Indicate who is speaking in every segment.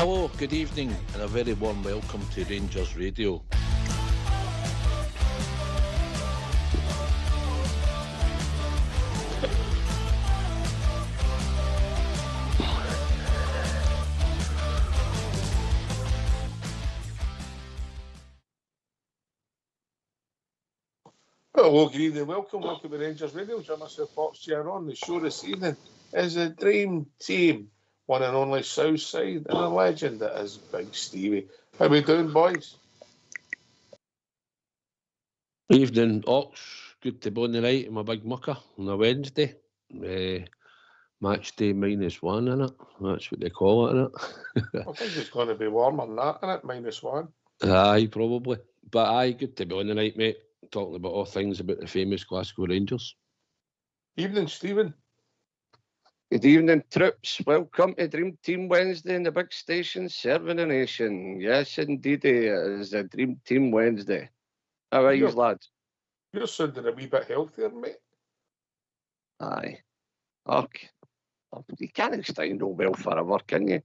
Speaker 1: Hello, good evening, and a very warm welcome to Rangers Radio.
Speaker 2: Hello, good evening, welcome to Rangers Radio. Join myself, Foxchair, on the show this evening is the dream team, one and only Southside, and a legend that is Big Stevie. How we doing, boys?
Speaker 3: Evening, Ox. Good to be on the night in my big mucker on a Wednesday. Match day -1, innit? That's what they call it, innit?
Speaker 2: I think it's going to be warmer than that, isn't it? -1.
Speaker 3: Aye, probably. But aye, good to be on the night, mate. Talking about all things about the famous Glasgow Rangers.
Speaker 2: Evening, Stephen.
Speaker 4: Good evening, troops. Welcome to Dream Team Wednesday in the big station serving the nation. Yes, indeed, it is a Dream Team Wednesday. How are you, lads?
Speaker 2: You're sounding a wee bit healthier, mate.
Speaker 4: Aye. Okay. You can't stay no well forever, can you?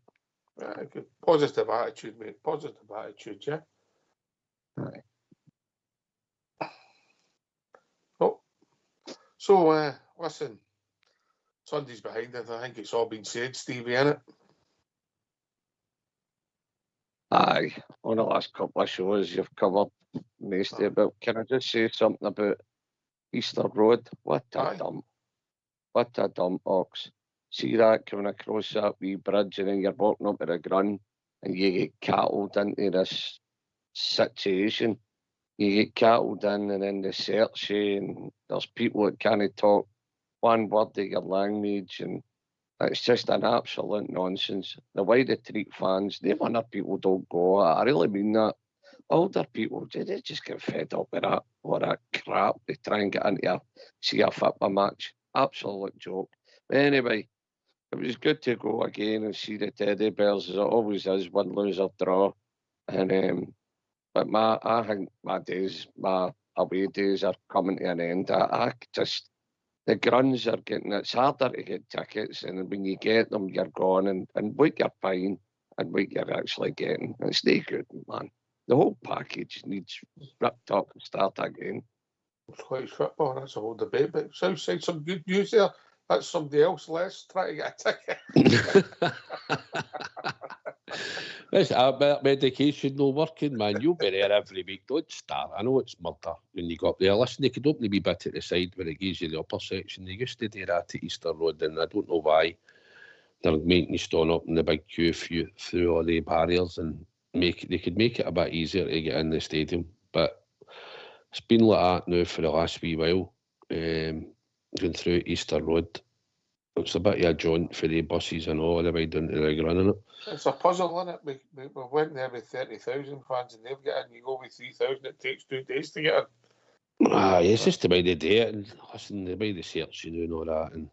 Speaker 2: Good. Positive attitude, mate. Positive attitude, yeah?
Speaker 4: Aye.
Speaker 2: Oh. So, listen. Sunday's behind it. I think it's all been said, Stevie, innit?
Speaker 4: Aye. On the last couple of shows, you've covered most of it. But can I just say something about Easter Road? What a dump. What a dump, Ox. See that coming across that wee bridge and then you're walking up to the Grun and you get cattled into this situation. You get cattled in and then they search you and there's people that can't talk one word of your language and it's just an absolute nonsense. The way they treat fans, they wonder people don't go. I really mean that. Older people, they just get fed up with that. What that crap. They try and get into see a football match. Absolute joke. But anyway, it was good to go again and see the Teddy Bears as it always is, win, lose or draw. And but I think my away days are coming to an end. I just the Gruns are getting it's harder to get tickets, and when you get them, you're gone, and what you're buying and what you're actually getting, it's not good, man. The whole package needs ripped up and start again.
Speaker 2: Scottish football, that's a whole debate. But Southside, some good news there. That's somebody else less trying to get a ticket.
Speaker 3: Listen, medication not working, man. You'll be there every week. Don't start. I know it's murder when you go up there. Listen, they could open a wee bit at the side where it gives you the upper section. They used to do that at Easter Road, and I don't know why. They're making you stand up in the big queue through all the barriers and they could make it a bit easier to get in the stadium. But it's been like that now for the last wee while. Going through Easter Road, it's a bit of a jaunt for the buses and all the way down to the Grun, isn't it?
Speaker 2: It's a puzzle, isn't it? We went there with 30,000 fans and they've got in. You go with 3,000, it takes 2 days to get in.
Speaker 3: It's just the way they do it, and listen, the way they search you and all that, and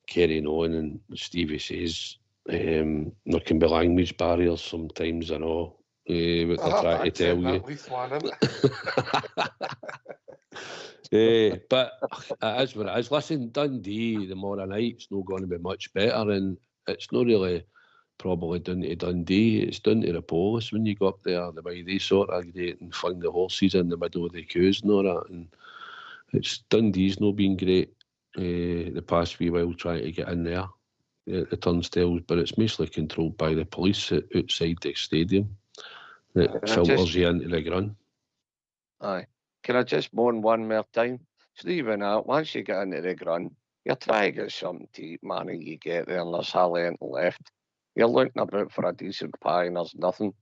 Speaker 3: carrying on. And Stevie says there can be language barriers sometimes and all. What they're trying to tell you. But it is what it is. Listen, Dundee tomorrow night's not going to be much better, and it's not really probably down to Dundee. It's down to the police when you go up there, the way they sort of get and fling the horses in the middle of the queues and all that. And it's Dundee's not been great the past wee while trying to get in there, the turnstiles, but it's mostly controlled by the police outside the stadium that filters you into the Grun.
Speaker 4: Aye. Can I just moan one more time? Stephen, once you get into the Grun, you try to get something to eat, man, and you get there and there's hardly anything left. You're looking about for a decent pie and there's nothing.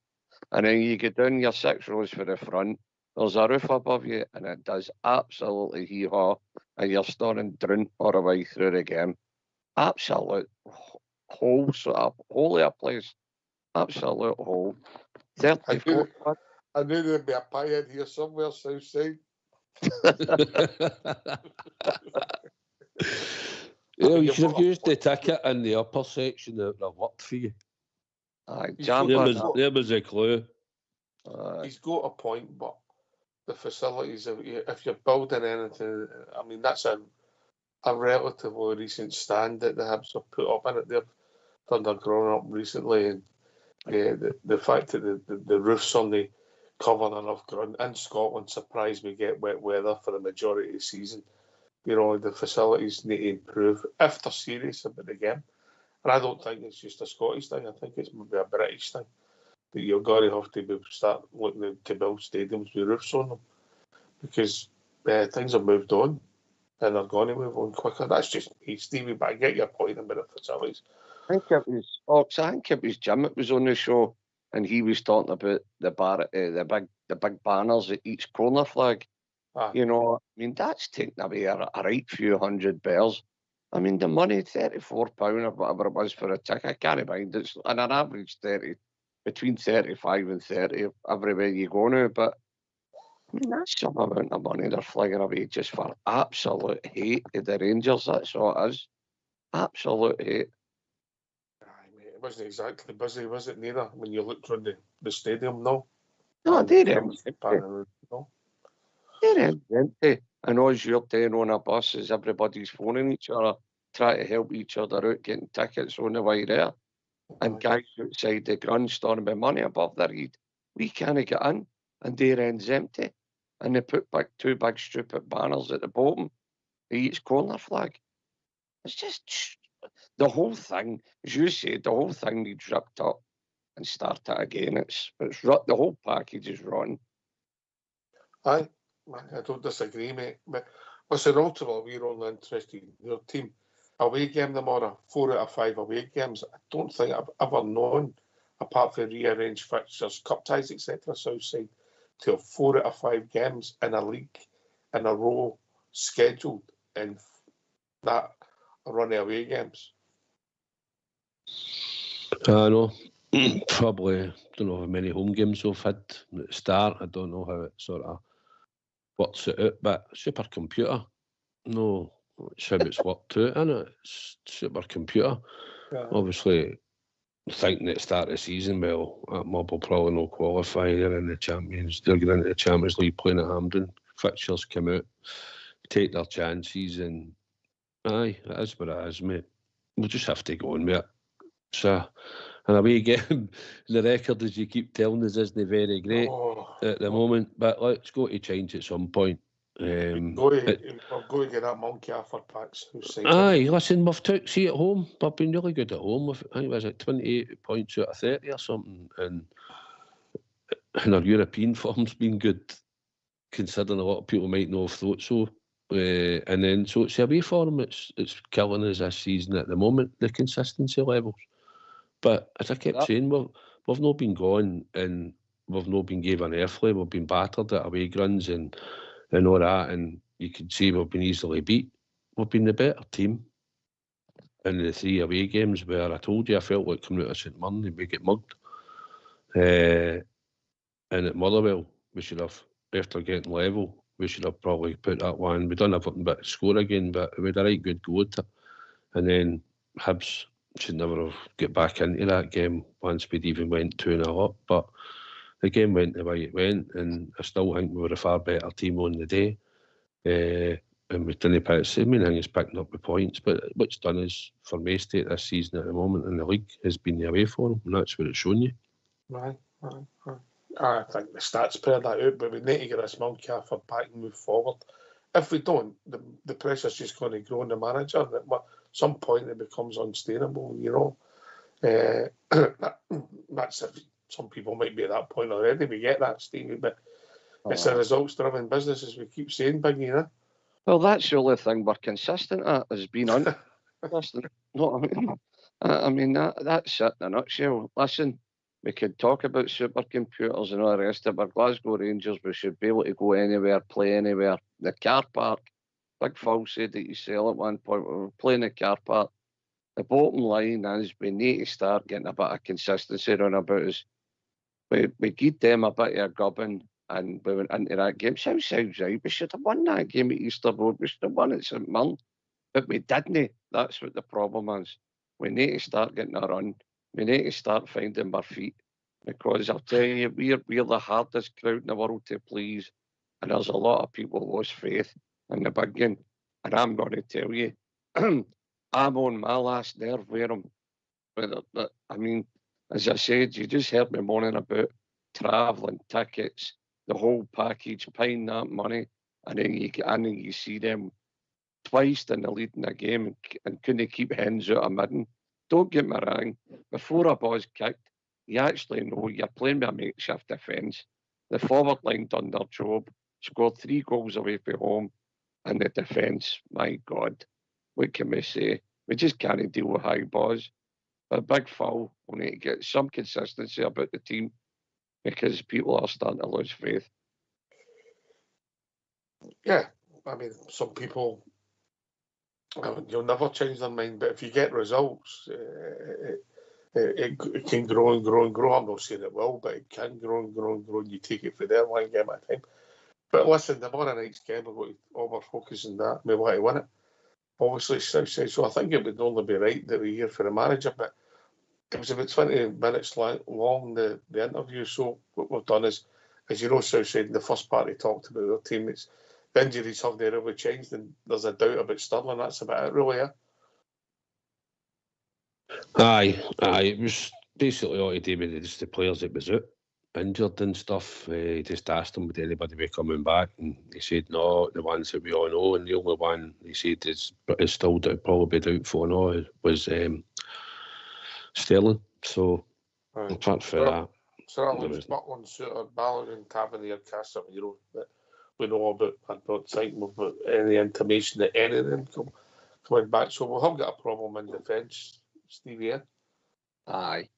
Speaker 4: And then you get down your 6 rows for the front, there's a roof above you and it does absolutely hee-haw and you're snoring drunk all the way through the game. Absolute hole, hole of a place. Absolute hole. 34.
Speaker 2: I knew there'd be a pie in here somewhere, Southside.
Speaker 3: You should have used the ticket in the upper section that worked for you. There was a clue.
Speaker 2: He's got a point, but the facilities, if you're building anything, I mean, that's a relatively recent stand that the Hibs have put up in it. They've done their growing up recently, and the fact that the roof's only covering enough ground in Scotland, surprised we get wet weather for the majority of the season. You know, the facilities need to improve if they're serious about the game. And I don't think it's just a Scottish thing. I think it's maybe a British thing. That you're going to have to start looking to build stadiums with roofs on them. Because things have moved on. And they're going to move on quicker. That's just me, Stevie, but I get your point about the facilities.
Speaker 4: I think it was Jim that was on the show, and he was talking about the big banners at each corner flag. You know, I mean, that's taking away a right few hundred bears. I mean, the money, £34 or whatever it was for a ticket, I can't mind. It's on an average between 35 and 30 everywhere you go now. But I mean, that's some amount of money they're flinging away just for absolute hate of the Rangers. That's all it is. Absolute hate.
Speaker 2: It wasn't exactly busy, was it, neither, when you looked around the stadium, no?
Speaker 4: No, they're empty.
Speaker 2: No.
Speaker 4: They're empty. And all you're doing on a bus is everybody's phoning each other, trying to help each other out, getting tickets on the way there. And guys outside the ground storming money above their head. We can't get in, and their end's empty. And they put back two big stupid banners at the bottom of each corner flag. It's just the whole thing, as you said, the whole thing needs ripped up and started again. It's the whole package is rotten.
Speaker 2: I don't disagree, mate. But listen, ultimately, we're only interested in your team. Away game tomorrow, 4 out of 5 away games. I don't think I've ever known, apart from rearranged fixtures, cup ties, etc., Southside, to have 4 out of 5 games in a league in a row scheduled in that run of away games.
Speaker 3: I know. Probably don't know how many home games we've had at the start. I don't know how it sort of works it out, but supercomputer. No, it's how it's worked out, isn't it? It's supercomputer. Yeah. Obviously, thinking at the start of the season, well, that mob will probably not qualify. They're in the Champions. They're getting into the Champions League playing at Hampden. Fixtures come out, take their chances, and aye, it is what it is, mate. We'll just have to go on with it. So, and away game, the record, as you keep telling us, isn't very great at the moment, but let's go to change at some point.
Speaker 2: We'll go to get that monkey off our packs.
Speaker 3: Aye, listen, we've took, see at home, we've been really good at home. I think it was like 28 points out of 30 or something, and our European form's been good, considering a lot of people might not have thought so. And then, so it's the away form, it's killing us this season at the moment, the consistency levels. But as I kept saying, we've not been gone, and we've not been given earthly. We've been battered at away runs and all that, and you could see we've been easily beat. We've been the better team in the 3 away games, where I told you I felt like coming out of St Mirren and we get mugged. And at Motherwell, we should have, after getting level, we should have probably put that one. We done everything but score again, but we had a right good go at it. And then Hibs should never have got back into that game once we'd even went 2-0 up. But the game went the way it went, and I still think we were a far better team on the day. And we didn't pick the main thing is picking up the points. But what's done is, for May State this season at the moment in the league, has been the away form, and that's what it's shown you.
Speaker 2: Right. I think the stats bear that out, but we need to get this monkey off our back and move forward. If we don't, the pressure's just going to grow on the manager, and at some point it becomes unsustainable, you know. That's if some people might be at that point already. We get that, Stevie, but it's a results-driven business, as we keep saying, Biggie, you know?
Speaker 4: Well, that's the only thing we're consistent at, is being consistent. No, I mean that's it in a nutshell. Listen, we could talk about supercomputers and all the rest of it, but Glasgow Rangers, we should be able to go anywhere, play anywhere. The car park, Big Phil said that you sell at one point, we were playing the car park. The bottom line is we need to start getting a bit of consistency around about us. We give them a bit of a gubbing, and we went into that game. Sounds right. We should have won that game at Easter Road. We should have won at St Mirren, but we didn't. That's what the problem is. We need to start getting a run. We need to start finding our feet, because I'll tell you, we're the hardest crowd in the world to please, and there's a lot of people lost faith in the big game. And I'm going to tell you, I'm on my last nerve with them. I mean, As I said, you just heard me moaning about travelling, tickets, the whole package, paying that money, and then you see them twice in the lead in a game and couldn't keep hens out of midden. Don't get me wrong, before a ball's kicked, you actually know you're playing with a makeshift defence. The forward line done their job, scored 3 goals away from home, and the defence, my God, what can we say? We just can't deal with high balls. But Big Phil will need to get some consistency about the team because people are starting to lose faith.
Speaker 2: Yeah, I mean, some people, you'll never change their mind, but if you get results, it can grow and grow and grow. I'm not saying it will, but it can grow and grow and grow, and you take it for there one game at a time. But listen, tomorrow night's game, we're going to over-focus on that. We want to win it. Obviously, it's Southside, so I think it would only be right that we're here for the manager, but it was about 20 minutes long, the interview, so what we've done is, as you know, Southside, in the first part, he talked about their teammates. The injuries have they really changed, and there's a doubt about Sterling. That's about it, really, yeah?
Speaker 3: Aye. It was basically all to do with just the players that was out, injured and stuff. He just asked him would anybody be coming back, and he said no, the ones that we all know, and the only one he said is still probably doubtful now was Sterling. So apart from that,
Speaker 2: so that leaves Butland, Suter, Balogun, Tavernier, Castle, that we know about. I don't think we've got any intimation that any of them coming back. So we have got a problem in defence, Stevie. Yeah?
Speaker 4: Aye,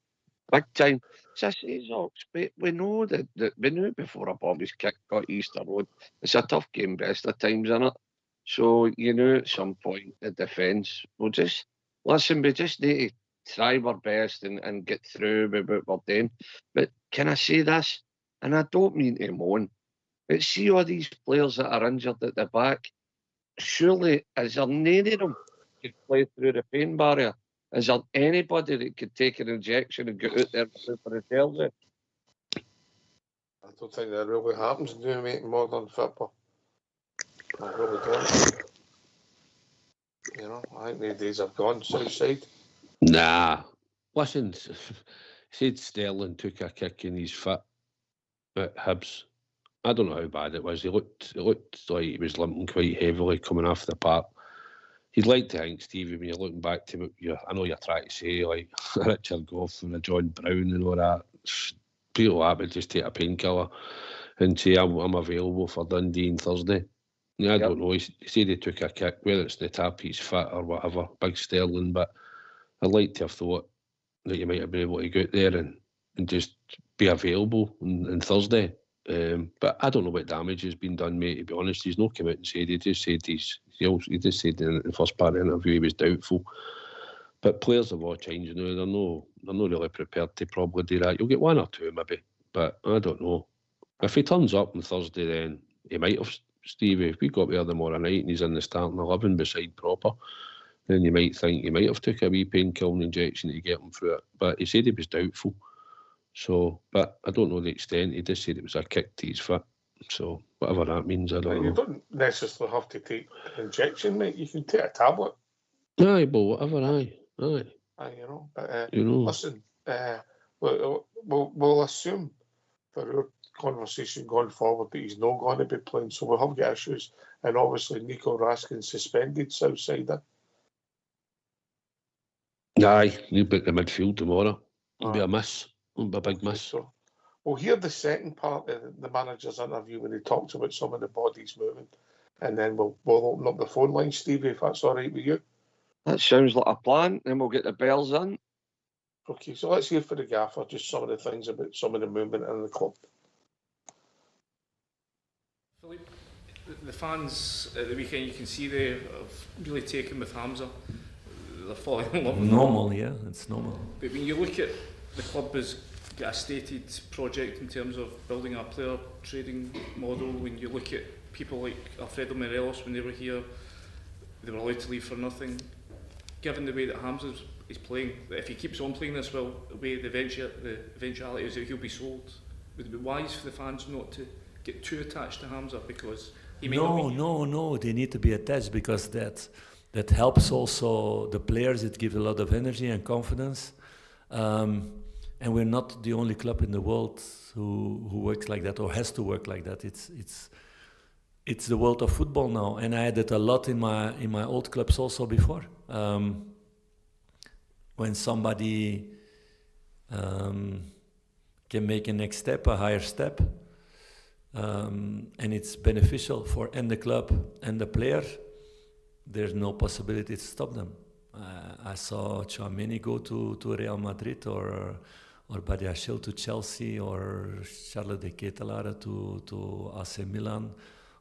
Speaker 4: big time. So I say, Ox, we know that we knew before a ball was kicked got Easter Road. It's a tough game best of times, isn't it? So you knew at some point the defence will just listen. We just need to try our best and get through with what we're doing. But can I say this? And I don't mean to moan. But see all these players that are injured at the back. Surely, is there none of them could play through the pain barrier? Is there anybody that could take an injection and get out there for the tails out?
Speaker 2: I don't think that really happens in modern football. I really don't. I think the days have gone, Southside.
Speaker 3: Nah. Listen, said Sterling took a kick in his foot at Hibs. I don't know how bad it was. It looked like he was limping quite heavily coming off the park. You'd like to think, Stevie, when you're looking back to what I know you're trying to say, like Richard Goff and John Brown and all that, people that would just take a painkiller and say, I'm available for Dundee on Thursday. I don't know. He said he took a kick, whether it's the tap of his foot or whatever, big Sterling, but I'd like to have thought that you might have been able to go out there and just be available on Thursday. But I don't know what damage has been done, mate, to be honest. He's not come out and said. He just said he just said in the first part of the interview he was doubtful. But players have all changed now. They're not really prepared to probably do that. You'll get one or two maybe, but I don't know. If he turns up on Thursday, then he might have, Stevie. If we got there tomorrow night and he's in the starting 11 beside Proper, then you might think he might have took a wee painkilling injection to get him through it. But he said he was doubtful. So, but I don't know the extent. He just said it was a kick to his foot. So, whatever that means, I don't know.
Speaker 2: You don't necessarily have to take an injection, mate. You can take a tablet.
Speaker 3: Aye, but whatever, aye.
Speaker 2: But, listen, we'll assume for our conversation going forward that he's not going to be playing, so we'll have got issues. And obviously, Nico Raskin suspended Southsider.
Speaker 3: Aye, he'll be at the midfield tomorrow. It'll be a miss. It'll be a big miss.
Speaker 2: So we'll hear the second part of the manager's interview when he talks about some of the bodies moving, and then we'll open up the phone line, Stevie, if that's all right with you.
Speaker 4: That sounds like a plan. Then we'll get the bells in.
Speaker 2: Okay, so let's hear for the gaffer just some of the things about some of the movement in the club.
Speaker 5: Philippe, the fans at the weekend, you can see they have really taken with Hamza. They're falling in love with him.
Speaker 6: Normal, yeah, it's normal.
Speaker 5: But when you look at the club has got a stated project in terms of building a player trading model, when you look at people like Alfredo Morelos, when they were here, they were allowed to leave for nothing. Given the way that Hamza is playing, if he keeps on playing this well, the way the eventuality is that he'll be sold. Would it be wise for the fans not to get too attached to Hamza because he may not be...
Speaker 6: No, they need to be attached because that helps also the players. It gives a lot of energy and confidence. and we're not the only club in the world who works like that or has to work like that. It's the world of football now, and I had it a lot in my old clubs also before. When somebody can make a next step, a higher step, and it's beneficial for and the club and the player, there's no possibility to stop them. I saw Tchouaméni go to Real Madrid, or Badiashile to Chelsea, or Charles de Ketelaere to AC Milan,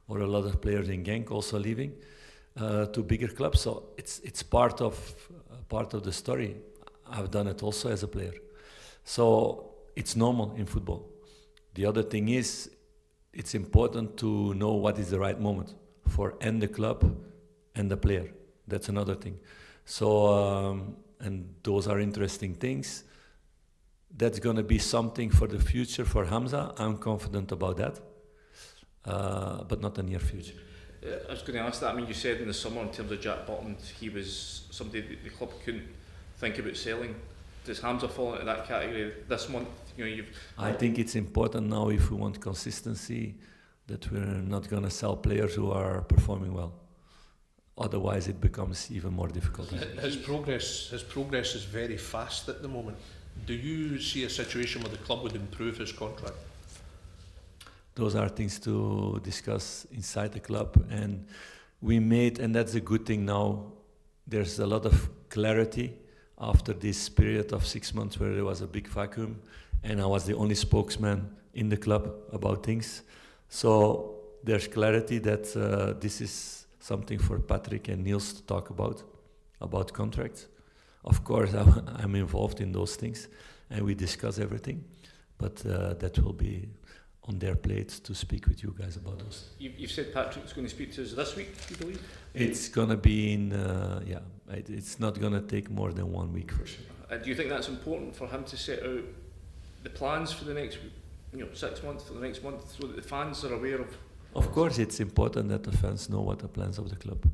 Speaker 6: or a lot of players in Genk also leaving to bigger clubs. So it's part of the story. I've done it also as a player. So it's normal in football. The other thing is, it's important to know what is the right moment for and the club and the player. That's another thing. So, and those are interesting things. That's going to be something for the future for Hamza. I'm confident about that, but not the near future.
Speaker 5: I was going to ask that. I mean, you said in the summer, in terms of Jack Butland, he was somebody that the club couldn't think about selling. Does Hamza fall into that category this month?
Speaker 6: I think it's important now, if we want consistency, that we're not going to sell players who are performing well. Otherwise, it becomes even more difficult.
Speaker 7: His progress is very fast at the moment. Do you see a situation where the club would improve his contract?
Speaker 6: Those are things to discuss inside the club, and and that's a good thing now. There's a lot of clarity after this period of 6 months where there was a big vacuum, and I was the only spokesman in the club about things. So there's clarity that this is something for Patrick and Niels to talk about contracts. Of course, I'm involved in those things, and we discuss everything, but that will be on their plate to speak with you guys about those.
Speaker 5: You've said Patrick's going to speak to us this week, you believe?
Speaker 6: It's going to be it's not going to take more than 1 week for sure.
Speaker 5: Do you think that's important for him to set out the plans for the next 6 months, for the next month, so that the fans are aware of?
Speaker 6: Of course, it's important that the fans know what the plans of the club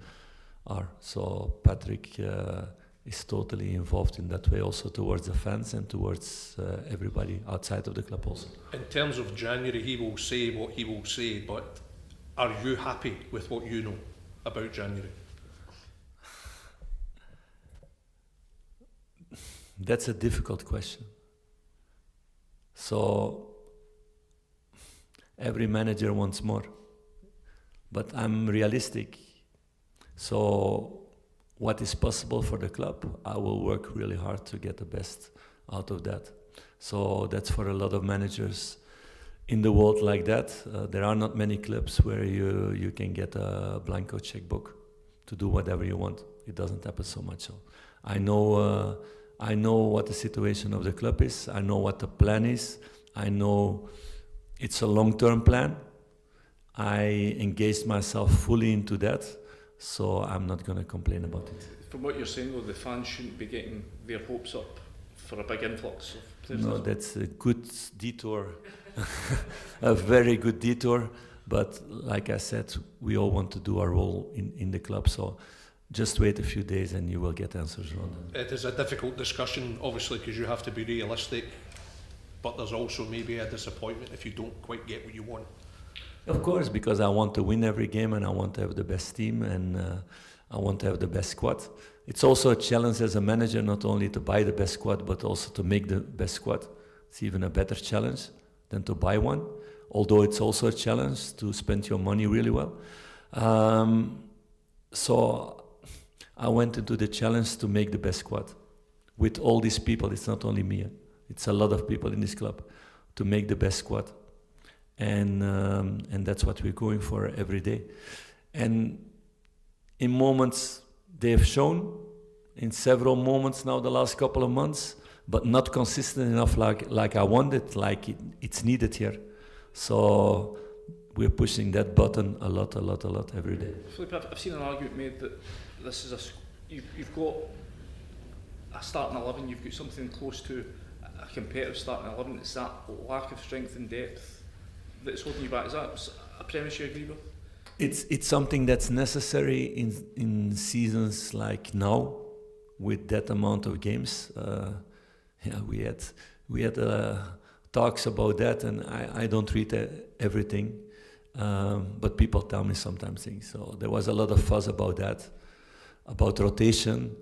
Speaker 6: are. So Patrick is totally involved in that way, also towards the fans and towards everybody outside of the club also.
Speaker 7: In terms of January, he will say what he will say, but are you happy with what you know about January?
Speaker 6: That's a difficult question. So every manager wants more, but I'm realistic. So what is possible for the club, I will work really hard to get the best out of that. So that's for a lot of managers in the world like that. There are not many clubs where you can get a blanco checkbook to do whatever you want. It doesn't happen so much. So I know what the situation of the club is. I know what the plan is. I know it's a long-term plan. I engaged myself fully into that. So I'm not going to complain about it.
Speaker 5: From what you're saying, though, the fans shouldn't be getting their hopes up for a big influx of players.
Speaker 6: No, that's a good detour, a very good detour. But like I said, we all want to do our role in the club. So just wait a few days and you will get answers around that.
Speaker 7: It is a difficult discussion, obviously, because you have to be realistic. But there's also maybe a disappointment if you don't quite get what you want.
Speaker 6: Of course, because I want to win every game and I want to have the best team and I want to have the best squad. It's also a challenge as a manager, not only to buy the best squad, but also to make the best squad. It's even a better challenge than to buy one, although it's also a challenge to spend your money really well. So I went into the challenge to make the best squad. With all these people, it's not only me, it's a lot of people in this club, to make the best squad. And that's what we're going for every day. And in moments, they have shown, in several moments now the last couple of months, but not consistent enough like I wanted, like it's needed here. So we're pushing that button a lot every day.
Speaker 5: Philippe, I've seen an argument made that this is you've got a starting 11, you've got something close to a competitive starting 11. It's that lack of strength and depth that's holding you back. Is that a premise you agree with?
Speaker 6: It's something that's necessary in seasons like now, with that amount of games. We had we had talks about that, and I don't read everything, but people tell me sometimes things. So there was a lot of fuss about that, about rotation.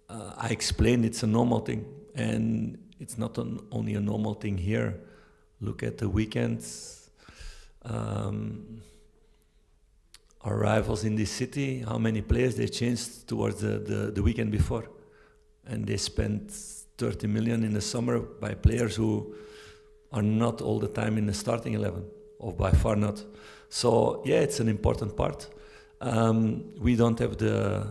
Speaker 6: I explained it's a normal thing, and it's not only a normal thing here. Look at the weekends. Our rivals in this city, how many players they changed towards the weekend before. And they spent 30 million in the summer by players who are not all the time in the starting 11, or by far not. So yeah, it's an important part. We don't have the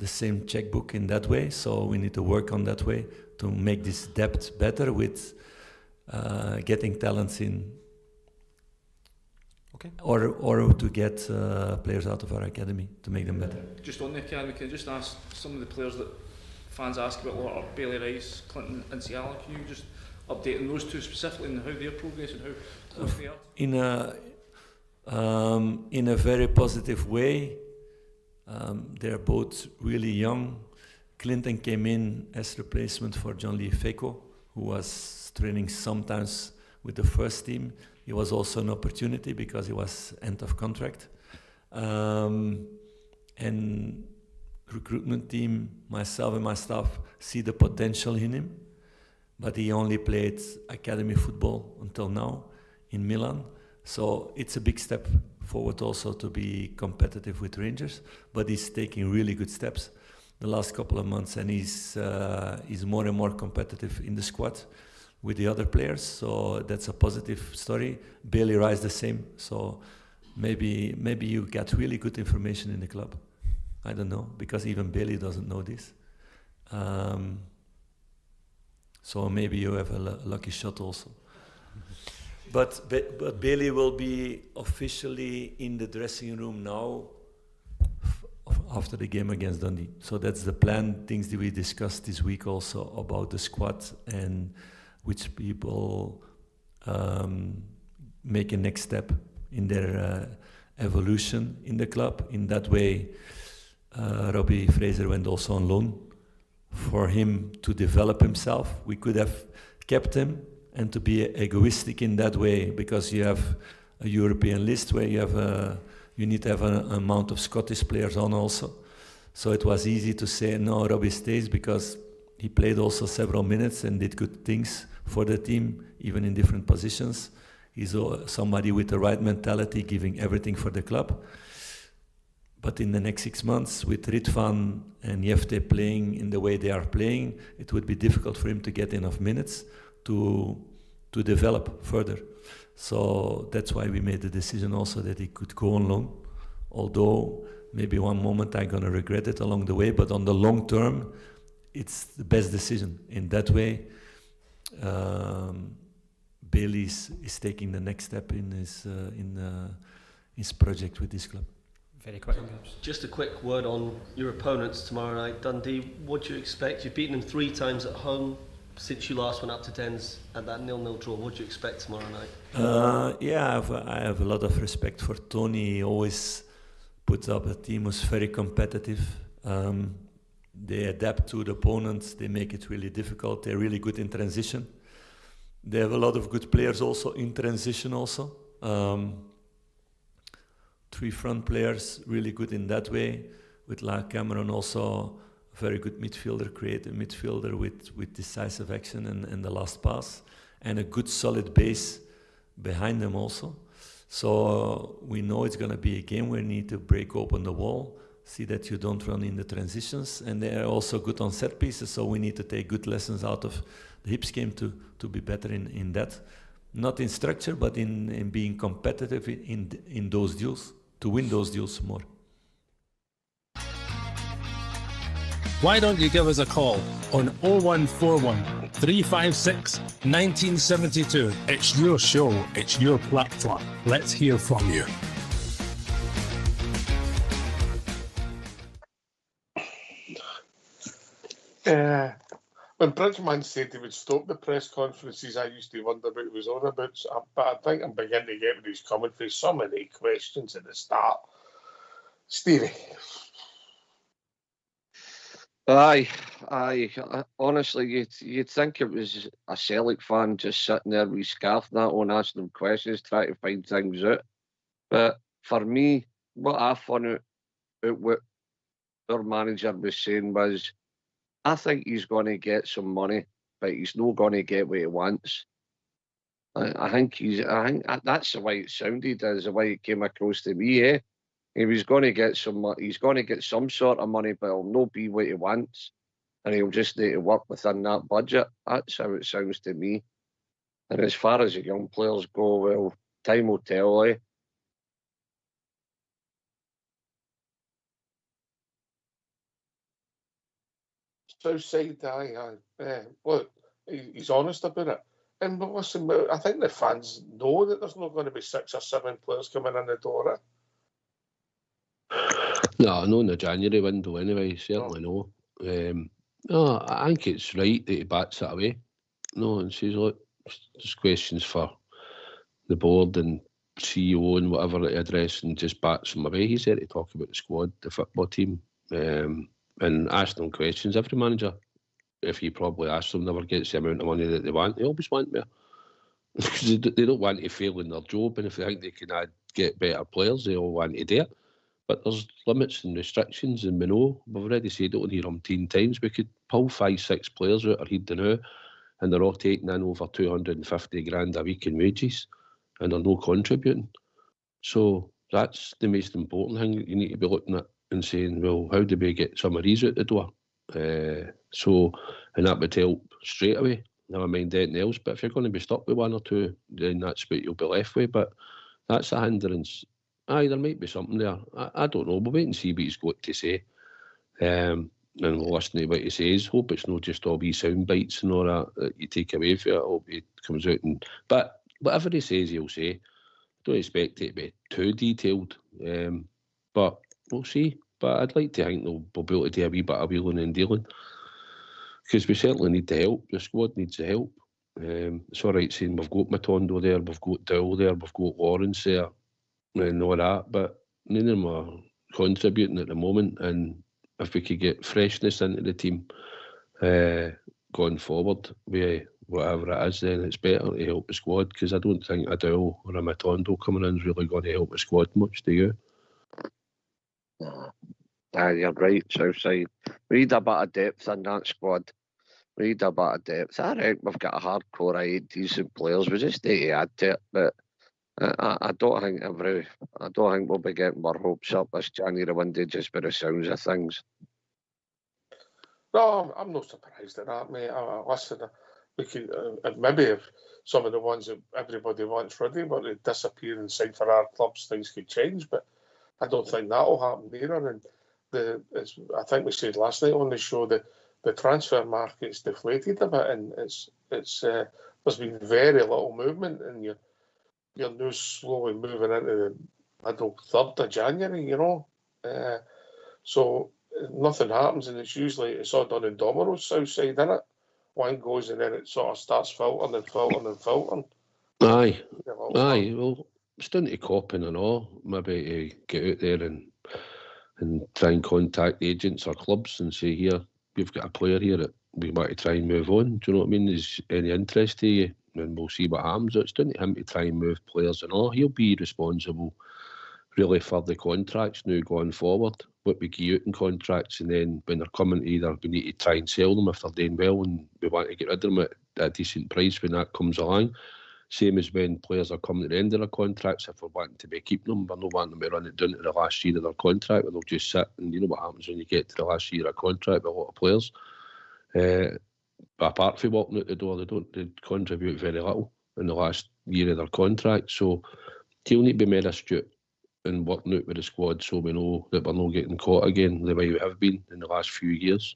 Speaker 6: same checkbook in that way, so we need to work on that way to make this depth better with getting talents in.
Speaker 8: Okay.
Speaker 6: Or to get players out of our academy to make them better.
Speaker 5: Just on the academy, can I just ask some of the players that fans ask about a lot, Bailey Rice, Clinton and Ciala, can you just update on those two specifically and how their progress and how close they are?
Speaker 6: In a very positive way. They're both really young. Clinton came in as replacement for John-Lee Feko, who was training sometimes with the first team. It was also an opportunity because he was end of contract. And recruitment team, myself and my staff see the potential in him, but he only played academy football until now in Milan. So it's a big step forward also to be competitive with Rangers, but he's taking really good steps the last couple of months, and he's more and more competitive in the squad with the other players, so that's a positive story. Bailey Rice the same, so maybe you get really good information in the club. I don't know, because even Bailey doesn't know this. So maybe you have a lucky shot also. But Bailey will be officially in the dressing room now after the game against Dundee. So that's the plan, things that we discussed this week also about the squad and which people make a next step in their evolution in the club. In that way, Robbie Fraser went also on loan for him to develop himself. We could have kept him and to be egoistic in that way, because you have a European list where you need to have an amount of Scottish players on also. So it was easy to say, no, Robbie stays, because he played also several minutes and did good things for the team, even in different positions. He's somebody with the right mentality, giving everything for the club. But in the next 6 months, with Ritvan and Jefte playing in the way they are playing, it would be difficult for him to get enough minutes to develop further. So that's why we made the decision also that he could go on loan. Although maybe one moment I'm going to regret it along the way, but on the long term, it's the best decision. In that way, Bailey is taking the next step in his project with this club.
Speaker 8: Very quick.
Speaker 9: Just a quick word on your opponents tomorrow night. Dundee, what do you expect? You've beaten them 3 times at home since you last went up to Dens at that 0-0 draw. What do you expect tomorrow night?
Speaker 6: Yeah, I have a lot of respect for Tony. He always puts up a team who's very competitive. They adapt to the opponents. They make it really difficult. They're really good in transition. They have a lot of good players also in transition also. 3 front players, really good in that way. With La Cameron also a very good midfielder, creative midfielder with decisive action and the last pass. And a good solid base behind them also. So we know it's going to be a game where you need to break open the wall, see that you don't run in the transitions, and they are also good on set pieces, so we need to take good lessons out of the Hips game to be better in that. Not in structure, but in being competitive in those deals, to win those deals more.
Speaker 10: Why don't you give us a call on 0141 356 1972. It's your show, it's your platform. Let's hear from you.
Speaker 2: When Bridgman said he would stop the press conferences, I used to wonder what he was on about, but I think I'm beginning to get where he's coming from. So many questions at the start. Stevie.
Speaker 4: Aye. Honestly, you'd think it was a Celtic fan just sitting there with his scarf and that on, asking them questions, trying to find things out. But for me, what I found out what our manager was saying was, I think he's going to get some money, but he's not going to get what he wants. I think that's the way it sounded, as the way it came across to me. Eh? He was going to get he's going to get some sort of money, but it'll not be what he wants, and he'll just need to work within that budget. That's how it sounds to me. And as far as the young players go, well, time will tell. Eh?
Speaker 2: Southside, aye. Look, he's honest about it. And but listen, I think the fans know that there's not going to be 6 or 7 players coming in the door.
Speaker 3: No, not in the January window anyway, certainly no. No, I think it's right that he bats it away. No, and says, look, there's questions for the board and CEO and whatever that he address, and just bats them away. He's there to talk about the squad, the football team, and ask them questions. Every manager, if he probably asks them, never gets the amount of money that they want. They always want more. Because they don't want to fail in their job, and if they think they can get better players, they all want to do it. But there's limits and restrictions, and we know, we've already said it on here umpteen times, we could pull 5-6 players out our head now, and they're all taking in over 250 grand a week in wages, and they're no contributing. So that's the most important thing you need to be looking at and saying, well, how do we get some of these out the door? And that would help straight away, never mind anything else. But if you're going to be stuck with 1 or 2, then that's what you'll be left with. But that's a hindrance. Aye, there might be something there. I don't know. We'll wait and see what he's got to say. And we'll listen to what he says. Hope it's not just all wee sound bites and all that you take away from it. I hope he comes out and... But whatever he says, he'll say. Don't expect it to be too detailed. But we'll see. But I'd like to think we'll be able to do a wee bit of wheeling and dealing. Because we certainly need the help. The squad needs the help. It's all right saying we've got Matondo there, we've got Dowell there, we've got Lawrence there, and all that, but none of them are contributing at the moment. And if we could get freshness into the team going forward with whatever it is, then it's better to help the squad, because I don't think a Dowell or a Matondo coming in is really going to help the squad much, do you?
Speaker 4: You're right, Southside. We need a bit of depth in that squad. We need a bit of depth. I reckon we've got a hardcore 8 decent players. We just need to add to it, but I don't think we'll be getting our hopes up this January window just by the sounds of things.
Speaker 2: No, I'm not surprised at that, mate. Listen, we could maybe if some of the ones that everybody wants ready were to disappear inside for our clubs, things could change. But I don't think that'll happen either. And I think we said last night on the show that the transfer market's deflated a bit, and there's been very little movement, and you're now slowly moving into the middle 3rd of January, you know. So nothing happens, and it's all done in dominoes, Southside, isn't it? One goes and then it sort of starts filtering and filtering and filtering.
Speaker 3: Aye. Well, it's down to copying and all. Maybe to get out there and try and contact agents or clubs and say, here, we've got a player here that we want to try and move on. Do you know what I mean? Is any interest to you? And we'll see what happens. It's down to him to try and move players and all. He'll be responsible really for the contracts now going forward, what we give out in contracts, and then when they're coming, either we need to try and sell them if they're doing well and we want to get rid of them at a decent price when that comes along. Same as when players are coming to the end of their contracts, if we're wanting to be keeping them, we're not wanting them to run it down to the last year of their contract, where they'll just sit, and you know what happens when you get to the last year of a contract with a lot of players. But apart from walking out the door, they contribute very little in the last year of their contract. So he'll need to be more astute and working out with the squad, so we know that we're not getting caught again the way we have been in the last few years.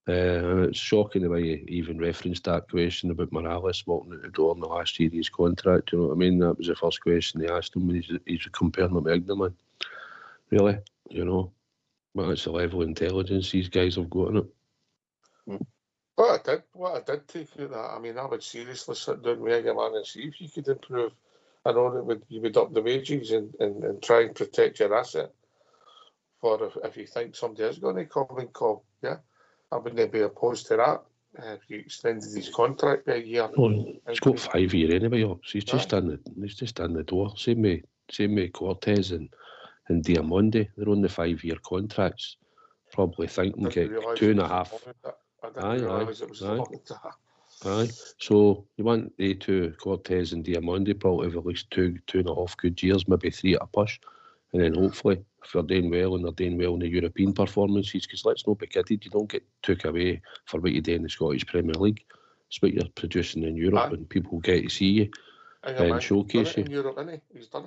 Speaker 3: And it's shocking the way you even referenced that question about Morales walking out the door in the last year of his contract. You know what I mean? That was the first question they asked him when he's comparing him to Ignaman. Really? You know? But that's the level of intelligence these guys have got in it.
Speaker 2: What I did take out that, I mean, I would seriously sit down with Ignaman and see if you could improve. I know that you would up the wages and try and protect your asset for if you think somebody is going to come and call, yeah. I wouldn't be opposed to that. If you extended his contract by a year.
Speaker 3: Well, he's got 5 years anyway. He's just in the door. Same with Cortez and Diamondi. They're on the 5-year contracts. Probably thinking get 2.5.
Speaker 2: I didn't realise it was as long as that.
Speaker 3: Aye. So you want the two, Cortez and Diamondi, probably have at least 2.5 good years, maybe 3 at a push. And then hopefully, if they're doing well and they're doing well in the European performances, because let's not be kidded, you don't get took away for what you do in the Scottish Premier League. It's what you're producing in Europe, and people get to see you and showcase you.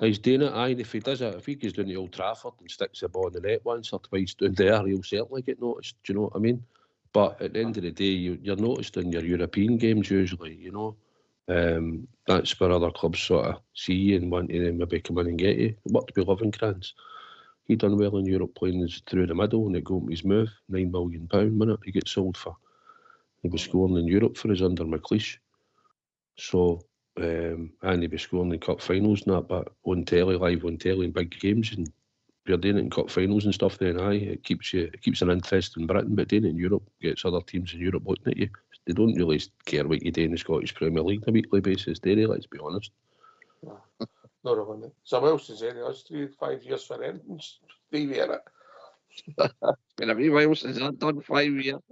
Speaker 3: He's doing it, aye. If he does it, if he goes down to Old Trafford and sticks the ball in the net once or twice down there, he'll certainly get noticed. Do you know what I mean? But at the end of the day, you're noticed in your European games usually, you know. That's where other clubs sort of see you and want to maybe come in and get you. It worked with Livingston. He done well in Europe playing through the middle and it got his move, £9 million, wasn't it? He gets sold for. He was scoring in Europe for us under McLeish. So, and he was scoring in cup finals and that, but on telly, live on telly in big games, and if you're doing it in cup finals and stuff, then aye, it keeps an interest in Britain, but doing it in Europe gets other teams in Europe looking at you. They don't really care what you do in the Scottish Premier League on a weekly basis, do they? Let's be honest.
Speaker 2: No, not really. Someone else is any us 3 5 years for anything. Stevie, innit?
Speaker 4: It's been a wee while since I've done 5 years.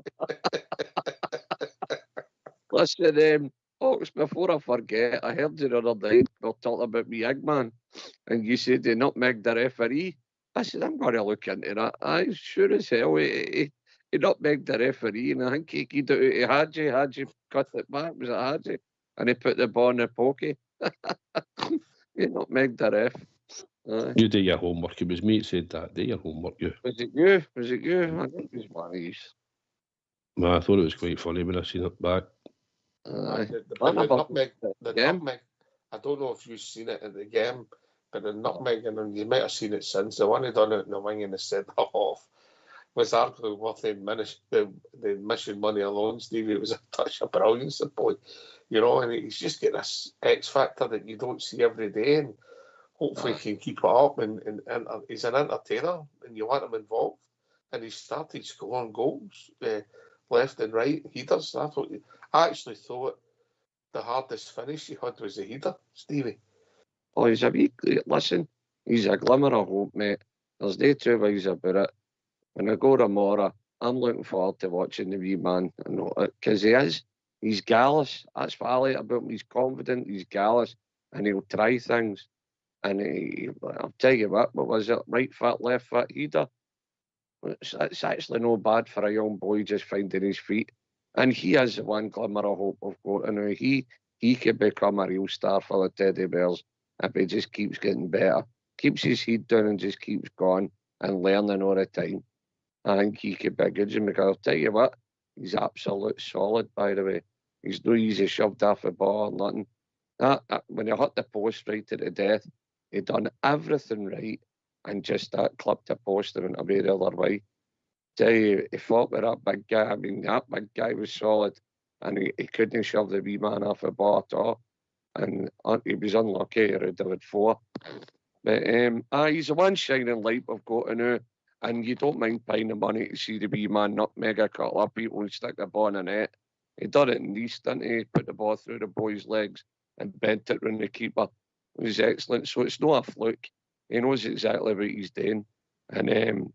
Speaker 4: Listen, Ox, before I forget, I heard you the other day, we were talking about me Eggman, and you said they nutmegged the referee. I said, I'm going to look into that. I sure as hell, he nutmegged the referee, and I think he did it to Hadji cut it back, was it Hadji? And he put the ball in the pocket. He nutmegged the ref.
Speaker 3: You do your homework. It was me that said that. Do your homework, you.
Speaker 4: Was it you? I think it was one of these.
Speaker 3: No, I thought it was quite funny when I seen it back.
Speaker 2: The nutmeg, I don't know if you've seen it at the game, but the nutmeg, and you might have seen it since, the one he done it in the wing and they said off was arguably worth the mission money alone, Stevie. It was a touch of brilliance, the boy. You know, and he's just getting this X factor that you don't see every day, and hopefully he can keep it up, and he's an entertainer, and you want him involved, and he started scoring goals left and right. He does. I actually thought the hardest finish he had was the header, Stevie.
Speaker 4: Oh, he's a wee, listen, he's a glimmer of hope, mate. There's no two ways about it. When I go to Mora, I'm looking forward to watching the wee man, because he's gallus. That's what I like about him. He's confident, he's gallus, and he'll try things. And I'll tell you what was it? Right foot, left foot header. It's actually no bad for a young boy just finding his feet. And he has the one glimmer of hope of going. He could become a real star for the Teddy Bears if he just keeps getting better, keeps his head down and just keeps going and learning all the time. I think he could be a good one, because I'll tell you what, he's absolute solid, by the way. He's no easy shoved off the ball or nothing. When he hit the post right to the death, he done everything right and just clipped the post and went away the other way. Tell you, he fought with that big guy. I mean, that big guy was solid, and he couldn't shove the wee man off the ball at all. And he was unlucky, he would have had 4. But he's the one shining light we've got now, and you don't mind paying the money to see the wee man nutmeg a couple of people and stick the ball in the net. He did it in Nice, didn't he? Put the ball through the boy's legs and bent it round the keeper. It was excellent. So it's not a fluke. He knows exactly what he's doing. And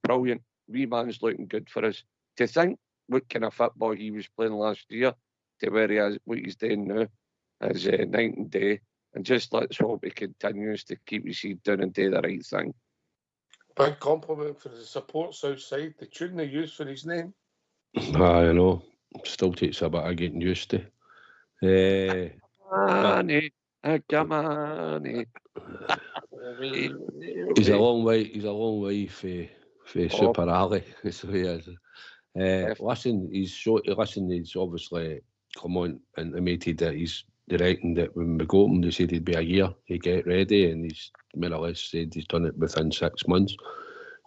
Speaker 4: brilliant. Wee man's looking good for us. To think what kind of football he was playing last year to where he is, what he's doing now, is night and day. And just let's hope he continues to keep his head down and do the right thing.
Speaker 2: Big compliment for the supports outside. The tune they use for his name.
Speaker 3: I know. Still takes a bit of getting used to.
Speaker 4: Come on.
Speaker 3: He's a long way for Super Ali. So he is. He's obviously come on and intimated that he's directing that when we got him, they said he'd be a year to get ready, and he's more or less said he's done it within 6 months.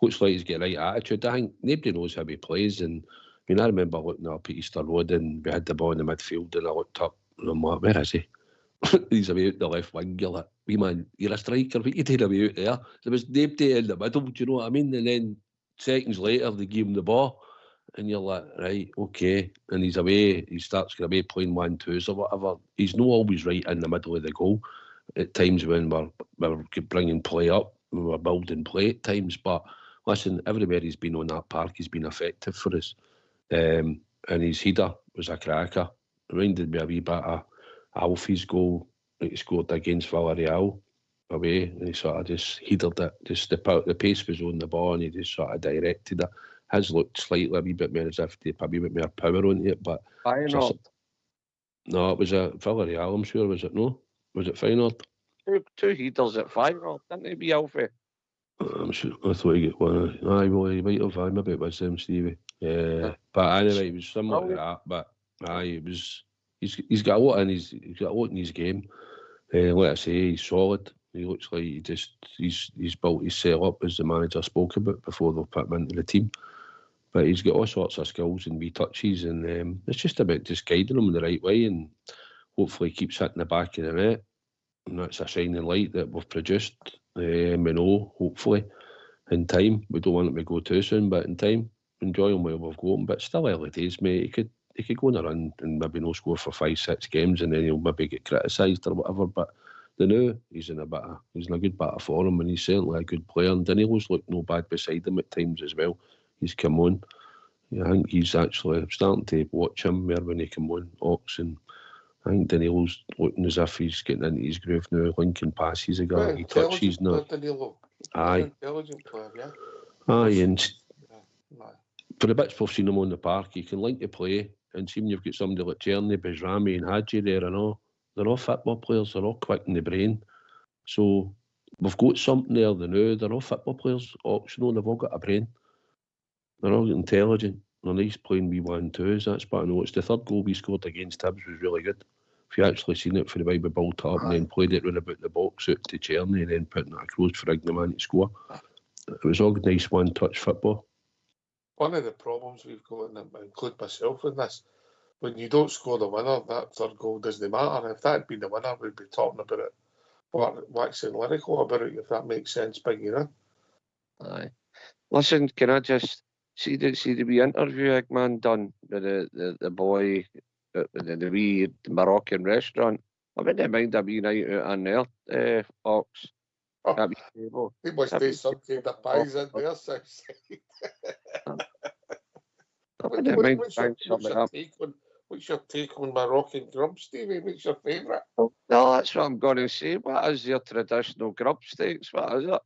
Speaker 3: Looks like he's got the right attitude. I think nobody knows how he plays, and I mean, I remember looking up at Easter Road and we had the ball in the midfield, and I looked up and I'm like, where is he? He's away out the left wing. You're like, wee man, you're a striker, what you doing away out there? There was nobody in the middle, do you know what I mean? And then seconds later, they gave him the ball. and you're like, right, okay. And he's away, he starts going away playing 1-2s or whatever. He's not always right in the middle of the goal at times when we're bringing play up, when we're building play at times. But listen, everywhere he's been on that park, he's been effective for us. And his header was a cracker. Reminded me a wee bit of Alfie's goal that he scored against Villarreal away, and he sort of just headed it. Just the pace was on the ball, and he just sort of directed it. His looked slightly a wee bit more as if they put a wee bit more power onto it, but no, it was a Villarreal, I'm sure, was it? No, was it Feyenoord?
Speaker 4: Two headers at Feyenoord, didn't he, be Alfie?
Speaker 3: I'm sure. I thought he got one. Aye, well, he might have. Maybe it was him, Stevie. But anyway, it was similar to that. But aye, it was. He's got a lot in his. He's got a lot in his game. Like I say, he's solid. He looks like he's built his set up as the manager spoke about before they'll put him into the team. But he's got all sorts of skills and wee touches, and it's just about just guiding him in the right way, and hopefully he keeps hitting the back of the net. And that's a shining light that we've produced. We know, hopefully, in time. We don't want him to go too soon, but in time, enjoy him while we've got him. But still early days, mate. He could go on a run and maybe no score for 5-6 games, and then he'll maybe get criticised or whatever. But the new, he's in a good bit of form, and he's certainly a good player. And Danilo's looked no bad beside him at times as well. He's come on. Yeah, I think he's actually starting to watch him more when he come on, Ox, and I think Danilo's looking as if he's getting into his groove now, linking passes again. He touches now. Aye.
Speaker 2: Intelligent player, yeah.
Speaker 3: Aye, and for the bits we've seen him on the park, he can link the play, and see when you've got somebody like Czerny, Bezrami and Hadji there and all, they're all football players, they're all quick in the brain. So we've got something there, they're all football players, optional, they've all got a brain. They're all intelligent. They're nice playing wee 1-2s, that's but I know it's the third goal we scored against Hibs was really good. If you actually seen it for the way we built it up and then played it round about the box out to Czerny and then putting it across for Ignaman to score. It was all nice one-touch football.
Speaker 2: One of the problems we've got, and I include myself in this, when you don't score the winner, that third goal doesn't matter. If that had been the winner, we'd be talking about it, waxing lyrical about it, if that makes sense, big, you know?
Speaker 4: Aye. Listen, can I just see the wee interview Eggman done with the boy at the wee Moroccan restaurant? I wouldn't mind a wee night out on there, Ox.
Speaker 2: He must do some kind of pies in there, south side.
Speaker 4: I wouldn't mind
Speaker 2: what's your take on Moroccan grub, Stevie? What's your favourite?
Speaker 4: No, that's what I'm going to say. What is your traditional grub steaks? What is it?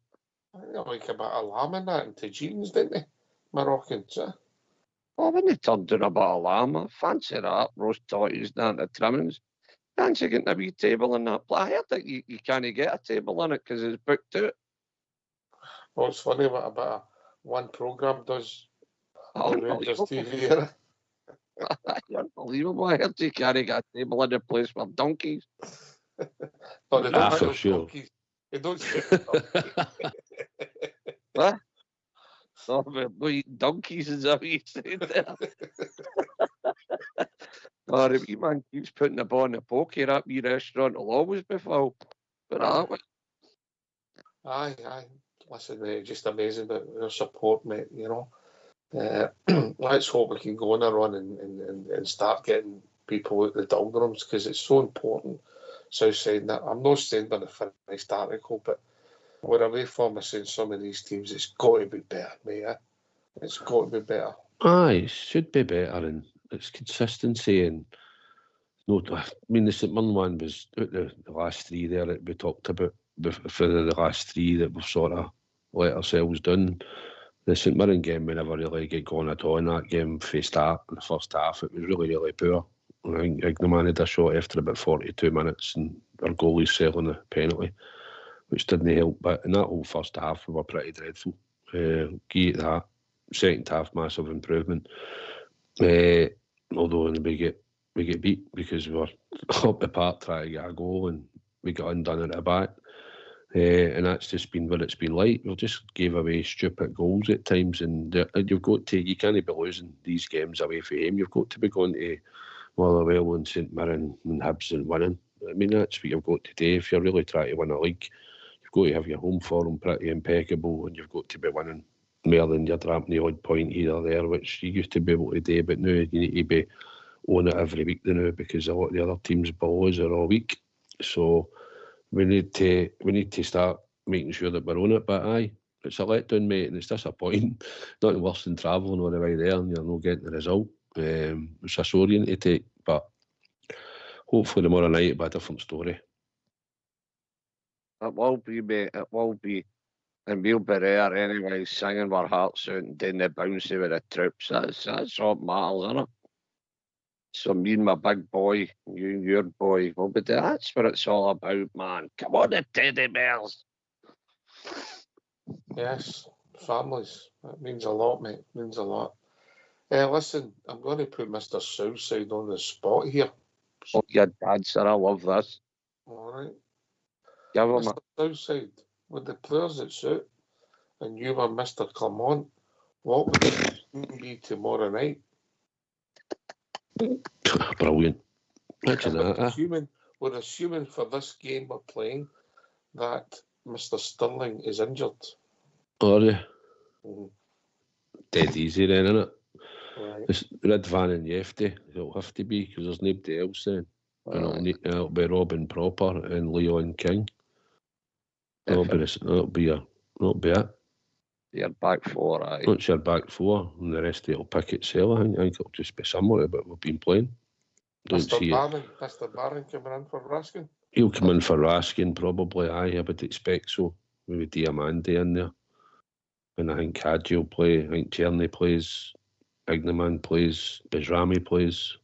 Speaker 2: I think they like a bit of lamb in that and tagines, didn't they? Moroccans, eh?
Speaker 4: Oh, when they turned down a bit of lamb, I fancy that. Roast tortoise down the trimmings. Fancy getting a wee table in that. I heard that you can't get a table in it because it's booked out.
Speaker 2: Well, it's funny what a bit of one programme does on Rangers TV, eh?
Speaker 4: Unbelievable. I heard you can't get a table in a place for donkeys.
Speaker 2: No, they don't
Speaker 3: for sure.
Speaker 2: Donkeys. They don't say donkeys.
Speaker 4: What? No, we're eating donkeys, is that what you said there? Oh, the wee man keeps putting the ball in the poker. That wee restaurant will always be full. But
Speaker 2: Aye. Listen, mate, just amazing about your support, mate, you know. Let's hope we can go on a run and start getting people out the doldrums, because it's so important. So saying that, I'm not saying that a finished article, but we're away from us in some of these teams. It's got to be better, mate. Eh? It's got to be better.
Speaker 3: Aye, it should be better, and it's consistency. And no, I mean, the St Mirren one was the last three there that we talked about. For the last three that we've sort of let ourselves down. The St Mirren game, we never really get going at all in that game. For start in the first half, it was really poor. I think Ignaman had a shot after about 42 minutes, and our goalie's selling a penalty, which didn't help. But in that whole first half, we were pretty dreadful. Give that. Second half, massive improvement. Although we get beat because we were up the park trying to get a goal, and we got undone at the back. And that's just been what it's been like. We just gave away stupid goals at times, and you've got to. You can't be losing these games away from home. You've got to be going to Motherwell and St Mirren and Hibs and winning. I mean, that's what you've got to do if you're really trying to win a league. You've got to have your home form pretty impeccable, and you've got to be winning. And more than you're dropping the odd point here or there, which you used to be able to do, but now you need to be on it every week now because a lot of the other teams' balls are all week. So we need to start making sure that we're on it. But aye, it's a letdown, mate, and it's disappointing. Nothing worse than travelling all the way there and you're not getting the result. It's a sore to take, but hopefully tomorrow night it'll be a different story.
Speaker 4: It will be, mate. It will be. And we'll be there anyway, singing our hearts out and doing the bouncy with the troops. That's all that matters, isn't it? So me and my big boy, you and your boy, will be there. That's what it's all about, man. Come on, the teddy bears.
Speaker 2: Yes, families. That means a lot, mate. Means a lot. Listen, I'm going to put Mr. Southside on the spot here.
Speaker 4: Oh, your dad, sir, I love this.
Speaker 2: All right.
Speaker 4: Give him
Speaker 2: Mr. Southside, with the players that suit, and you were Mr. Clermont, what would the team be tomorrow night?
Speaker 3: Brilliant.
Speaker 2: We're assuming for this game we're playing that Mr. Sterling is injured.
Speaker 3: Are you?
Speaker 2: Mm-hmm.
Speaker 3: Dead easy then, isn't it?
Speaker 2: Right.
Speaker 3: It's Red Van and Yefty. It'll have to be because there's nobody else then. And it'll be Robin Proper and Leon King. That'll be it.
Speaker 4: Your back four, aye.
Speaker 3: That's your back four, and the rest of it'll pick itself. I think it'll just be similar to what we've been playing.
Speaker 2: Mr. Barron coming in for Raskin?
Speaker 3: He'll come in for Raskin, probably, aye, I would expect so. Maybe Diamante in there. And I think Hadji will play. I think Tierney plays. Ignaman plays. Bezrami plays.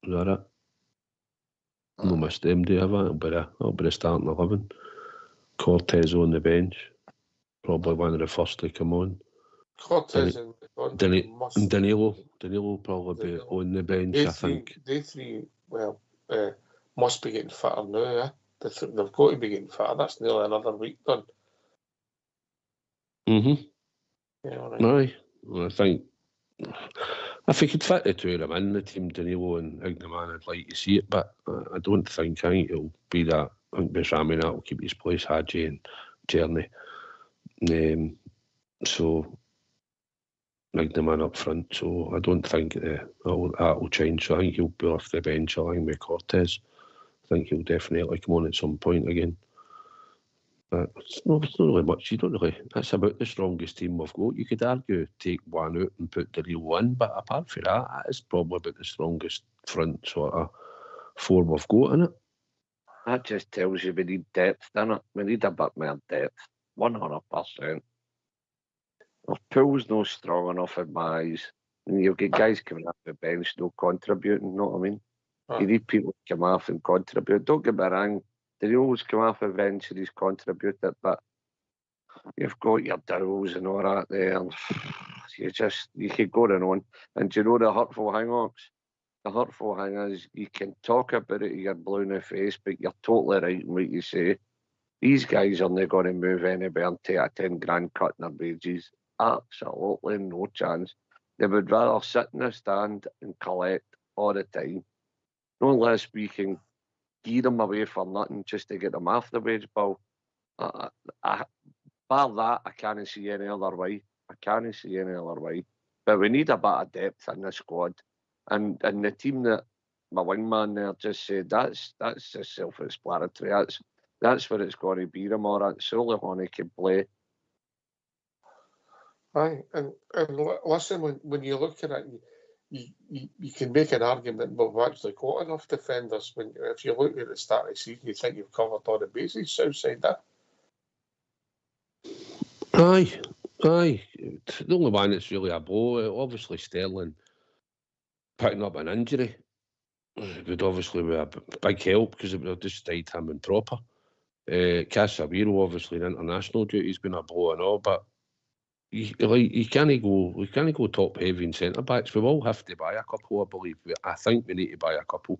Speaker 3: Is that it? No missed them, do you have it? It'll be the starting 11. Cortez on the bench. Probably one of the first to come on.
Speaker 2: Cortez and
Speaker 3: Danilo will probably be on the bench, I think.
Speaker 2: They three, must be getting fitter now, eh? They've got to be getting fitter. That's nearly another week done.
Speaker 3: Mm-hmm.
Speaker 2: Yeah, all right.
Speaker 3: Aye. Well, I think if he could fit the two of them in the team, Danilo and Ignaman, I'd like to see it, but I think it'll be that. I think Bezrami will keep his place, Hadji and Tierney. So Ignaman up front, so I don't think that will change. So I think he'll be off the bench along with Cortez. I think he'll definitely come on at some point again. But it's not really much. That's about the strongest team we've got. You could argue take one out and put the real in, but apart from that it's probably about the strongest front sort of four we've got, isn't it?
Speaker 4: That just tells you we need depth, doesn't it? We need a bit more depth. 100%. Our pool's not strong enough in my eyes. And you've got guys coming off the bench, no contributing, you know what I mean? Right. You need people to come off and contribute. Don't get me wrong, they always come off the bench and he's contributed, but you've got your Dowells and all that there. And you keep going on. And do you know the hurtful thing, Ox? The hurtful thing is you can talk about it, you're blue in the face, but you're totally right in what you say. These guys are not going to move anywhere and take a 10 grand cut in their wages. Absolutely no chance. They would rather sit in the stand and collect all the time. Not unless we can gear them away for nothing just to get them off the wage bill. Bar that, I can't see any other way. But we need a bit of depth in the squad. And the team that my wingman there just said, that's just self-explanatory. That's what it's going to be tomorrow. Solihoni can play.
Speaker 2: Aye, and listen, when you look at it, you can make an argument, but we've actually got enough defenders. If you look at the start of the season, you think you've covered all the bases, Southside that.
Speaker 3: Aye. The only one that's really a blow, obviously Sterling picking up an injury would obviously be a big help because it would have just stayed him in proper. Casemiro, obviously, in international duty, has been a blow and all, but you can't go top heavy in centre backs. We will have to buy a couple, I believe. I think we need to buy a couple.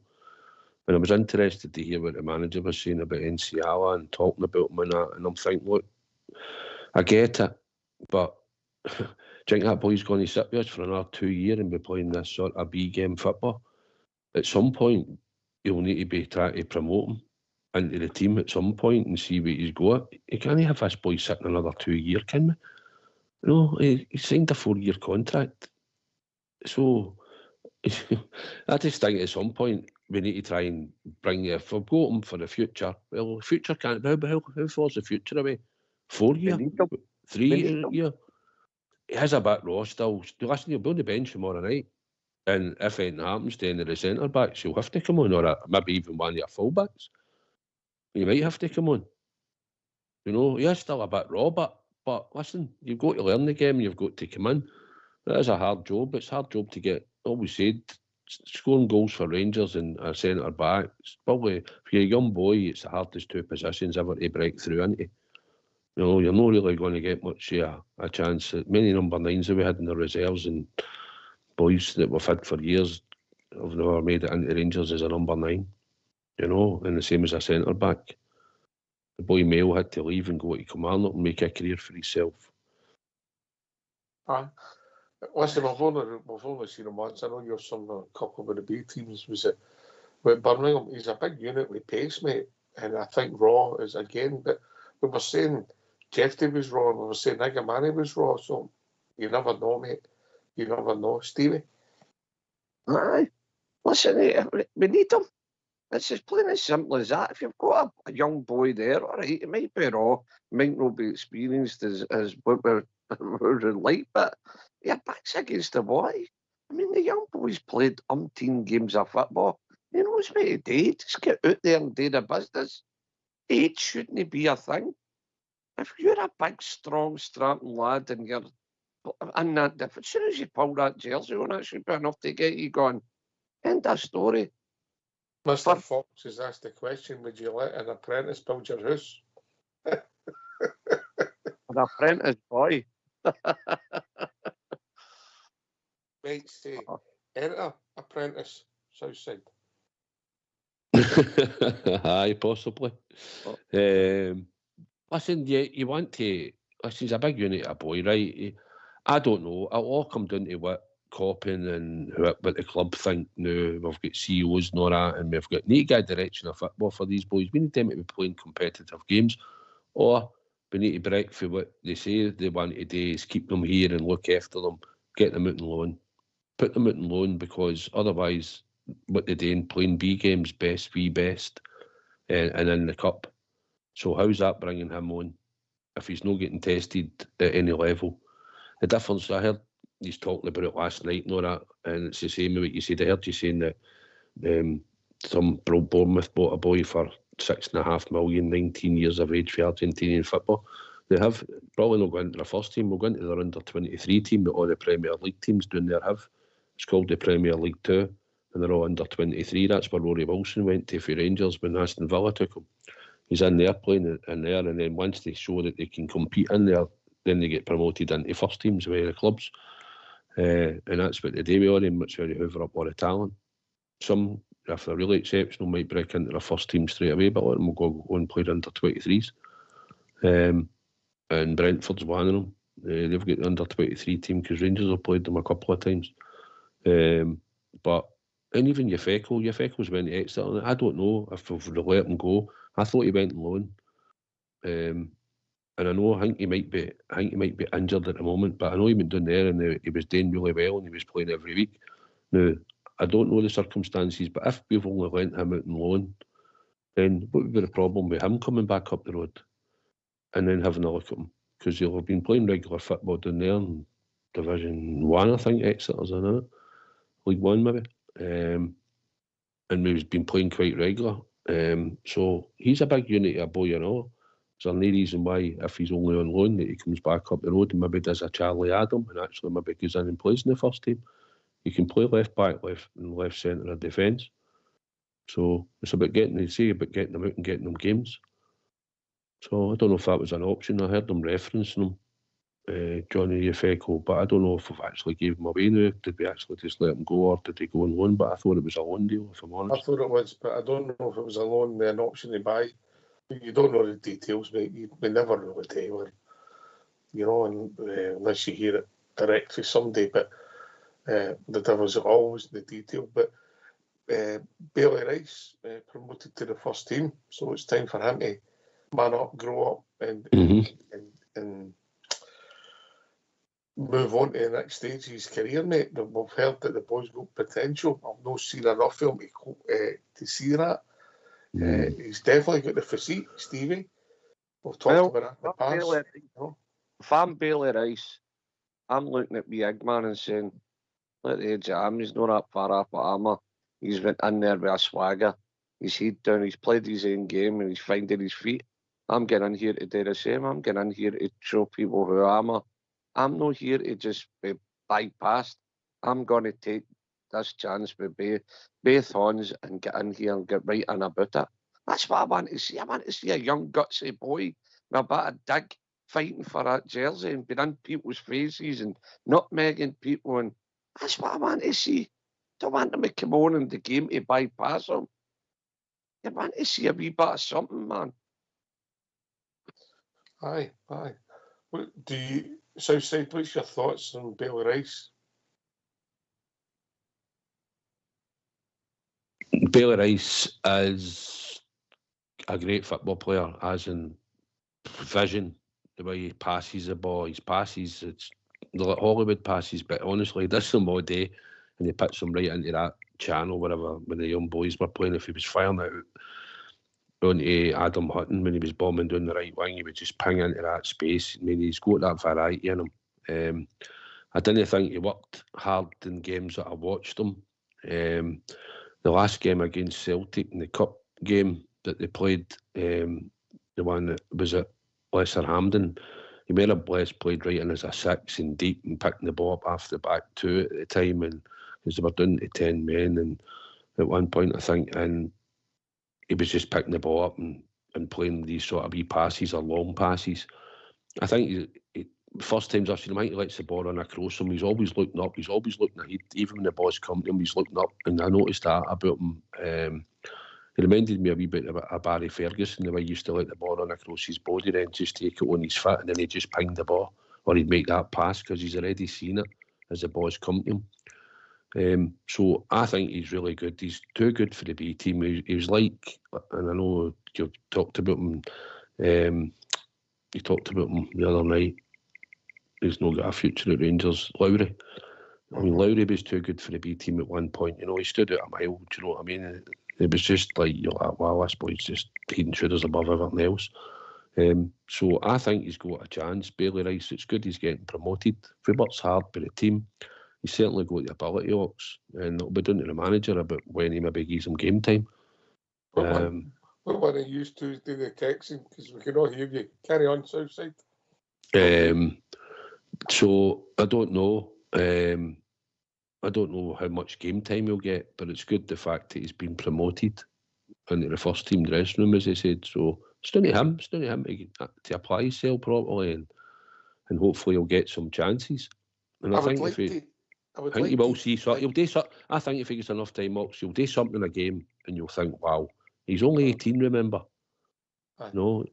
Speaker 3: And I was interested to hear what the manager was saying about Enciala and talking about him and that. And I'm thinking, look, I get it, but do you think that boy's going to sit with us for another 2 years and be playing this sort of B game football? At some point, you'll need to be trying to promote him into the team at some point and see what he's got. You can't have this boy sitting another 2 years, can we? No, he signed a 4-year contract. So I just think at some point we need to try and bring, if we've got him for the future, well, the future can't, how far's the future away? 4 year? 3 year? He has a back row still. Listen, he'll be on the bench tomorrow night. And if anything happens to any of the centre backs, he'll have to come on, or maybe even one of your full backs. He might have to come on. You know, he is still a bit raw, but listen, you've got to learn the game, you've got to come in. It is a hard job. It's a hard job to get, always said, scoring goals for Rangers and a centre back. It's probably, if you're a young boy, it's the hardest two positions ever to break through into. You know, you're not really going to get much a chance. Many number 9s that we had in the reserves and boys that we've had for years have never made it into Rangers as a number 9. You know, and the same as a centre back. The boy Mayo had to leave and go to Kilmarnock and make a career for himself.
Speaker 2: Listen, we've only seen him once. I know you're a couple of the B teams. Was it with Birmingham? He's a big unit with pace, mate. And I think raw is again. But we were saying Jeffrey was raw, and we were saying Igamani was raw. So you never know, mate. You never know, Stevie.
Speaker 4: Aye. Listen, we need him. It's as plain as simple as that. If you've got a young boy there, all right, it might be raw, might not be experienced as what we're like, but your back's against the boy. I mean, the young boy's played umpteen games of football. He knows what to do. Just get out there and do the business. Age shouldn't be a thing. If you're a big, strong, strapping lad and you're in that difference, as soon as you pull that jersey on, it should be enough to get you going. End of story.
Speaker 2: Mr. Fox has asked the question, would you let an apprentice build your house?
Speaker 4: An apprentice boy.
Speaker 2: Might say, enter apprentice, Southside.
Speaker 3: Aye, possibly. Listen, you want to... Listen, he's a big unit, a boy, right? I don't know. It'll all come down to what Coppin and what the club think now. We've got CEOs and all that, and we've got need to get a direction of football for these boys. We need them to be playing competitive games, or we need to break for what they say they want to do is keep them here and look after them, get them out on loan, put them out on loan, because otherwise what they're doing, playing B games, best, and in the cup. So how's that bringing him on if he's not getting tested at any level? The difference, I heard he's talking about it last night and all that, and it's the same with what you said. I heard you saying that some Bournemouth bought a boy for $6.5 million, 19 years of age for Argentinian football. They have probably not gone into the first team, we'll go into their under-23 team that all the Premier League teams down there have. It's called the Premier League 2, and they're all under-23. That's where Rory Wilson went to for Rangers when Aston Villa took him. He's in there playing in there, and then once they show that they can compete in there, then they get promoted into first teams with the clubs. And that's what they do with all them. It's where they hoover up all the talent. Some, if they're really exceptional, might break into their first team straight away, but a lot of them will go and play under 23s. And Brentford's one of them. They've got the under 23 team because Rangers have played them a couple of times. But and even Yefeko's went to Exeter. I don't know if we've let him go. I thought he went on loan. And I think he might be injured at the moment, but I know he went down there and he was doing really well and he was playing every week. Now, I don't know the circumstances, but if we've only lent him out on loan, then what would be the problem with him coming back up the road and then having a look at him? Because he'll have been playing regular football down there in Division 1, I think, Exeter's in it, League 1 maybe. And he's been playing quite regular. So he's a big unit, a boy, you know. There's no reason why, if he's only on loan, that he comes back up the road and maybe does a Charlie Adam and actually maybe goes in and plays in the first team. He can play left back, left centre of defence. So it's about getting them out and getting them games. So I don't know if that was an option. I heard them referencing him, Johnny Yefeko, but I don't know if we've actually gave him away now. Did we actually just let him go, or did he go on loan? But I thought it was a loan deal, if I'm honest.
Speaker 2: I thought it was, but I don't know if it was a loan with an option to buy. You don't know the details, mate. We never really do, you know, unless you hear it direct from somebody. But the devil's always in the detail. But Bailey Rice promoted to the first team, so it's time for him to man up, grow up, and move on to the next stage of his career, mate. We've heard that the boy's got potential. I've not seen enough of him to see that. He's definitely got the physique, Stevie. We've talked about that in the past.
Speaker 4: If I'm Bailey Rice, I'm looking at the Eggman and saying, at the age of him, he's not that far off at armour. He's went in there with a swagger. He's head down, he's played his own game and he's finding his feet. I'm getting in here to do the same. I'm getting in here to show people who I am. I'm not here to just be bypassed. I'm going to take this chance with both hands and get in here and get right in about it. That's what I want to see. I want to see a young, gutsy boy with a bit of dig fighting for that jersey and being in people's faces and nutmegging people. And that's what I want to see. Don't want them to come on in the game to bypass them. You want to see a wee bit of something, man.
Speaker 2: Aye. What do you, Southside, what's your thoughts on Bailey Rice?
Speaker 3: Bailey Rice is a great football player, as in vision, the way he passes the ball. His passes, it's like Hollywood passes, but honestly, he does them all day and he puts them right into that channel, wherever, when the young boys were playing. If he was firing it out onto Adam Hutton when he was bombing down the right wing, he would just ping into that space. I mean, he's got that variety in him. I didn't think he worked hard in games that I watched him. The last game against Celtic in the cup game that they played, the one that was at Lesser Hampden, he may have played right in as a 6 and deep and picking the ball up after the back 2 at the time, and because they were down to 10 men, and at one point I think, and he was just picking the ball up and playing these sort of wee passes or long passes. I think first times I've seen him, he lets the ball run across him. He's always looking up. He's always looking ahead. Even when the ball's come to him, he's looking up. And I noticed that about him. He reminded me a wee bit of Barry Ferguson, the way he used to let the ball run across his body, then just take it on his foot, and then he'd just ping the ball, or he'd make that pass because he's already seen it as the ball's come to him. So I think he's really good. He's too good for the B team. He was like, and I know you talked about him. You talked about him the other night. He's not got a future at Rangers. Lowry. I mean, Lowry was too good for the B team at one point. You know, he stood out a mile. Do you know what I mean? It was just like, you're like, wow, this boy's just head and shoulders above everything else. So I think he's got a chance. Bailey Rice, it's good he's getting promoted. If he works hard by the team, he's certainly got the ability, Ox. And it'll be down to the manager about when he maybe gives him game time.
Speaker 2: What one of you two do the texting? Because we can all hear you. Carry on, Southside.
Speaker 3: So I don't know. I don't know how much game time he'll get, but it's good the fact that he's been promoted into the first team dressing room, as he said. So it's down to him. It's down to him to apply himself properly, and hopefully he'll get some chances. And I think he will see something. He'll do something. I think if he gets enough time, he'll do something in a game, and you'll think, wow, he's only 18. Remember? No.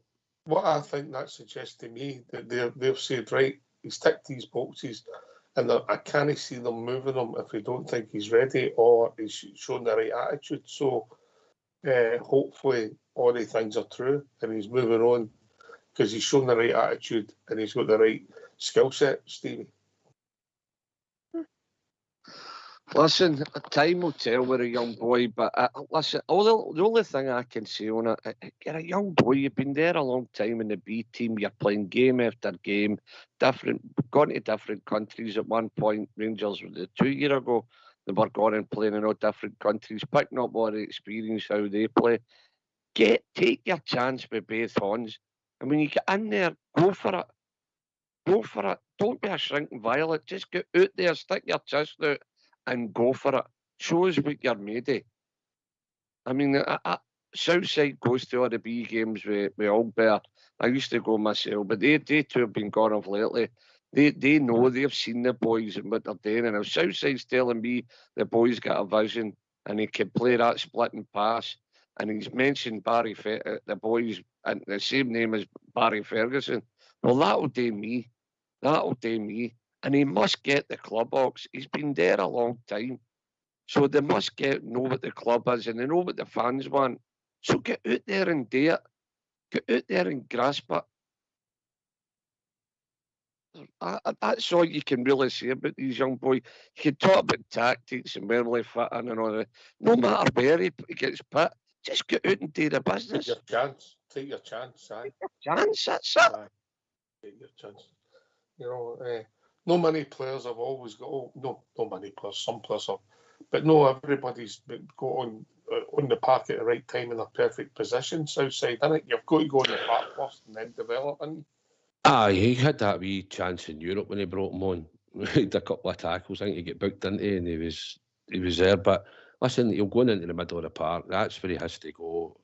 Speaker 2: What I think that suggests to me that they've said, right, he's ticked these boxes, and I can't see them moving him if they don't think he's ready or he's shown the right attitude. So hopefully all the things are true and he's moving on because he's shown the right attitude and he's got the right skill set, Stevie.
Speaker 4: Listen, time will tell with a young boy, but listen, the only thing I can say on it, you're a young boy, you've been there a long time in the B team, you're playing game after game, gone to different countries at one point. Rangers, 2 years ago, they were going and playing in all different countries, picking up all the experience, how they play. Take your chance with both hands, and when you get in there, go for it. Go for it. Don't be a shrinking violet. Just get out there, stick your chest out, and go for it. Show us what you're made of. I mean, Southside goes to all the B games with Albert. I used to go myself, but they two have been gone off lately. They know, they've seen the boys and what they're doing. And if Southside's telling me the boy's got a vision and he can play that split and pass, and he's mentioned the boys and the same name as Barry Ferguson, well, that'll do me. That'll do me. And he must get the club, Ox. He's been there a long time. So they must know what the club is and they know what the fans want. So get out there and do it. Get out there and grasp it. That's all you can really say about these young boys. You can talk about tactics and where they fit in and all that. No matter where he gets put, just get out and do the business.
Speaker 2: Take your chance. Take your chance, aye.
Speaker 4: Chance, that's it.
Speaker 2: Aye. Take your chance. You know, no many players have always got. Oh, no many players. Some players have, but no, everybody's got on the park at the right time in a perfect position. Southside, innit? You've got to go on the park first and then develop.
Speaker 3: Aye, he had that wee chance in Europe when he brought him on. He did a couple of tackles. I think he got booked into, and he was there. But listen, he'll go into the middle of the park. That's where he has to go,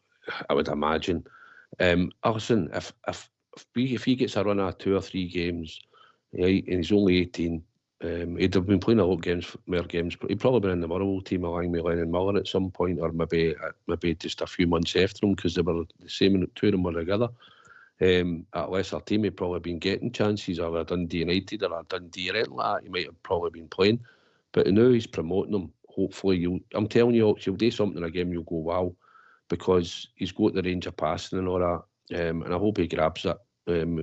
Speaker 3: I would imagine. Listen, if he gets a run of 2 or 3 games, right, and he's only 18, he'd have been playing a lot of more games. But he'd probably been in the World team along with Lennon Miller at some point, or maybe just a few months after him, because they were the same. 2 of them were together. At a lesser team, he'd probably been getting chances, or a Dundee United or a Dundee or anything like that. He might have probably been playing, but now he's promoting them. Hopefully, I'm telling you, he'll do something again. You'll go wow, because he's got the range of passing and all that, and I hope he grabs it.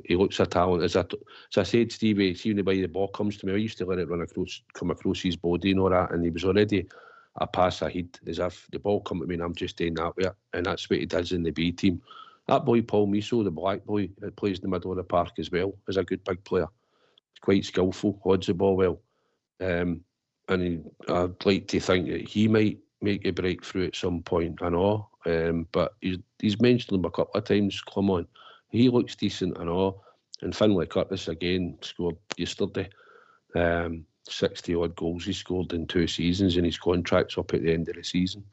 Speaker 3: He looks a talent. As I said, Stevie, see when the ball comes to me, I used to let it come across his body and all that, and he was already a pass ahead, as if the ball come to me and I'm just doing that with it, and that's what he does in the B team. That boy, Paul Miso, the black boy that plays in the middle of the park as well, is a good big player. He's quite skillful, holds the ball well. And I'd like to think that he might make a breakthrough at some point, I know. But he's mentioned him a couple of times, come on. He looks decent, I know. And Finlay Curtis, again, scored yesterday. 60-odd goals he scored in 2 seasons, and his contract's up at the end of the season.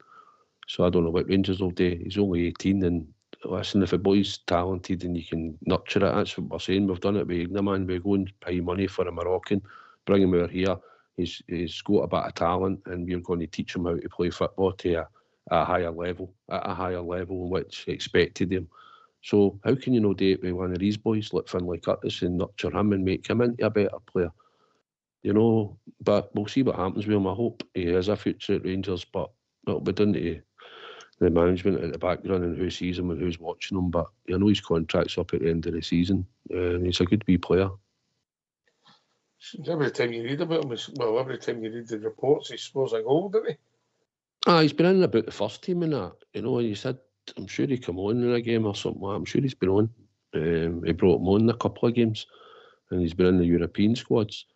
Speaker 3: So I don't know what Rangers will do. He's only 18, and listen, if a boy's talented and you can nurture it, that's what we're saying. We've done it with Ignaman. We go and pay money for a Moroccan, bring him over here. He's got a bit of talent, and we're going to teach him how to play football to a higher level, at a higher level in which expected him. So how can you not do it with one of these boys like Finlay Curtis and nurture him and make him into a better player? You know, but we'll see what happens with him. I hope he has a future at Rangers, but it'll be down to the management at the background and who sees him and who's watching him. But I know his contract's up at the end of the season, and he's a good wee player.
Speaker 2: Every time you read about him, every time you read the reports, he scores a goal, doesn't he?
Speaker 3: He's been in about the first team and that. You know, he said, I'm sure he come on in a game or something like that. I'm sure he's been on. He brought him on in a couple of games, and he's been in the European squads.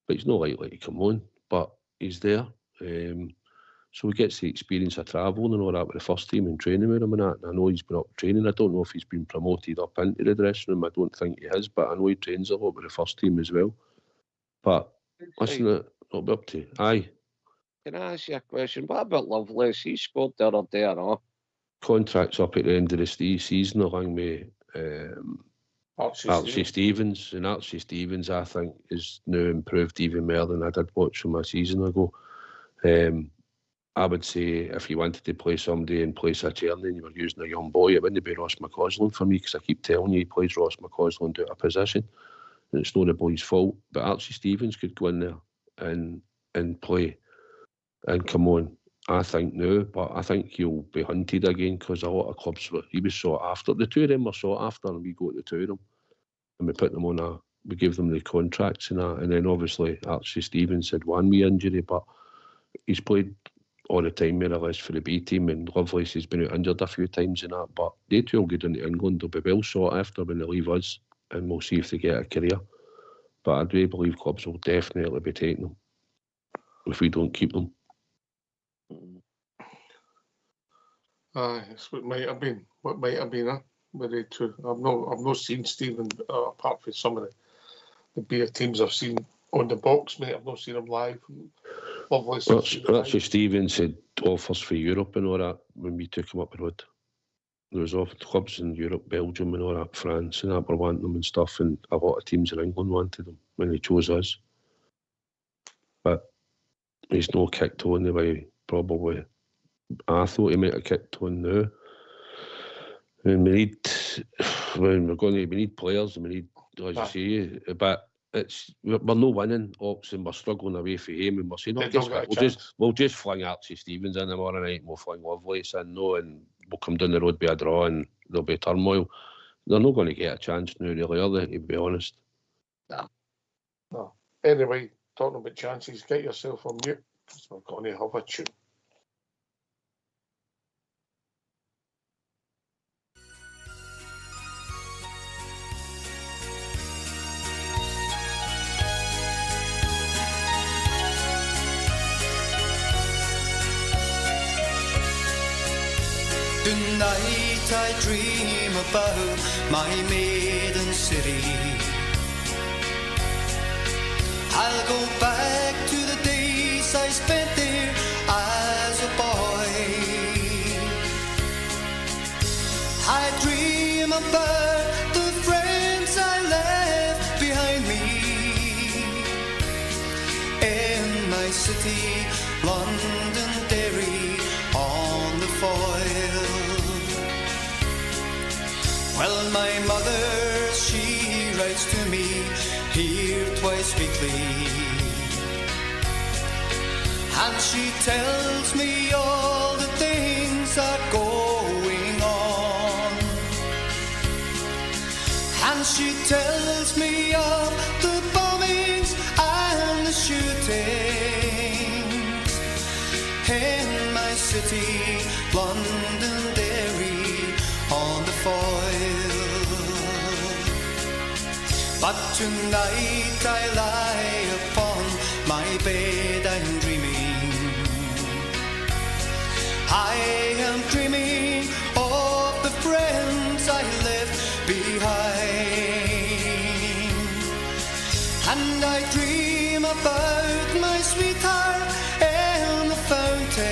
Speaker 3: But he's not likely to come on, but he's there. So he gets the experience of travelling and all that with the first team and training with him and that. And I know he's been up training. I don't know if he's been promoted up into the dressing room. I don't think he has, but I know he trains a lot with the first team as well. But listen, it'll be up to you. Aye.
Speaker 4: Can I ask you a question? What about Lovelace? He scored the other day, I know.
Speaker 3: Contract's up at the end of the season along with Archie Stevens. And Archie Stevens, I think, is now improved even more than I did watch him a season ago. I would say if you wanted to play somebody in place of Cherny and you were using a young boy, it wouldn't be Ross McCausland for me, because I keep telling you he plays Ross McCausland out of position, and it's not the boy's fault. But Archie Stevens could go in there and play and come on, I think now. But I think he'll be hunted again, because a lot of clubs he was sought after. The 2 of them were sought after, and we got the 2 of them, and we put them on we gave them the contracts and that. And then obviously Archie Stevens had 1 wee injury, but he's played all the time more or less for the B team, and Lovelace has been out injured a few times and that. But they 2 will get into England. They'll be well sought after when they leave us, and we'll see if they get a career. But I do believe clubs will definitely be taking them if we don't keep them.
Speaker 2: It's what might have been. Very true. I've not seen Stephen apart from some of the beer teams I've seen on the box, mate. I've not seen him live.
Speaker 3: That's Stevens had offers for Europe and all that when we took him up the road. There was clubs in Europe, Belgium and all that, France and that were wanting them and stuff, and a lot of teams in England wanted them when they chose us. But he's not kicked on the way probably I thought he might have kicked on now. And we need players, and we need, as you say, but we're not winning, Ox, and we're struggling away from him, and we're saying, we'll just fling Archie Stevens in tomorrow night, and we'll fling Lovelace in, and we'll come down the road by a draw, and there'll be turmoil. They're not going to get a chance now, really, are they, to be honest?
Speaker 4: No.
Speaker 2: No. Anyway, talking about chances, get yourself on mute, because we're going to have a tune.
Speaker 8: Tonight I dream about my maiden city. I'll go back to the days I spent there as a boy. I dream about the friends I left behind me in my city, Londonderry on the foil. Well, my mother, she writes to me here twice weekly, and she tells me all the things are going on, and she tells me of the bombings and the shootings in my city, Londonderry on the foil. But tonight I lie upon my bed, I'm dreaming. I am dreaming of the friends I left behind, and I dream about my sweetheart and the fountain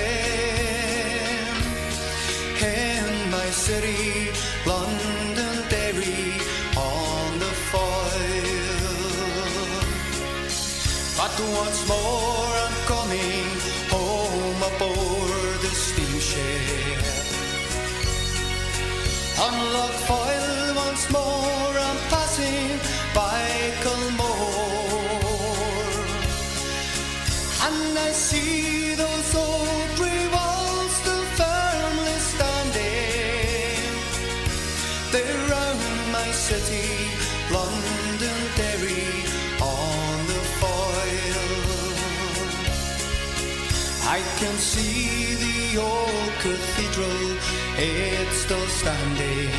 Speaker 8: in my city, Londonderry on the foil. But once more I'm coming home aboard the steamship. On Loch Foyle once more I'm passing by Culmore, and I see those old grey walls still firmly standing there round my city, Londonderry on the foil. I can see the old cathedral, it's still standing.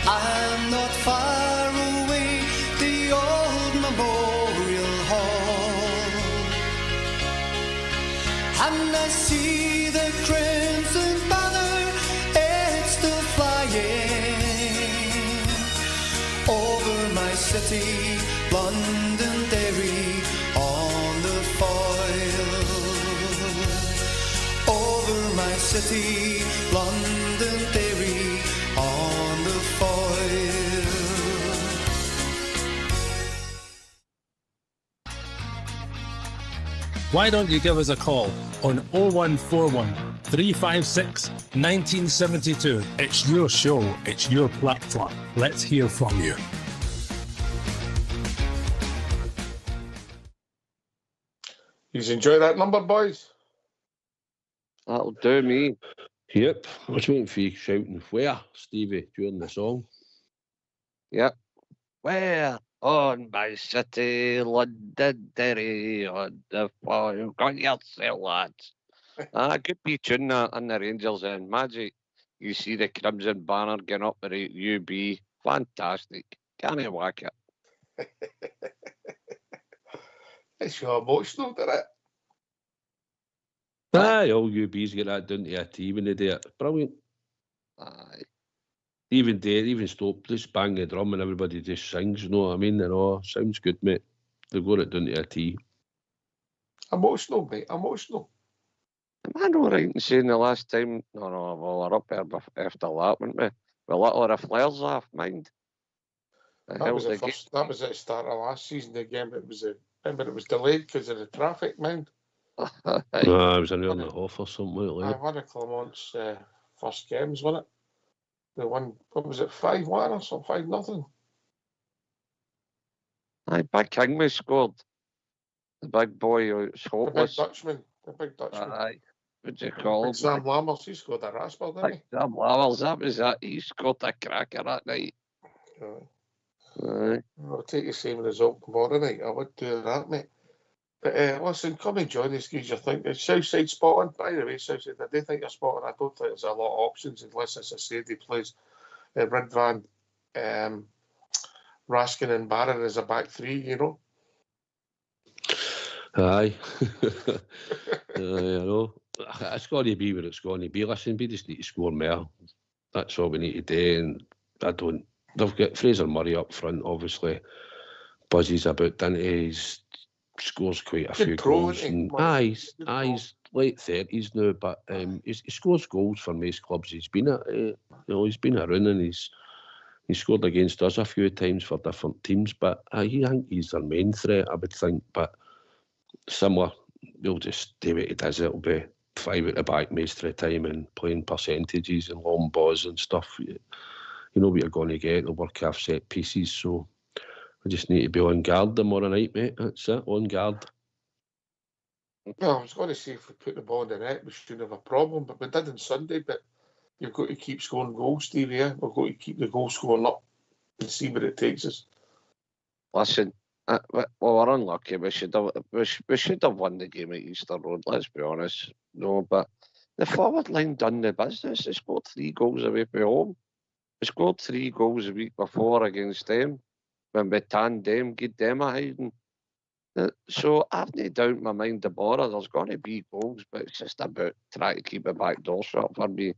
Speaker 8: I'm not far away, the old memorial hall, and I see the crimson banner, it's still flying over my city, Londonderry on the foil. Over my city, Londonderry on the foil.
Speaker 10: Why don't you give us a call on 0141 356 1972? It's your show, it's your platform. Let's hear from you.
Speaker 2: You enjoy that number, boys?
Speaker 4: That'll do me.
Speaker 3: Yep, I was waiting for you shouting where, Stevie, during the song.
Speaker 4: Yep. Where? On my city, Londonderry on the foil. Got yourself, lads. Could be tune that in the Rangers and Magic. You see the crimson banner getting up at UB. Fantastic. Can't whack it.
Speaker 2: It's so emotional, doesn't it?
Speaker 3: Aye, all UBs get that down to a T when they do it. Brilliant.
Speaker 4: Aye.
Speaker 3: Even Stoke just bang the drum and everybody just sings, you know what I mean? And all, sounds good, mate. They've got it down to a T.
Speaker 2: Emotional, mate, emotional.
Speaker 4: Am I not right in saying the last time? No, well, we're up there after that, weren't we? We let all the flares off, mind.
Speaker 2: That was at the start of last season again, but remember it was delayed because of the traffic, mind.
Speaker 3: It was an hour and a half or something like that.
Speaker 2: One of Clement's first games, wasn't it? The one, what was it, 5-1 or something, 5-0?
Speaker 4: Aye, Big Kingsley scored. The big boy who's hopeless.
Speaker 2: The big Dutchman.
Speaker 4: Aye. What do you call him?
Speaker 2: Sam Lammers, he scored a rascal, didn't he?
Speaker 4: Sam Lammers, that was that. He scored a cracker that night. Aye.
Speaker 2: I'll take the same result tomorrow night. I would do that, mate. But listen, come and join us, because you think it's Southside spot on. By the way, Southside, I do think you're spot on. I don't think there's a lot of options unless, as I said, he plays Ridvan, Raskin and Barron as a back three, you know.
Speaker 3: Aye. I know. It's got to be what it's going to be. Listen, we just need to score more. That's all we need to do. And I don't. They've got Fraser Murray up front, obviously. Buzzies about Dundee. He scores quite a few goals. And he's late 30s now, but he scores goals for most clubs he's been at. He's been around, and he's scored against us a few times for different teams. But I think he's their main threat, I would think. But similar, we'll just do what he does. It'll be 5 at the back most of the time and playing percentages and long balls and stuff. You know what you're going to get. They'll work off set pieces. So I just need to be on guard tomorrow night, mate. That's it, on guard.
Speaker 2: Well, I was going to say, if we put the ball in the net, we shouldn't have a problem, but we did on Sunday. But you've got to keep scoring goals, Stevie. Yeah? We've got to keep the goal scoring up and see where it takes us.
Speaker 4: Listen, well, we're unlucky. We should have won the game at Easter Road, let's be honest. No, but the forward line done the business. They scored 3 goals away from home. We scored 3 goals a week before against them when we tanned them, give them a hiding. So I've no doubt in my mind the bother. There's going to be goals, but it's just about trying to keep the back door shut for me.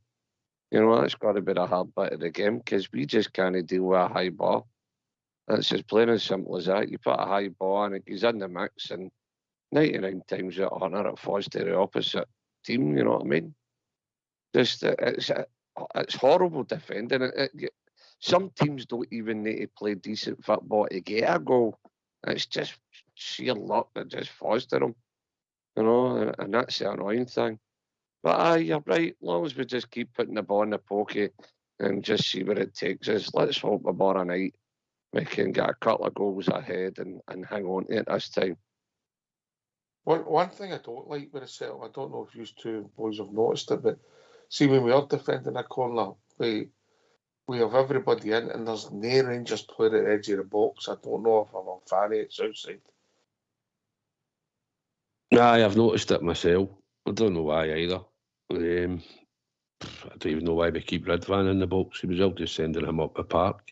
Speaker 4: You know, that's got to be the hard bit of the game, because we just can't deal with a high ball. It's as plain as simple as that. You put a high ball and he's in the mix, and 99 times out of 100 it falls to the opposite team, you know what I mean? Just, it's horrible defending. Some teams don't even need to play decent football to get a goal. It's just sheer luck that just falls to them, you know, and that's the annoying thing. But you're right, as long as we just keep putting the ball in the pocket and just see where it takes us, let's hope tomorrow night we can get a couple of goals ahead and hang on to it this time.
Speaker 2: One thing I don't like with the setup, I don't know if you two boys have noticed it, but see, when we are defending a corner, we have everybody in, and there's no Rangers player at the edge of the box. I don't know if I'm a fan of it outside.
Speaker 3: Nah, I've noticed it myself. I don't know why either. I don't even know why we keep Ridvan in the box. He was all just sending him up the park.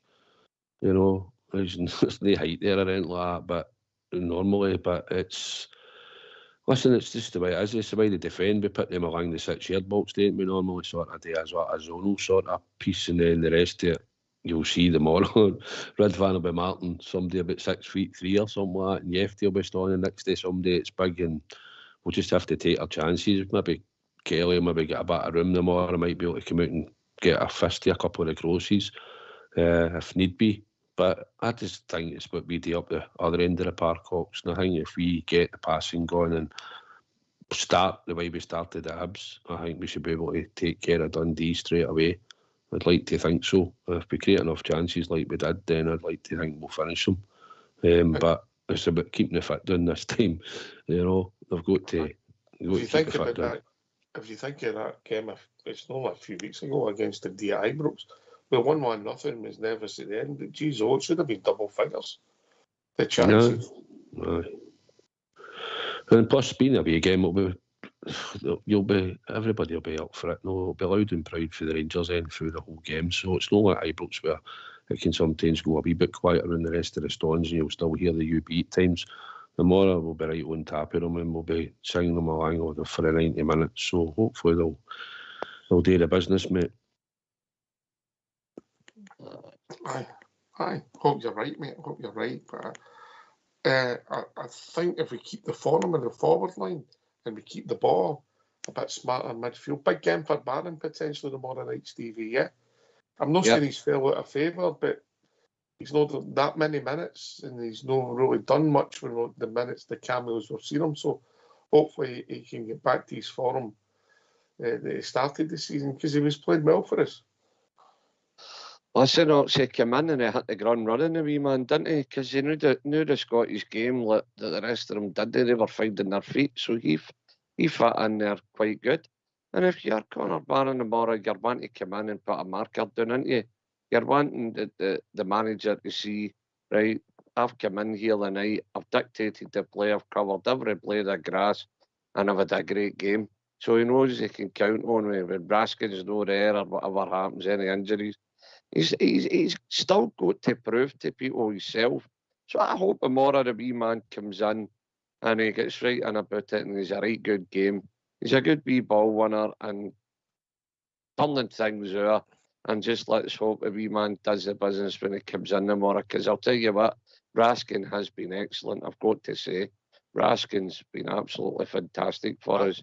Speaker 3: You know, there's no height there or anything like that, but normally, but it's... Listen, it's just the way it is. It's the way they defend. We put them along the 6-yard box, don't we? Normally sort of do as what a zonal sort of piece, and then the rest of it, you'll see tomorrow. Ridvan will be marking somebody about 6'3" or something like that, and Yefty will be standing next to somebody that's big, and we'll just have to take our chances. Maybe Kelly will maybe get a bit of room tomorrow. I might be able to come out and get a fist to a couple of the crosses if need be. But I just think it's what we do up the other end of the park, Hawks. And I think if we get the passing going and start the way we started at Hibs, I think we should be able to take care of Dundee straight away. I'd like to think so. If we create enough chances like we did, then I'd like to think we'll finish them. But it's about keeping the foot down this time. You know, they've got to keep the foot down.
Speaker 2: If you think of that game, it's not a few weeks ago against the DI Brooks, we won 1-0, was nervous at the end. But geez, it should have been double figures. The chances.
Speaker 3: No. And plus, being a wee game, everybody will be up for it. No, it'll be loud and proud for the Rangers end through the whole game. So it's not like Ibrox where it can sometimes go a wee bit quieter in the rest of the stands, and you'll still hear the UB at times. Tomorrow we'll be right on top of them, and we'll be singing them along for the 90 minutes. So hopefully they'll do the business, mate.
Speaker 2: Aye. Hope you're right, mate. Hope you're right. But I think if we keep the form in the forward line and we keep the ball a bit smarter in midfield, big game for Barron potentially tomorrow night, Stevie. Yeah, I'm not saying he's fell out of favour, but he's not that many minutes, and he's not really done much with the minutes, the cameos we've seen him. So hopefully he can get back to his form that he started the season, because he was playing well for us.
Speaker 4: Listen, Oxy came in and he hit the ground running, the wee man, didn't he? Because he knew the Scottish game that the rest of them did. They were finding their feet, so he fit in there quite good. And if you're Conor Barron tomorrow, you're wanting to come in and put a marker down, aren't you? You're wanting the manager to see right, I've come in here the night, I've dictated the play, I've covered every blade of grass, and I've had a great game. So he knows he can count on me. When Raskin's not there or whatever happens, any injuries, he's still got to prove to people himself. So I hope tomorrow the wee man comes in and he gets right in about it and he's a right good game. He's a good wee ball winner and turning things over. And just let's hope the wee man does the business when he comes in tomorrow. Because I'll tell you what, Raskin has been excellent, I've got to say. Raskin's been absolutely fantastic for us.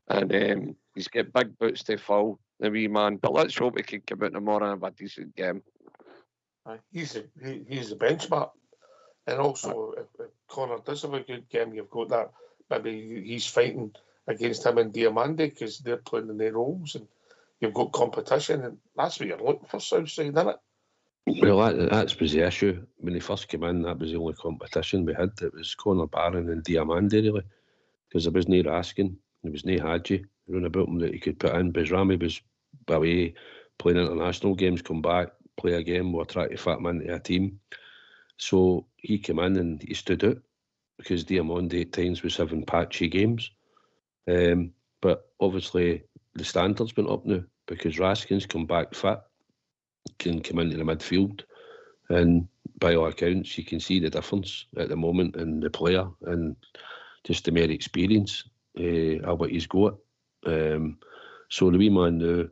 Speaker 4: And he's got big boots to fill, the wee man. But let's hope he can come out tomorrow and have a decent game.
Speaker 2: He's the benchmark. And also, if Connor does have a good game, you've got that. Maybe he's fighting against him and Diamande because they're playing in their roles and you've got competition. And that's what you're looking for, Southside, isn't it?
Speaker 3: Well, that was the issue. When he first came in, that was the only competition we had. It was Conor Barron and Diamande, really. Because there was no Raskin, there was no Hadji running about him that he could put in. Bezrami was away, playing international games, come back, play a game, we're trying to fit him into a team. So he came in and he stood out because Diamande at times was having patchy games. But obviously the standards went up now because Raskin's come back fit, can come into the midfield, and by all accounts you can see the difference at the moment in the player and just the mere experience of what he's got. So the wee man now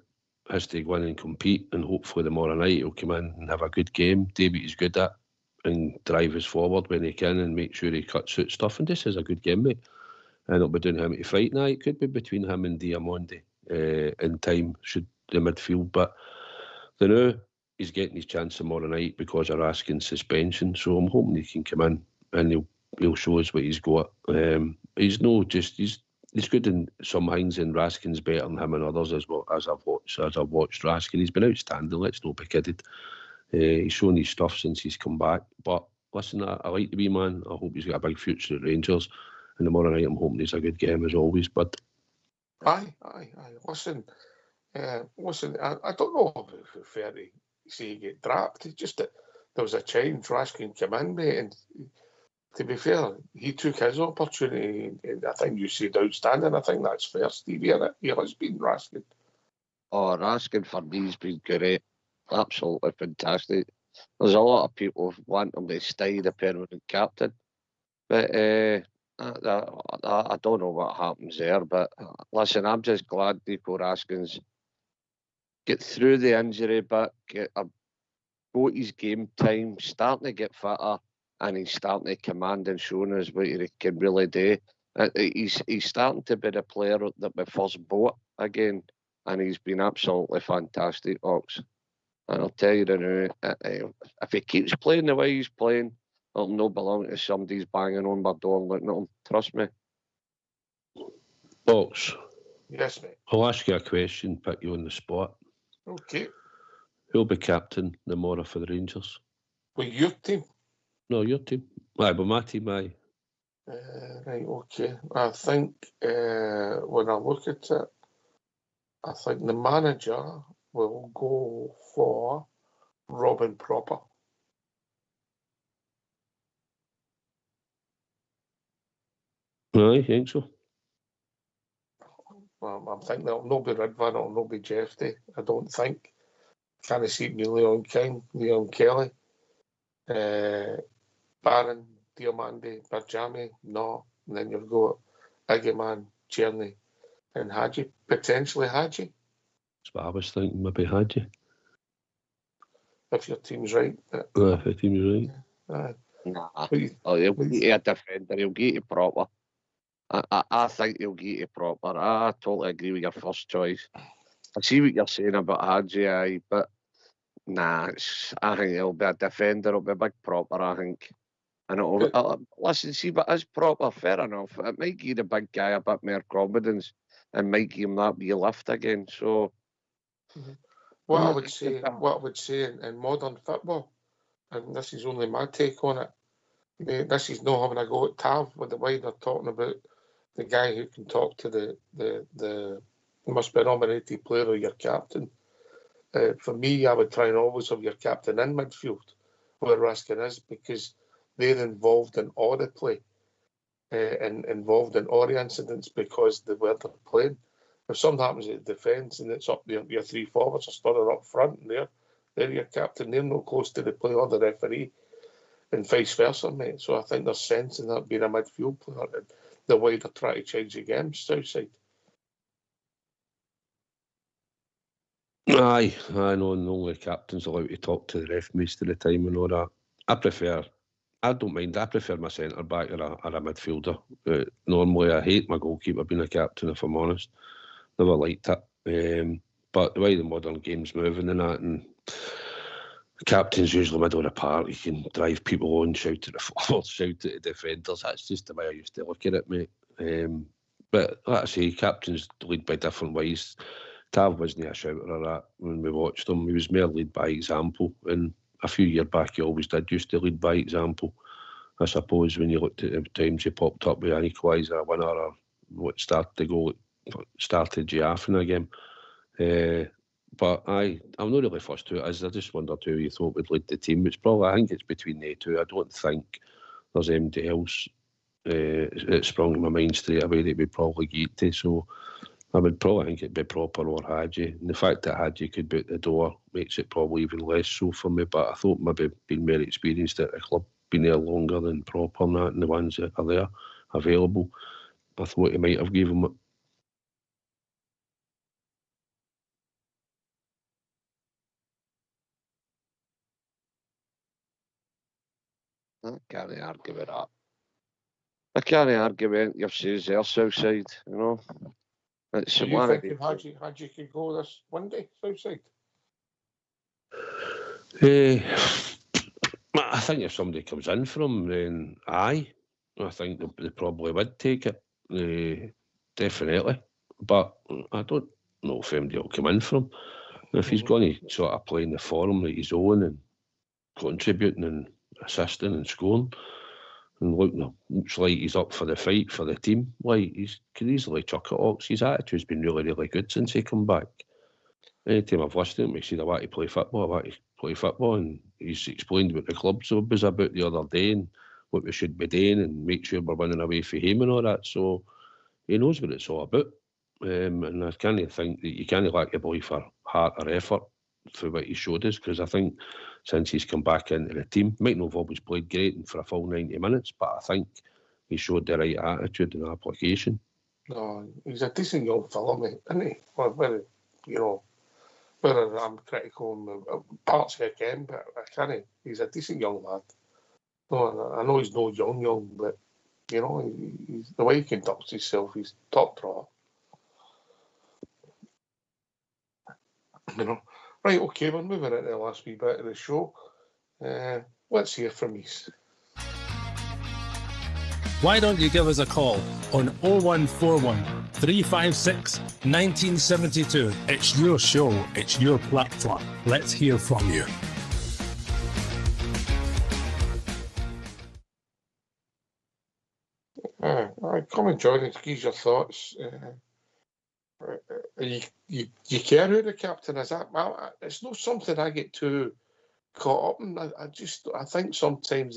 Speaker 3: has to go in and compete, and hopefully tomorrow night he'll come in and have a good game, do what he's good at and drive us forward when he can and make sure he cuts out stuff and just has a good game, mate. And it'll be doing him to fight now. It could be between him and Diamande in time, should the midfield. But the now he's getting his chance tomorrow night because of Raskin's suspension. So I'm hoping he can come in and he'll show us what he's got. He's good in some things, and Raskin's better than him and others as I've watched Raskin. He's been outstanding, let's not be kidded. He's shown his stuff since he's come back. But listen, I like the wee man. I hope he's got a big future at Rangers. And tomorrow night I'm hoping it's a good game as always, bud.
Speaker 2: Aye. Listen, I don't know if it's fair to say he get dropped. It's just that there was a change. Raskin came in, mate, and to be fair, he took his opportunity, and I think you said outstanding. I think that's fair, Stevie, isn't it? He has been Raskin.
Speaker 4: Oh, Raskin for me has been great. Absolutely fantastic. There's a lot of people want him to stay the permanent captain. But I don't know what happens there. But listen, I'm just glad Nico Raskin's get through the injury bit, got his game time, starting to get fitter, and he's starting to command and showing us what he can really do. He's starting to be the player that we first bought again, and he's been absolutely fantastic, Ox. And I'll tell you now, if he keeps playing the way he's playing, it'll not belong to somebody's banging on my door looking at him. Trust me.
Speaker 3: Ox.
Speaker 2: Yes, mate.
Speaker 3: I'll ask you a question, put you on the spot.
Speaker 2: Okay.
Speaker 3: Who'll be captain tomorrow for the Rangers?
Speaker 2: With your team?
Speaker 3: No, your team. Aye, but my team, aye.
Speaker 2: Right, okay. I think when I look at it, I think the manager will go for Robin Proper.
Speaker 3: I think so.
Speaker 2: Well, I'm thinking it'll not be Ridvan, it'll not be Jeffy, I don't think. Can't see it be Leon Kelly. Barron, Diamande, Berjami, no. And then you've got Iggyman, Cherny, and Hadji. Potentially Hadji.
Speaker 3: That's what I was thinking, maybe Hadji.
Speaker 2: If your team's right.
Speaker 3: If your team's
Speaker 2: right.
Speaker 4: Nah. He'll get a defender, he'll get you proper. I think he'll get you proper. I totally agree with your first choice. I see what you're saying about Hadji, but nah, I think he'll be a defender, he'll be a big proper, I think. And listen, see, but as proper, fair enough. It might give the big guy a bit more confidence and might give him that wee lift again. So,
Speaker 2: what I would say in modern football, and this is only my take on it, this is not having a go at Tav with the way they're talking about the guy who can talk to the must be nominated player or your captain. For me, I would try and always have your captain in midfield. where risking is, because they're involved in all the play and involved in all the incidents because the way they're playing. If something happens at the defence and it's up there, your three forwards are standing up front and they're your captain, they're not close to the play or the referee, and vice versa, mate. So I think there's sense in that being a midfield player and the way they're trying to change the game, Southside.
Speaker 3: Aye, I know the captain's allowed to talk to the ref most of the time and all that. I don't mind, I prefer my centre back or a midfielder. Normally I hate my goalkeeper being a captain, if I'm honest. Never liked it. But the way the modern game's moving and that, and the captain's usually middle of the park, you can drive people on, shout at the forwards, shout at the defenders. That's just the way I used to look at it, mate. But like I say, captains lead by different ways. Tav wasn't a shouter or that when we watched him. He was more lead by example, and a few years back he always did used to lead by example. I suppose when you looked at the times he popped up with an equaliser, a winner, or what started the goal, started you off in a game. But I'm not really fussed who it is. I just wondered who you thought would lead the team. I think it's between the two. I don't think there's anybody else it sprung in my mind straight away that we'd probably get to. So I would probably think it'd be Proper or Hadji. And the fact that Hadji could be at the door makes it probably even less so for me. But I thought maybe being more experienced at the club, been there longer than Proper and that, and the ones that are there available, I thought he might have given it.
Speaker 4: I can't argue with that. I can't argue with it. You've said there, Southside, you know. It's
Speaker 2: Do you think if Hadji could go this one day, Southside?
Speaker 3: I think if somebody comes in for him, then aye. I think they probably would take it, definitely. But I don't know if anybody will come in for him. If he's going to sort of play in the form that he's on and contributing and assisting and scoring, and looks like he's up for the fight for the team, like he could easily chuck it off. His attitude's been really, really good since he come back. Anytime I've listened to him, he said I want to play football, and he's explained what the club was about the other day and what we should be doing and make sure we're winning away for him and all that. So he knows what it's all about. And I can't think that you can't lack a boy for heart or effort for what he showed us, because I think since he's come back into the team, might not have always played great and for a full 90 minutes, but I think he showed the right attitude and application.
Speaker 2: No, he's a decent young fella, mate, isn't he? Whether I'm critical of parts of the game, but I can't. He's a decent young lad. No, I know he's no young, but you know, he's, the way he conducts himself, he's top drawer. You know. Right, okay, we're moving into the last wee bit of the show. Let's hear from you.
Speaker 10: Why don't you give us a call on 0141 356 1972? It's your show, it's your platform. Let's hear from you.
Speaker 2: Come and join us, give your thoughts. You care who the captain is? It's not something I get too caught up in. I think sometimes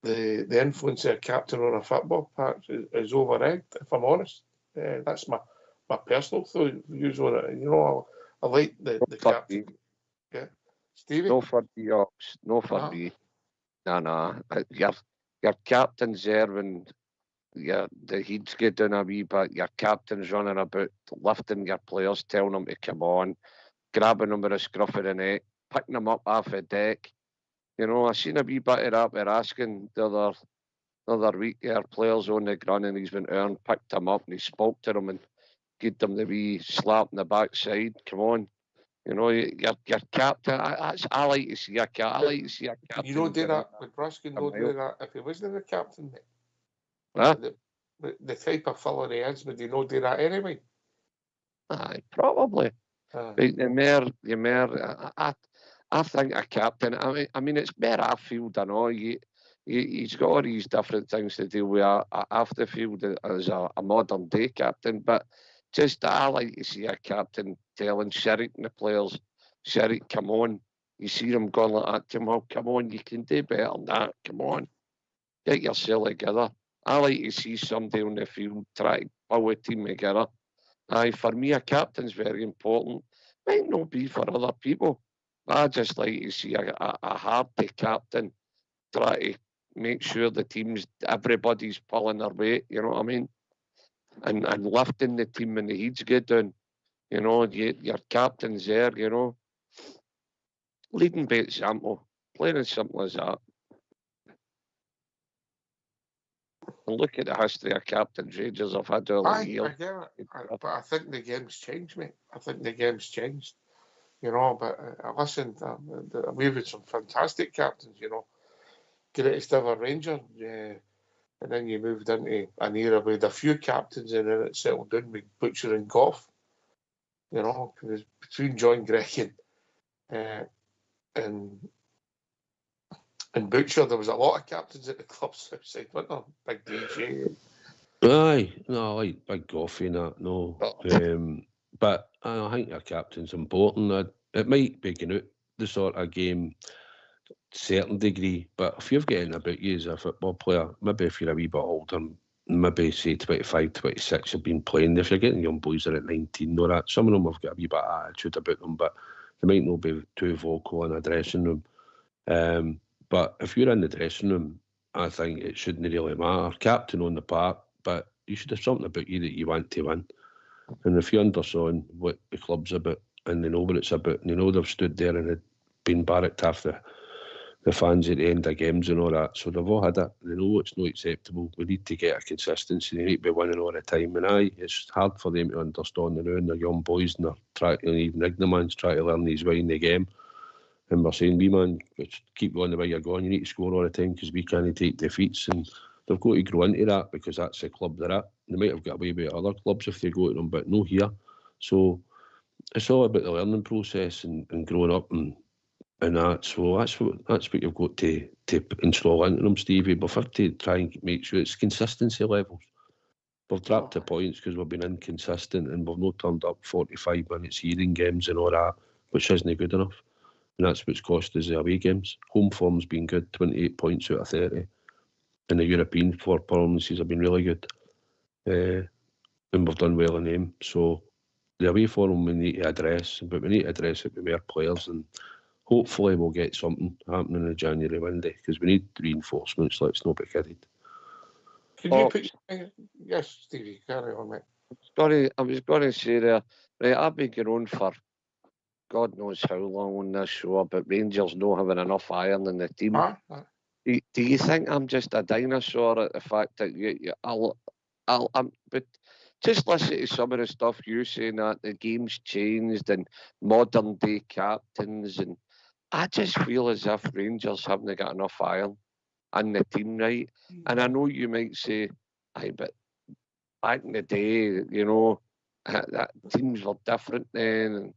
Speaker 2: the influence of a captain on a football patch is over-egged, if I'm honest. That's my personal views on it. You know, I like the captain. Yeah, Stevie?
Speaker 4: No for the Ox, no for me. No. Your captain's there when the heats get down a wee bit, your captain's running about, lifting your players, telling them to come on, grabbing them with a scruff of the neck, picking them up off the deck. You know, I seen a wee bit of that with Askin the other week. Our players on the ground and he's been earned, picked them up and he spoke to them and gave them the wee slap in the backside. Come on. You know, your captain, I like to see a captain. I like to see a captain.
Speaker 2: You don't do that with Raskin, don't do that if he wasn't the captain, mate.
Speaker 4: Huh?
Speaker 2: The type of fella he is, would he not do that anyway?
Speaker 4: Aye, probably. The mayor, I think a captain, I mean, it's more off-field and all. He's got all these different things to deal with off the field as a modern day captain, but just I like to see a captain telling Sherrick and the players, Sherrick, come on, you see them going like that to him, well, come on, you can do better than that. Come on, get yourself together. I like to see somebody on the field try to pull a team together. Aye, for me, a captain's very important. Might not be for other people. I just like to see a hardy captain try to make sure the team's, everybody's pulling their weight, you know what I mean? And lifting the team when the heat's good down. You know, your captain's there, you know. Leading by example. Plain and simple as that. And look at the history of captains Rangers have had all the years.
Speaker 2: I get it. But I think the game's changed, mate. I think the game's changed. You know, but I listened, we've had some fantastic captains, you know. Greatest ever Ranger. And then you moved into an era with a few captains and then it settled down with Butcher and Gough. You know, because between John Gregan and Butcher, there was a lot of captains at the clubs outside, wasn't there? Big DJ.
Speaker 3: Aye, no, I like Big Goffy and that, no. But I think your captain's important. It might be getting out the sort of game to a certain degree, but if you've got anything about you as a football player, maybe if you're a wee bit older, maybe say 25, 26, you've been playing, if you're getting young boys that are at 19 or that, some of them have got a wee bit of attitude about them, but they might not be too vocal in a dressing room. But if you're in the dressing room, I think it shouldn't really matter. Captain on the park, but you should have something about you that you want to win. And if you understand what the club's about and they know what it's about, and they know they've stood there and had been barracked after the fans at the end of games and all that, so they've all had it. They know it's not acceptable. We need to get a consistency. They need to be winning all the time. And it's hard for them to understand now, and they're young boys and they're trying, and even ignomans try to learn these way in the game. And we're saying, wee man, keep going the way you're going. You need to score all the time because we can't take defeats. And they've got to grow into that because that's the club they're at. They might have got away with other clubs if they go to them, but no here. So it's all about the learning process and growing up and that. So that's what you've got to install into them, Stevie. But have to try and make sure it's consistency levels. We've dropped the points because we've been inconsistent and we've not turned up 45 minutes here in games and all that, which isn't good enough. And that's what's cost us the away games. Home form's been good, 28 points out of 30. And the European performances have been really good. And we've done well in them. So the away form we need to address, but we need to address it with more players, and hopefully we'll get something happening in January window because we need reinforcements. Let's not be kidded.
Speaker 2: Can you put... Yes, Stevie, carry on, mate.
Speaker 4: I was going to say there, right, I've been going on for God knows how long on this show about Rangers not having enough iron in the team. Do you think I'm just a dinosaur at the fact that but just listen to some of the stuff you saying that the game's changed and modern day captains, and I just feel as if Rangers haven't got enough iron in the team, right? And I know you might say, aye, but back in the day, you know, that teams were different then, and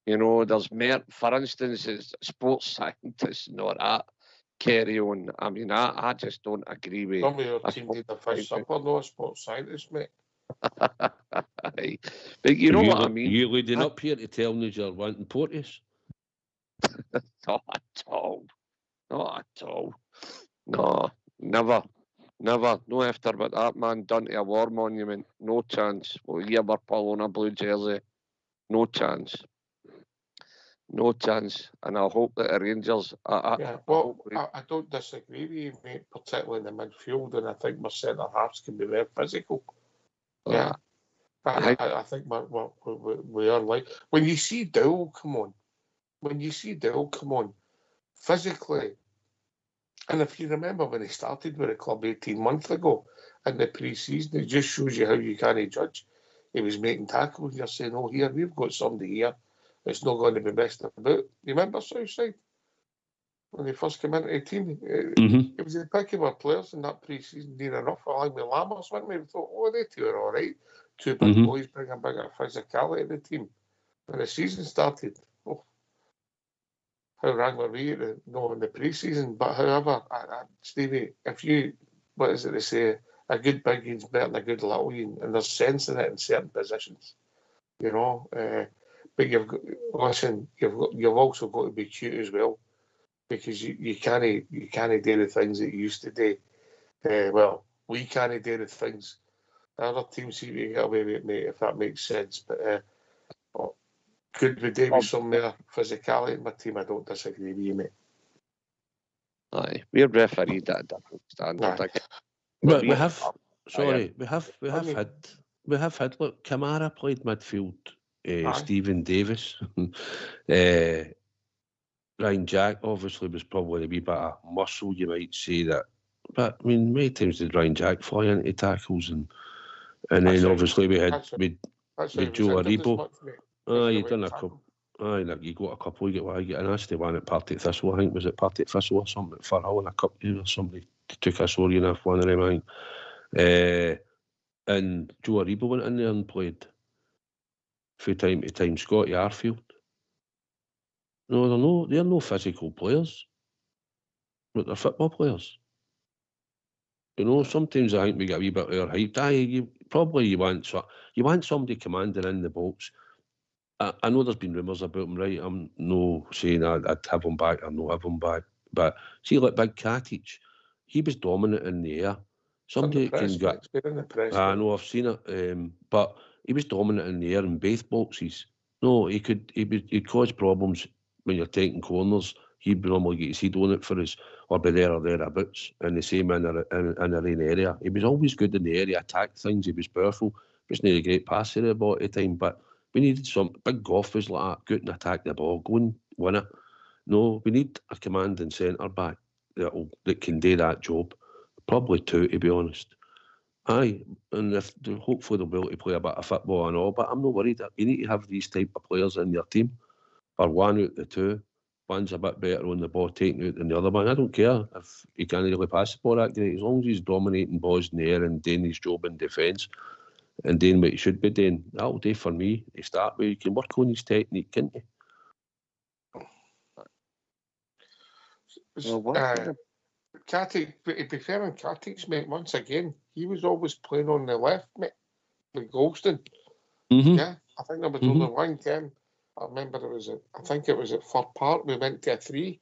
Speaker 4: you know, there's more, for instance, sports scientists and all that carry on. I mean, I just don't agree with...
Speaker 2: Some of your team did the first supper, no sports scientists, mate.
Speaker 4: But you know what I mean?
Speaker 3: You leading up here to tell me you're wanting Porteous?
Speaker 4: Not at all. Not at all. No, never. Never. No after what that man done to a war monument. No chance. Well, you ever pull on a blue jersey? No chance. No chance, and I hope that the Rangers...
Speaker 2: I don't disagree with you, mate, particularly in the midfield, and I think my centre-halves can be very physical. Yeah. I think we are like... When you see Dowell come on, physically, and if you remember when he started with the club 18 months ago, in the pre-season, it just shows you how you can't judge. He was making tackles, you're saying, oh, here, we've got somebody here. It's not going to be messed about. You remember Southside? When he first came into the team, it was the pick of our players in that pre-season near enough, along with Lammers, weren't we? We thought, oh, they two are all right. Two big boys bring a bigger physicality to the team. When the season started, how wrong were we in the pre-season? But however, Stevie, if you, what is it they say, a good big un's better than a good little un, and there's sense in it in certain positions, you know. But you've also got to be cute as well, because you can't do the things that you used to do. Well, we can't do the things the other teams seem to get away with, mate, if that makes sense. But could we do with some more physicality in my team? I don't disagree with you, mate.
Speaker 4: Aye, we're refereed at a different standard.
Speaker 2: Aye.
Speaker 3: But we have had. Look, Kamara played midfield. Stephen Davis, Ryan Jack obviously was probably a wee bit of muscle, you might say that. But I mean, many times did Ryan Jack fly into tackles, and then obviously we had Joe Aribo. You done a couple. Like you got a couple. You get a nasty one at Partick Thistle. I think was it Partick Thistle or something for Hull in a cup game or somebody took a sorry enough one of them. I think. And Joe Aribo went in there and played from time to time. Scotty Arfield. No, they're no physical players, but they're football players. Sometimes I think we get a wee bit overhyped. You want somebody commanding in the box. I know there's been rumours about him, right? I'm no saying I'd have him back or not have him back. But see, like Big Katic, he was dominant in the air. Somebody can get. I know, I've seen it. But he was dominant in the air in both boxes. No, he'd cause problems when you're taking corners. He'd normally get his head on it for us, or be there or thereabouts, and the same in the rain area. He was always good in the area, attack things. He was powerful. He wasn't a great passer at the time, but we needed some big golfers like that, go out and attack the ball, go and win it. No, we need a commanding centre back that can do that job. Probably two, to be honest. Aye, and hopefully they'll be able to play a bit of football and all, but I'm not worried. You need to have these type of players in your team, or one out of the two. One's a bit better on the ball taking out than the other one. I don't care if he can't really pass the ball that great, as long as he's dominating balls in the air and doing his job in defence and doing what he should be doing. That'll do for me. To start with, you can work on his technique, can't you?
Speaker 2: Katic, but to be fair on Katic, mate, once again, he was always playing on the left, mate, with Golston. Yeah, I think there was only one game. I remember I think it was at Fir Park. We went to a 3,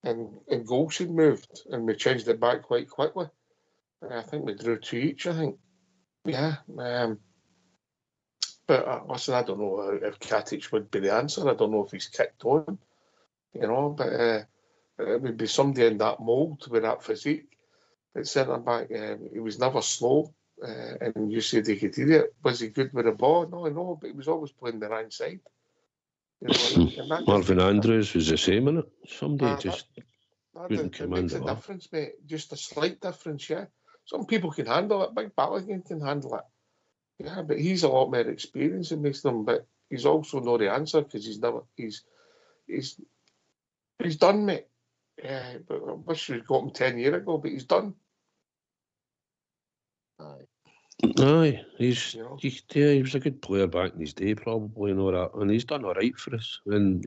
Speaker 2: and Golston moved, and we changed it back quite quickly. And I think we drew 2 each, I think. Yeah. But listen, I don't know if Katic would be the answer. I don't know if he's kicked on, but it would be somebody in that mould with that physique. At centre back, he was never slow, and you said he could do it. Was he good with the ball? No, but he was always playing the right side.
Speaker 3: Marvin Andrews was the same, innit? Somebody just couldn't command
Speaker 2: it. It makes a difference, mate. Just a slight difference, yeah. Some people can handle it. Big Balogun can handle it. Yeah, but he's a lot more experience in most of them. But he's also not the answer because he's done, mate. Yeah, but I wish we'd got him 10 years ago. But he's done.
Speaker 3: Aye, he was a good player back in his day, probably, and all that, and he's done all right for us. And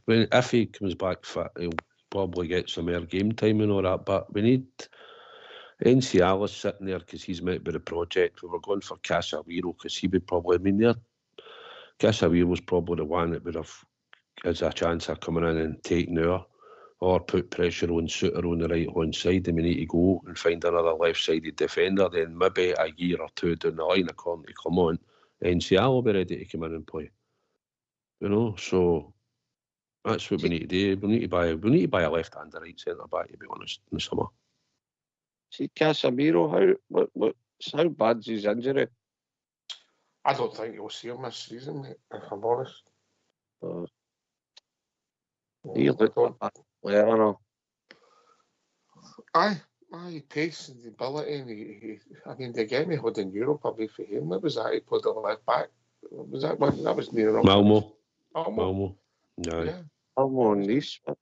Speaker 3: if he comes back fit, he'll probably get some more game time and all that. But we need NCL sitting there because he's meant to be the project. We were going for Casemiro because he would probably. Casemiro was probably the one that would have has a chance of coming in and taking over. Or put pressure on Suter on the right-hand side, and we need to go and find another left-sided defender. Then maybe a year or two down the line, according to come on, NCL will be ready to come in and play. So that's what we need to do. We need to buy a left-hand and right centre back, to be honest, in the summer.
Speaker 4: See, Casemiro, how bad's his injury?
Speaker 2: I don't think you'll see him this season, mate, if I'm honest.
Speaker 4: He looked like that player, I know.
Speaker 2: Aye, pace and ability, and the game he had in Europe away for him, what was that? He played at left back. Was that one? That was near enough.
Speaker 3: Malmo.
Speaker 2: Yeah.
Speaker 4: Malmo and Nice.
Speaker 2: It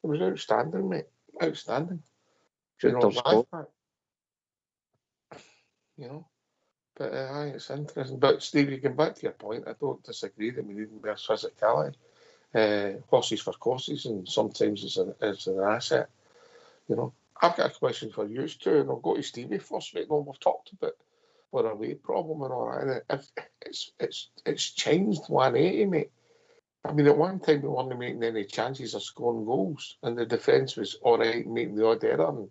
Speaker 2: was outstanding, mate. Outstanding.
Speaker 4: Left
Speaker 2: back. But it's interesting. But Steve, you get back to your point. I don't disagree that we need more physicality. Horses for courses, and sometimes it's an asset. I've got a question for you too, and I'll go to Stevie first. We've talked about with a weight problem and all that. And it's changed 180, mate. I mean, at one time we weren't making any chances of scoring goals, and the defence was all right, making the odd error, and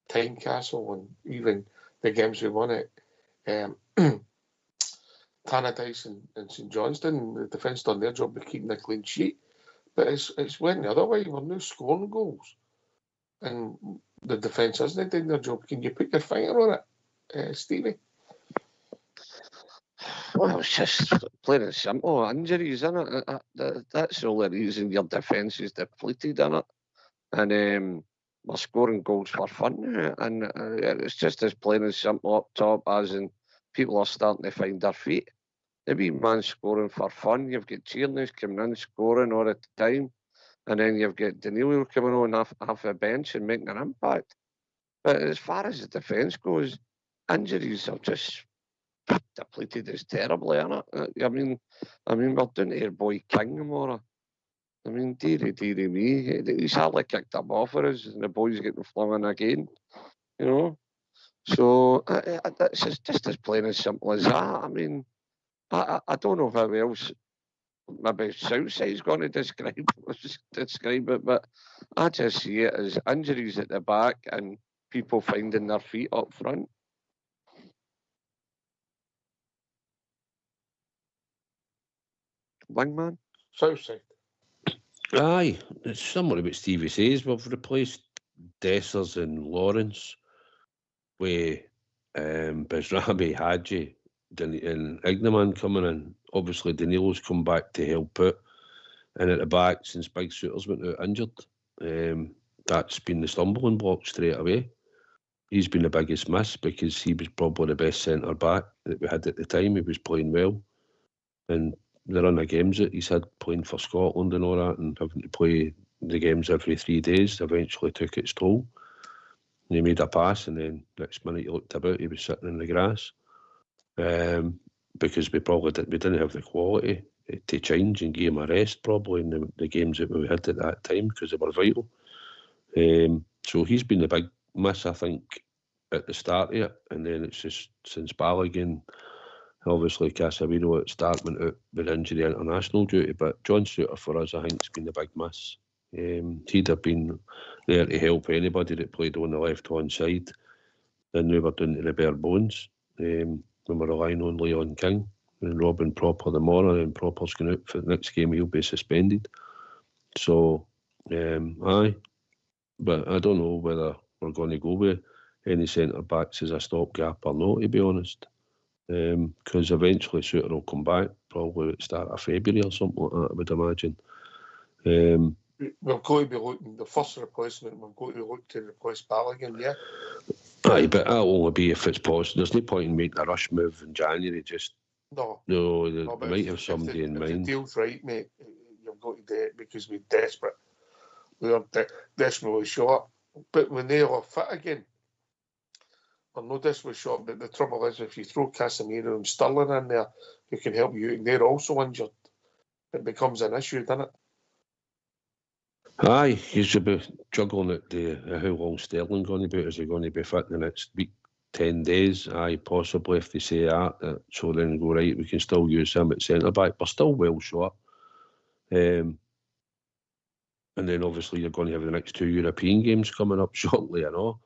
Speaker 2: Tynecastle, and even the games we won at Tannadice and St Johnstone, the defence done their job of keeping a clean sheet. But it's went the other way. We're now scoring goals, and the defence isn't doing their job. Can you put your finger on it, Stevie?
Speaker 4: Well, it's just plain and simple. Injuries, isn't it? That's the only reason your defence is depleted, isn't it? And we're scoring goals for fun now. And it's just as plain and simple up top as in people are starting to find their feet. The wee man scoring for fun. You've got Tierney's coming in scoring all the time. And then you've got Danilo coming on off the bench and making an impact. But as far as the defence goes, injuries are just depleted is terribly, isn't it? I mean, we're doing to your boy King tomorrow. I mean, dearie me, he's hardly kicked a ball for us, and the boy's getting flung in again, you know. So it's just as plain and simple as that. I mean, I don't know how else. Maybe Southside's going to describe it, but I just see it as injuries at the back and people finding their feet up front. Wingman?
Speaker 2: Southside.
Speaker 3: Aye, it's similar to what Stevie says. We've replaced Dessers and Lawrence with Bezrabi, Hadji, and Ignaman coming in. Obviously, Danilo's come back to help out. And at the back, since Big Souters went out injured, that's been the stumbling block straight away. He's been the biggest miss because he was probably the best centre-back that we had at the time. He was playing well. And the run of games that he's had playing for Scotland and all that, and having to play the games every 3 days, eventually took its toll. And he made a pass, and then next minute he looked about, he was sitting in the grass. Because we didn't have the quality to change and give him a rest probably in the games that we had at that time, because they were vital. So he's been the big miss, I think, at the start of it, and then it's just since Balogun. Obviously, Casemiro at the start went out with injury international duty, but John Suter for us, I think, has been the big miss. He'd have been there to help anybody that played on the left-hand side, and we were doing to the bare bones. We were relying only on King, and Robin Proper tomorrow, and Proper's going out for the next game, he'll be suspended. So, aye, but I don't know whether we're going to go with any centre-backs as a stopgap or not, to be honest. Because eventually Suter will come back, probably at the start of February or something like that, I would imagine.
Speaker 2: We've got to be looking, the first replacement, we've got to look to replace Balogun, yeah?
Speaker 3: Aye, but that'll only be if it's possible. There's no point in making a rush move in January, just...
Speaker 2: No,
Speaker 3: they might have somebody in mind.
Speaker 2: If the deal's right, mate, you've got to do it because we're desperate. We are desperately short. But when they are fit again, we're not desperately short, but the trouble is if you throw Casemiro and Sterling in there, who can help you, and they're also injured, it becomes an issue, doesn't it?
Speaker 3: Aye, you should be juggling at how long Sterling going to be. Is he going to be fit in the next week, 10 days? Aye, possibly if they say that. So then go, right, we can still use him at centre-back. We're still well short. And then obviously you're going to have the next 2 European games coming up shortly, I know.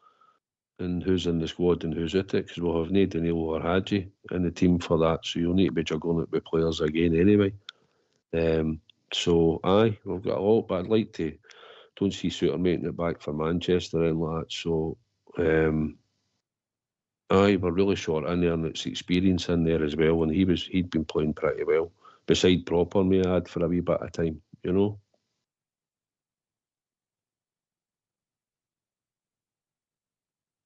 Speaker 3: And who's in the squad and who's out it, because we'll have no Danilo or Hadji in the team for that, so you'll need to be juggling it with players again anyway. So, aye, we've got a lot, but I'd like to, don't see Suter making it back for Manchester and like that, so, aye, we're really short in there, and it's experience in there as well, and he'd been playing pretty well, beside Proper, may I add, for a wee bit of time, you know.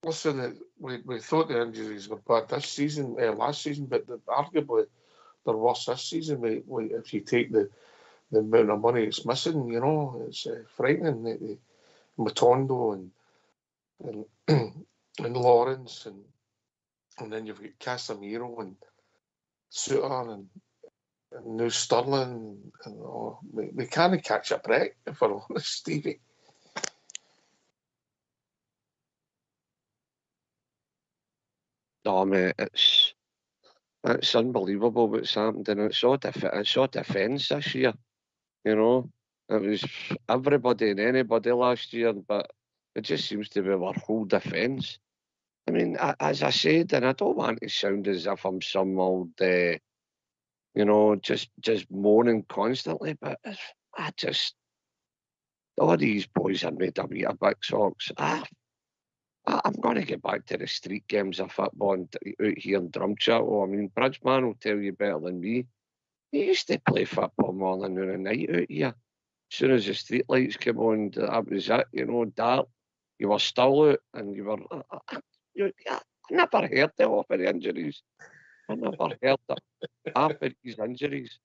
Speaker 2: Listen, we thought the injuries were bad this season, last season, but arguably they're worse this season. If you take the amount of money it's missing, you know, it's frightening. The Matondo and Lawrence, and then you've got Casemiro and Suter and now Sterling. And we can't catch a break, if we're honest, Stevie.
Speaker 4: No, mate, It's unbelievable what's happened, and it's all defence this year. You know, it was everybody and anybody last year, but it just seems to be our whole defence. I mean, as I said, and I don't want to sound as if I'm some old, just moaning constantly, but all these boys are made of wee big socks. I'm going to get back to the street games of football out here in Drumchapel. I mean, Bridgeman will tell you better than me. He used to play football morning, noon and night out here. As soon as the street lights came on, that was it, dark. You were still out, and you were... I never heard of the injuries. I never heard of half of these injuries.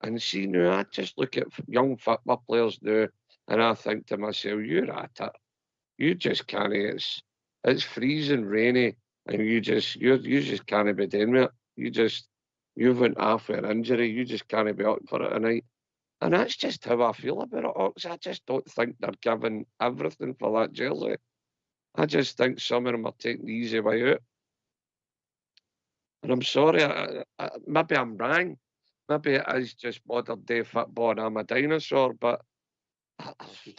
Speaker 4: And see, now I just look at young football players now, and I think to myself, you're at it. You just can't. It's freezing, rainy, and you just can't be doing with it. You've went half an injury. You just can't be up for it tonight. And that's just how I feel about it, Ox. I just don't think they're giving everything for that jersey. I just think some of them are taking the easy way out. And I'm sorry, maybe I'm wrong. Maybe it is just modern day football and I'm a dinosaur, but...
Speaker 2: If you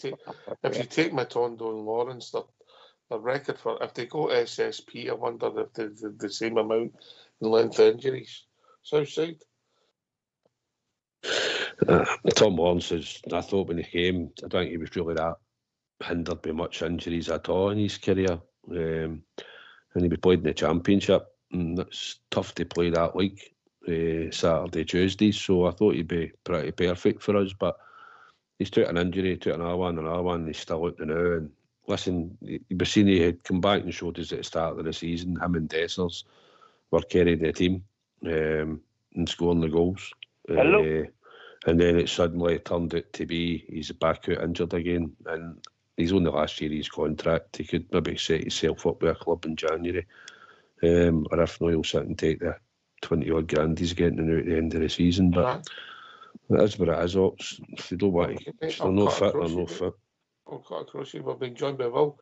Speaker 2: take Matondo and Lawrence, the record for... If they go SSP, I wonder if they the same amount in length of injuries. Southside?
Speaker 3: Tom Lawrence I thought when he came, I don't think he was really that hindered by much injuries at all in his career. And he played in the Championship, and it's tough to play that league Saturday, Tuesday, so I thought he'd be pretty perfect for us, but he's took an injury, took another one, and he's still out now. And listen, Bassini had come back and showed us at the start of the season, him and Dessers were carrying the team and scoring the goals. And then it suddenly turned out to be he's back out injured again, and he's on the last year of his contract. He could maybe set himself up with a club in January, or if not, he'll sit and take the 20-odd grand he's getting out at the end of the season. But that's what it is, Ox. If you don't want to, if they're not fit, they're not fit.
Speaker 2: I'll cut across you. We've been joined by Will.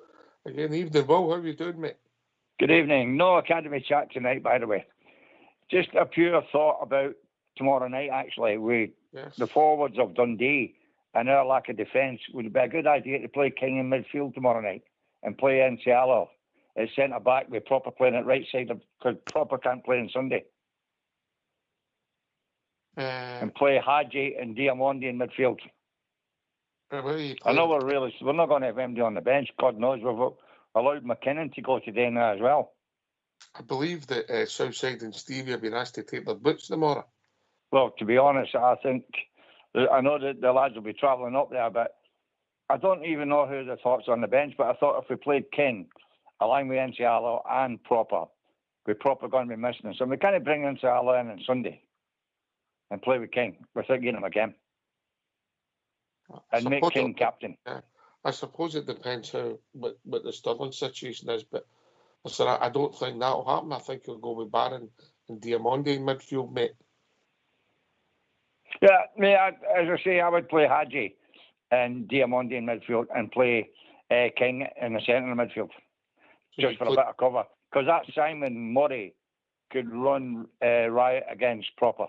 Speaker 2: Again, evening, Will. How are you doing, mate?
Speaker 11: Good evening. No Academy chat tonight, by the way. Just a pure thought about tomorrow night, actually. The forwards of Dundee and our lack of defence, would it be a good idea to play King in midfield tomorrow night and play Encialo as centre-back with Proper playing at right side, because Proper can't play on Sunday? And play Hadji and Diamondi in midfield. I know we're not going to have MD on the bench. God knows we've allowed McKinnon to go today now as well.
Speaker 2: I believe that Southside and Stevie have been asked to take their boots tomorrow.
Speaker 11: Well, to be honest, I know that the lads will be travelling up there, but I don't even know who the thoughts on the bench. But I thought if we played King, along with Encialo and Proper, we're Proper going to be missing him. So we can't bring Encialo in on Sunday and play with King without getting him again. And make King captain.
Speaker 2: Yeah. I suppose it depends what the Stirling situation is, but I don't think that'll happen. I think he'll go with Barron and Diamondi in midfield, mate.
Speaker 11: Yeah, as I say, I would play Hadji and Diamondi in midfield and play King in the centre of the midfield, just for a bit of cover. Because that Simon Murray could run riot against Proper.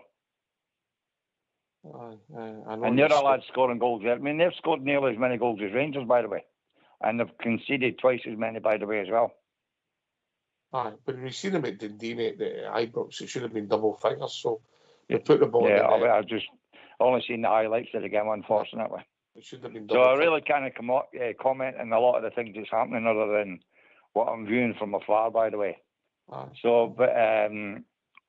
Speaker 11: And the other lads scoring goals there. I mean, they've scored nearly as many goals as Rangers, by the way. And they've conceded twice as many, by the way, as well.
Speaker 2: But we've seen them at Dundee, mate, the Ibrox. It should have been double figures, so they put the ball in. Yeah, I've just only seen the highlights of the game, unfortunately. It should have been double figures. I really can't comment on a lot of the things that's happening other than what I'm viewing from afar, by the way. But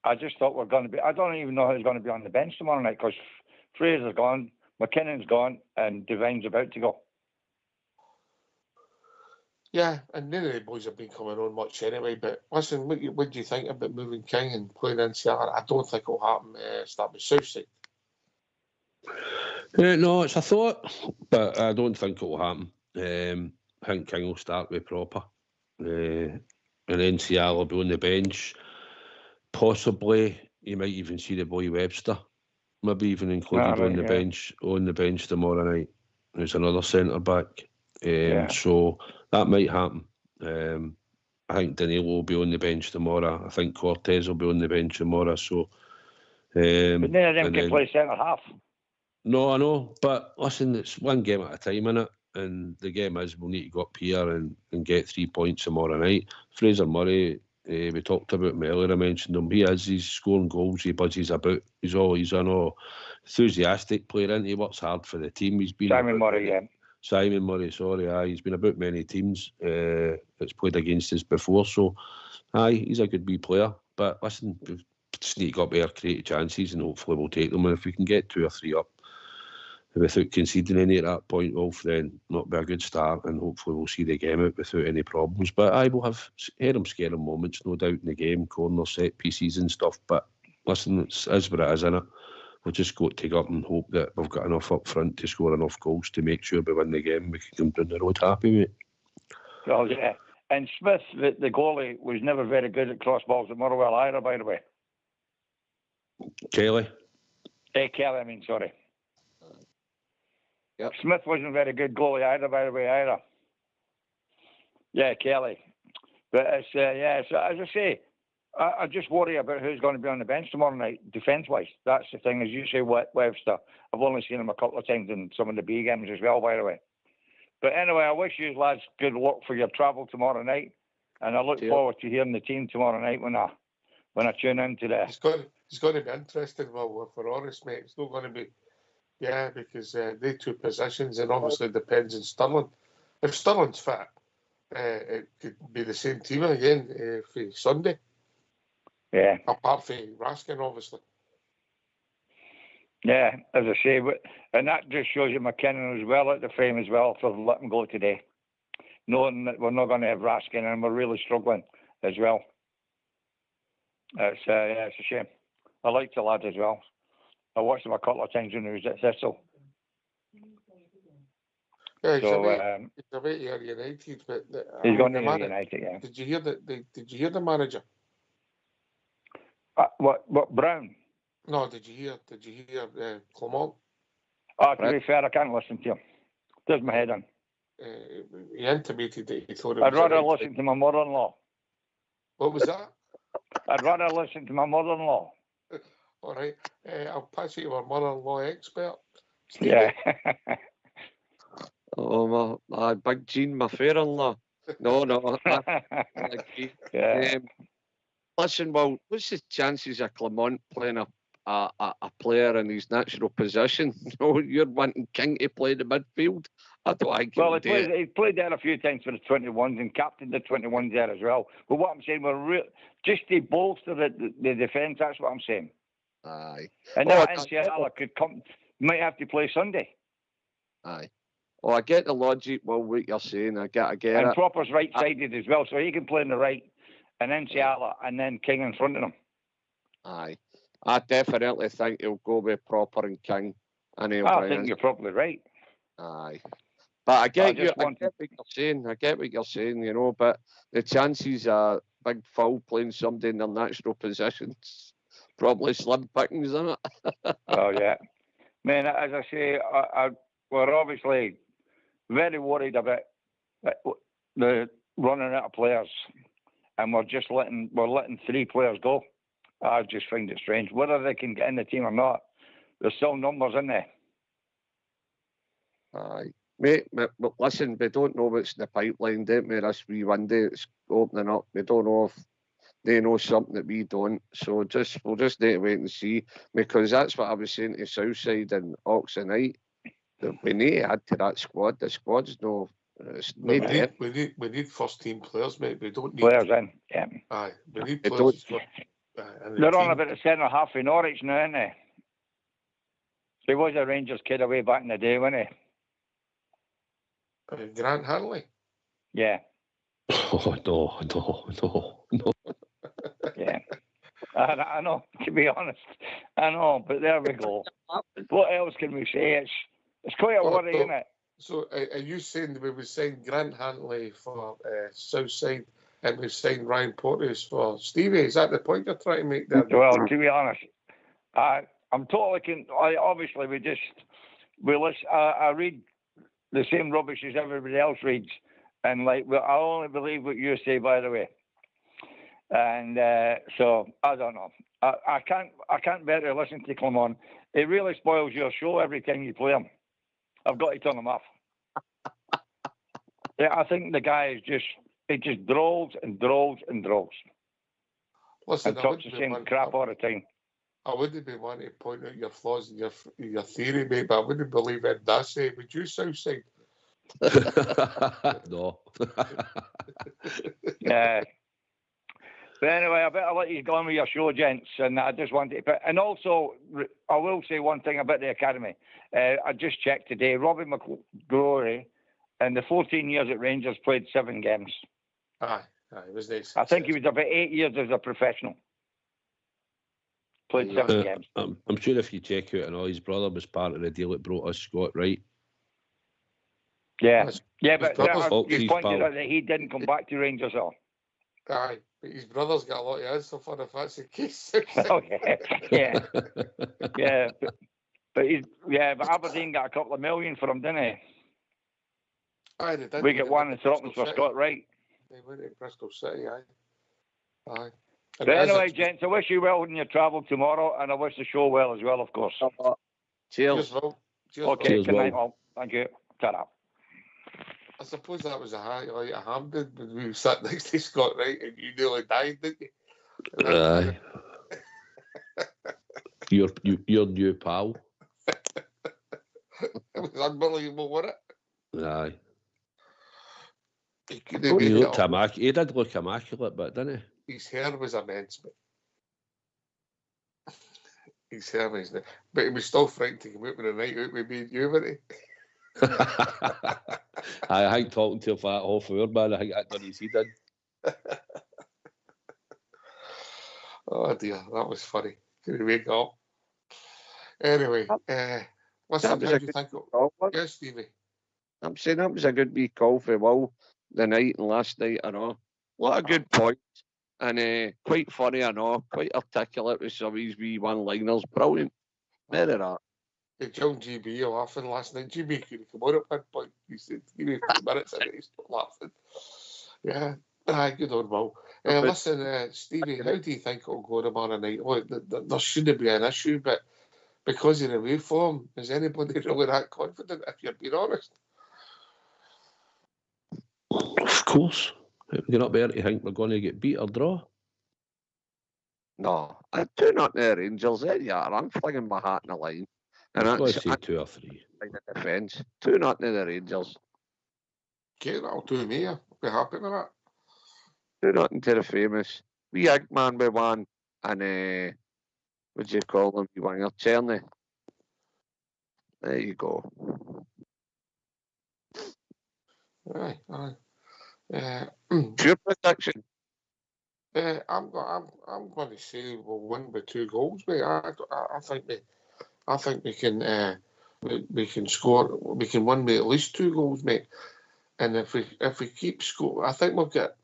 Speaker 2: I just thought we're going to be... I don't even know who's going to be on the bench tomorrow night, because Fraser's gone, McKinnon's gone, and Devine's about to go. Yeah, and none of the boys have been coming on much anyway. But listen, what do you think about moving King and playing NCR? I don't think it'll happen. Start with Southside.
Speaker 3: No, it's a thought, but I don't think it'll happen. I think King will start with Proper. And NCR will be on the bench. Possibly, you might even see the boy Webster. Maybe even included on the bench tomorrow night. There's another centre back. So that might happen. I think Danilo will be on the bench tomorrow. I think Cortez will be on the bench tomorrow. So,
Speaker 11: but none of them can play centre half.
Speaker 3: No, I know, but listen, it's one game at a time, innit? And the game is we'll need to go up here and get 3 points tomorrow night. Fraser Murray, we talked about him earlier. I mentioned him. He's scoring goals. He buzzes about. He's an enthusiastic player, and he works hard for the team. He's been
Speaker 11: Simon Murray,
Speaker 3: Simon Murray, sorry, he's been about many teams that's played against us before, so he's a good wee player. But listen, we just need to go up there, create chances, and hopefully we'll take them. And if we can get 2 or 3 up without conceding any at that point, Wolf, then that'll be a good start, and hopefully we'll see the game out without any problems. But we'll have scary moments, no doubt, in the game, corner set pieces and stuff. But listen, it's what it is, innit? We'll just go take up and hope that we've got enough up front to score enough goals to make sure we win the game. We can come down the road happy, mate.
Speaker 11: Well, yeah. And Smith, the goalie, was never very good at cross balls at Motherwell either, by the way.
Speaker 3: Kelly?
Speaker 11: Kelly, I mean, sorry.
Speaker 4: Yep.
Speaker 11: Smith wasn't a very good goalie either, by the way, either. Yeah, Kelly. But it's, so as I say, I just worry about who's going to be on the bench tomorrow night, defence-wise. That's the thing, as you say, Webster. I've only seen him a couple of times in some of the B games as well, by the way. But anyway, I wish you lads good luck for your travel tomorrow night, and I look forward to hearing the team tomorrow night when I tune in to the...
Speaker 2: It's going to be interesting, well, if we're honest, mate. It's not going to be... Yeah, because they 2 positions, and obviously it depends on Stirling. If Stirling's fit, it could be the same team again for Sunday.
Speaker 11: Yeah.
Speaker 2: Apart from Raskin, obviously.
Speaker 11: Yeah, as I say, and that just shows you McKinnon as well at the frame as well for letting go today. Knowing that we're not going to have Raskin and we're really struggling as well. It's a shame. I like the lad as well. I watched him a couple of times when he was at Thistle.
Speaker 2: Yeah, he's a bit United, but
Speaker 11: he's going to United. Yeah.
Speaker 2: Did you hear Did you hear the manager?
Speaker 11: What Brown?
Speaker 2: No, did you hear Clement?
Speaker 11: To be fair, I can't listen to him. Does my head in.
Speaker 2: He intimated that he thought it
Speaker 11: I'd
Speaker 2: was
Speaker 11: rather listen to my mother-in-law.
Speaker 2: What was that?
Speaker 11: I'd rather listen to my mother-in-law.
Speaker 2: All right. I'll pass you to our mother-in-law expert. Stevie.
Speaker 11: Yeah.
Speaker 4: Oh, my Big Jean, my fair-in-law. No.
Speaker 11: Yeah.
Speaker 4: Listen, well, what's the chances of Clement playing a player in his natural position? You're wanting King to play the midfield. I don't think
Speaker 11: he played there a few times for the 21s and captained the 21s there as well. But what I'm saying, just to bolster the defence, that's what I'm saying.
Speaker 4: Aye.
Speaker 11: And that NCL might have to play Sunday.
Speaker 4: Aye. Oh, I get the logic, well, what you're saying. I get
Speaker 11: and
Speaker 4: it.
Speaker 11: And Proper's right-sided as well, so he can play on the right, and then Seattle, and then King in front of him.
Speaker 4: Aye. I definitely think he'll go with Proper and King. And
Speaker 11: I think you're probably right.
Speaker 4: Aye. But I get what you're saying, but the chances are Big Phil playing somebody in their natural positions, probably slim pickings, isn't it?
Speaker 11: Oh, yeah. Man, as I say, we're obviously very worried about the running out of players, and we're letting 3 players go. I just find it strange. Whether they can get in the team or not, there's still numbers in there.
Speaker 4: Aye. Mate, listen, we don't know what's in the pipeline, don't we? This wee window it's opening up. We don't know if they know something that we don't. So we'll just need to wait and see, because that's what I was saying to Southside and Oxon night. We need to add to that squad. The squad's no.
Speaker 2: We need first team players, mate. We don't need
Speaker 11: players in. Yeah.
Speaker 2: Aye, we need players.
Speaker 11: They're on about the centre half in Norwich now, aren't they? He was a Rangers kid away back in the day, wasn't he?
Speaker 2: Grant Hanley.
Speaker 11: Yeah.
Speaker 3: Oh no.
Speaker 11: Yeah. I know, to be honest. I know, but there we go. What else can we say? It's quite a worry, isn't it?
Speaker 2: So are you saying that we would sign Grant Hanley for Southside and we've signed Ryan Porteous for Stevie? Is that the point you're trying to make there?
Speaker 11: Well, to be honest, I'm totally... obviously, I read the same rubbish as everybody else reads, and I only believe what you say, by the way. And so I don't know. I can't bear to listen to Clement. It really spoils your show every time you play him. I've got to turn him off. Yeah, I think the guy is just drawls and drawls and drawls.
Speaker 2: Listen,
Speaker 11: and talks the same crap all the time.
Speaker 2: I wouldn't be one to point out your flaws in your theory, mate, but I wouldn't believe it. That's it. Would you, Southside?
Speaker 3: No.
Speaker 11: Yeah. But anyway, I better let you go on with your show, gents. And I just wanted to... And also, I will say one thing about the academy. I just checked today. Robbie McGrory, in the 14 years at Rangers, played 7 games.
Speaker 2: Aye, it was nice.
Speaker 11: I think he was about 8 years as a professional. Played 7 games.
Speaker 3: I'm sure if you check out, and all his brother was part of the deal that brought us Scott Wright.
Speaker 11: Yeah, but you pointed
Speaker 3: pal.
Speaker 11: out that he didn't come back to Rangers at all.
Speaker 2: Aye, but his brother's got a lot of answer for if that's the case.
Speaker 11: Oh, yeah. But Aberdeen got a couple of million for him, didn't he?
Speaker 2: Aye, they did.
Speaker 11: We got one in Thornton for Scott Wright.
Speaker 2: They went to Bristol City, aye.
Speaker 11: But anyway, gents, I wish you well in your travel tomorrow, and I wish the show well as well, of course.
Speaker 4: Cheers.
Speaker 11: Okay, good night, all. Thank you. Ta-ra.
Speaker 2: I suppose that was a highlight of Hampden when we sat next to Scott Wright and you nearly died, didn't you?
Speaker 3: Aye. Your new pal.
Speaker 2: It was unbelievable, wasn't it?
Speaker 3: Aye.
Speaker 2: He
Speaker 3: He did look immaculate, but didn't he?
Speaker 2: His hair was immense, his hair was, but he was still frightened to come out with a night out with me and you, wasn't he?
Speaker 3: I think talking to him for that half hour, man, I think that done his head in.
Speaker 2: Oh dear, that was funny. Couldn't wake up. Anyway, listen, how do you think yes, Stevie?
Speaker 4: I'm saying that was a good wee call for Will the night and last night, I know. A lot of good points and quite funny, I know. Quite articulate with some of these wee one-liners. Brilliant. Very that.
Speaker 2: John GB laughing last night. GB couldn't come on at one point. He said, give me a few minutes and he stopped laughing. Yeah, good on Will. Listen, Stevie, how do you think it'll go tomorrow night? Look, there shouldn't be an issue, but because of the away form, is anybody really that confident, if you're being honest?
Speaker 3: Of course. You're not there to think we're going to get beat or draw?
Speaker 4: No, I do not know Rangers. I'm flinging my hat in the line. And
Speaker 3: I was going to say 2 or 3.
Speaker 4: In the defence. 2-0 to the Rangers.
Speaker 2: Okay, that'll do me. I'll be happy with that.
Speaker 4: 2-0 to the famous. Wee Eggman with one. And, what do you call him? You winger, Czerny. There you go.
Speaker 2: Aye.
Speaker 4: Your prediction?
Speaker 2: I'm going to say we'll win by 2 goals, mate. I think we can score. We can win by at least 2 goals, mate. And if we keep score, I think we've got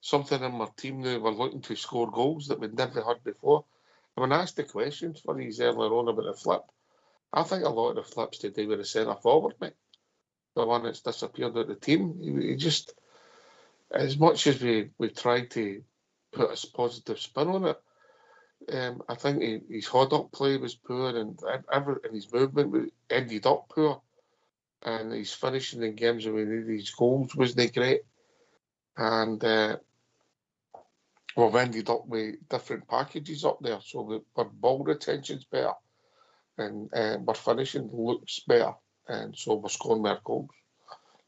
Speaker 2: something in our team now. We're looking to score goals that we'd never had before. And when I asked the questions for these earlier on about the flip, I think a lot of the flips to do with the centre forward, mate. The one that's disappeared out of the team. He just, as much as we tried to put a positive spin on it, I think his hold-up play was poor, and his movement ended up poor, and his finishing in games when we needed his goals wasn't great, and we've ended up with different packages up there, so our ball retention's better, and our finishing looks better, and so we're scoring more goals.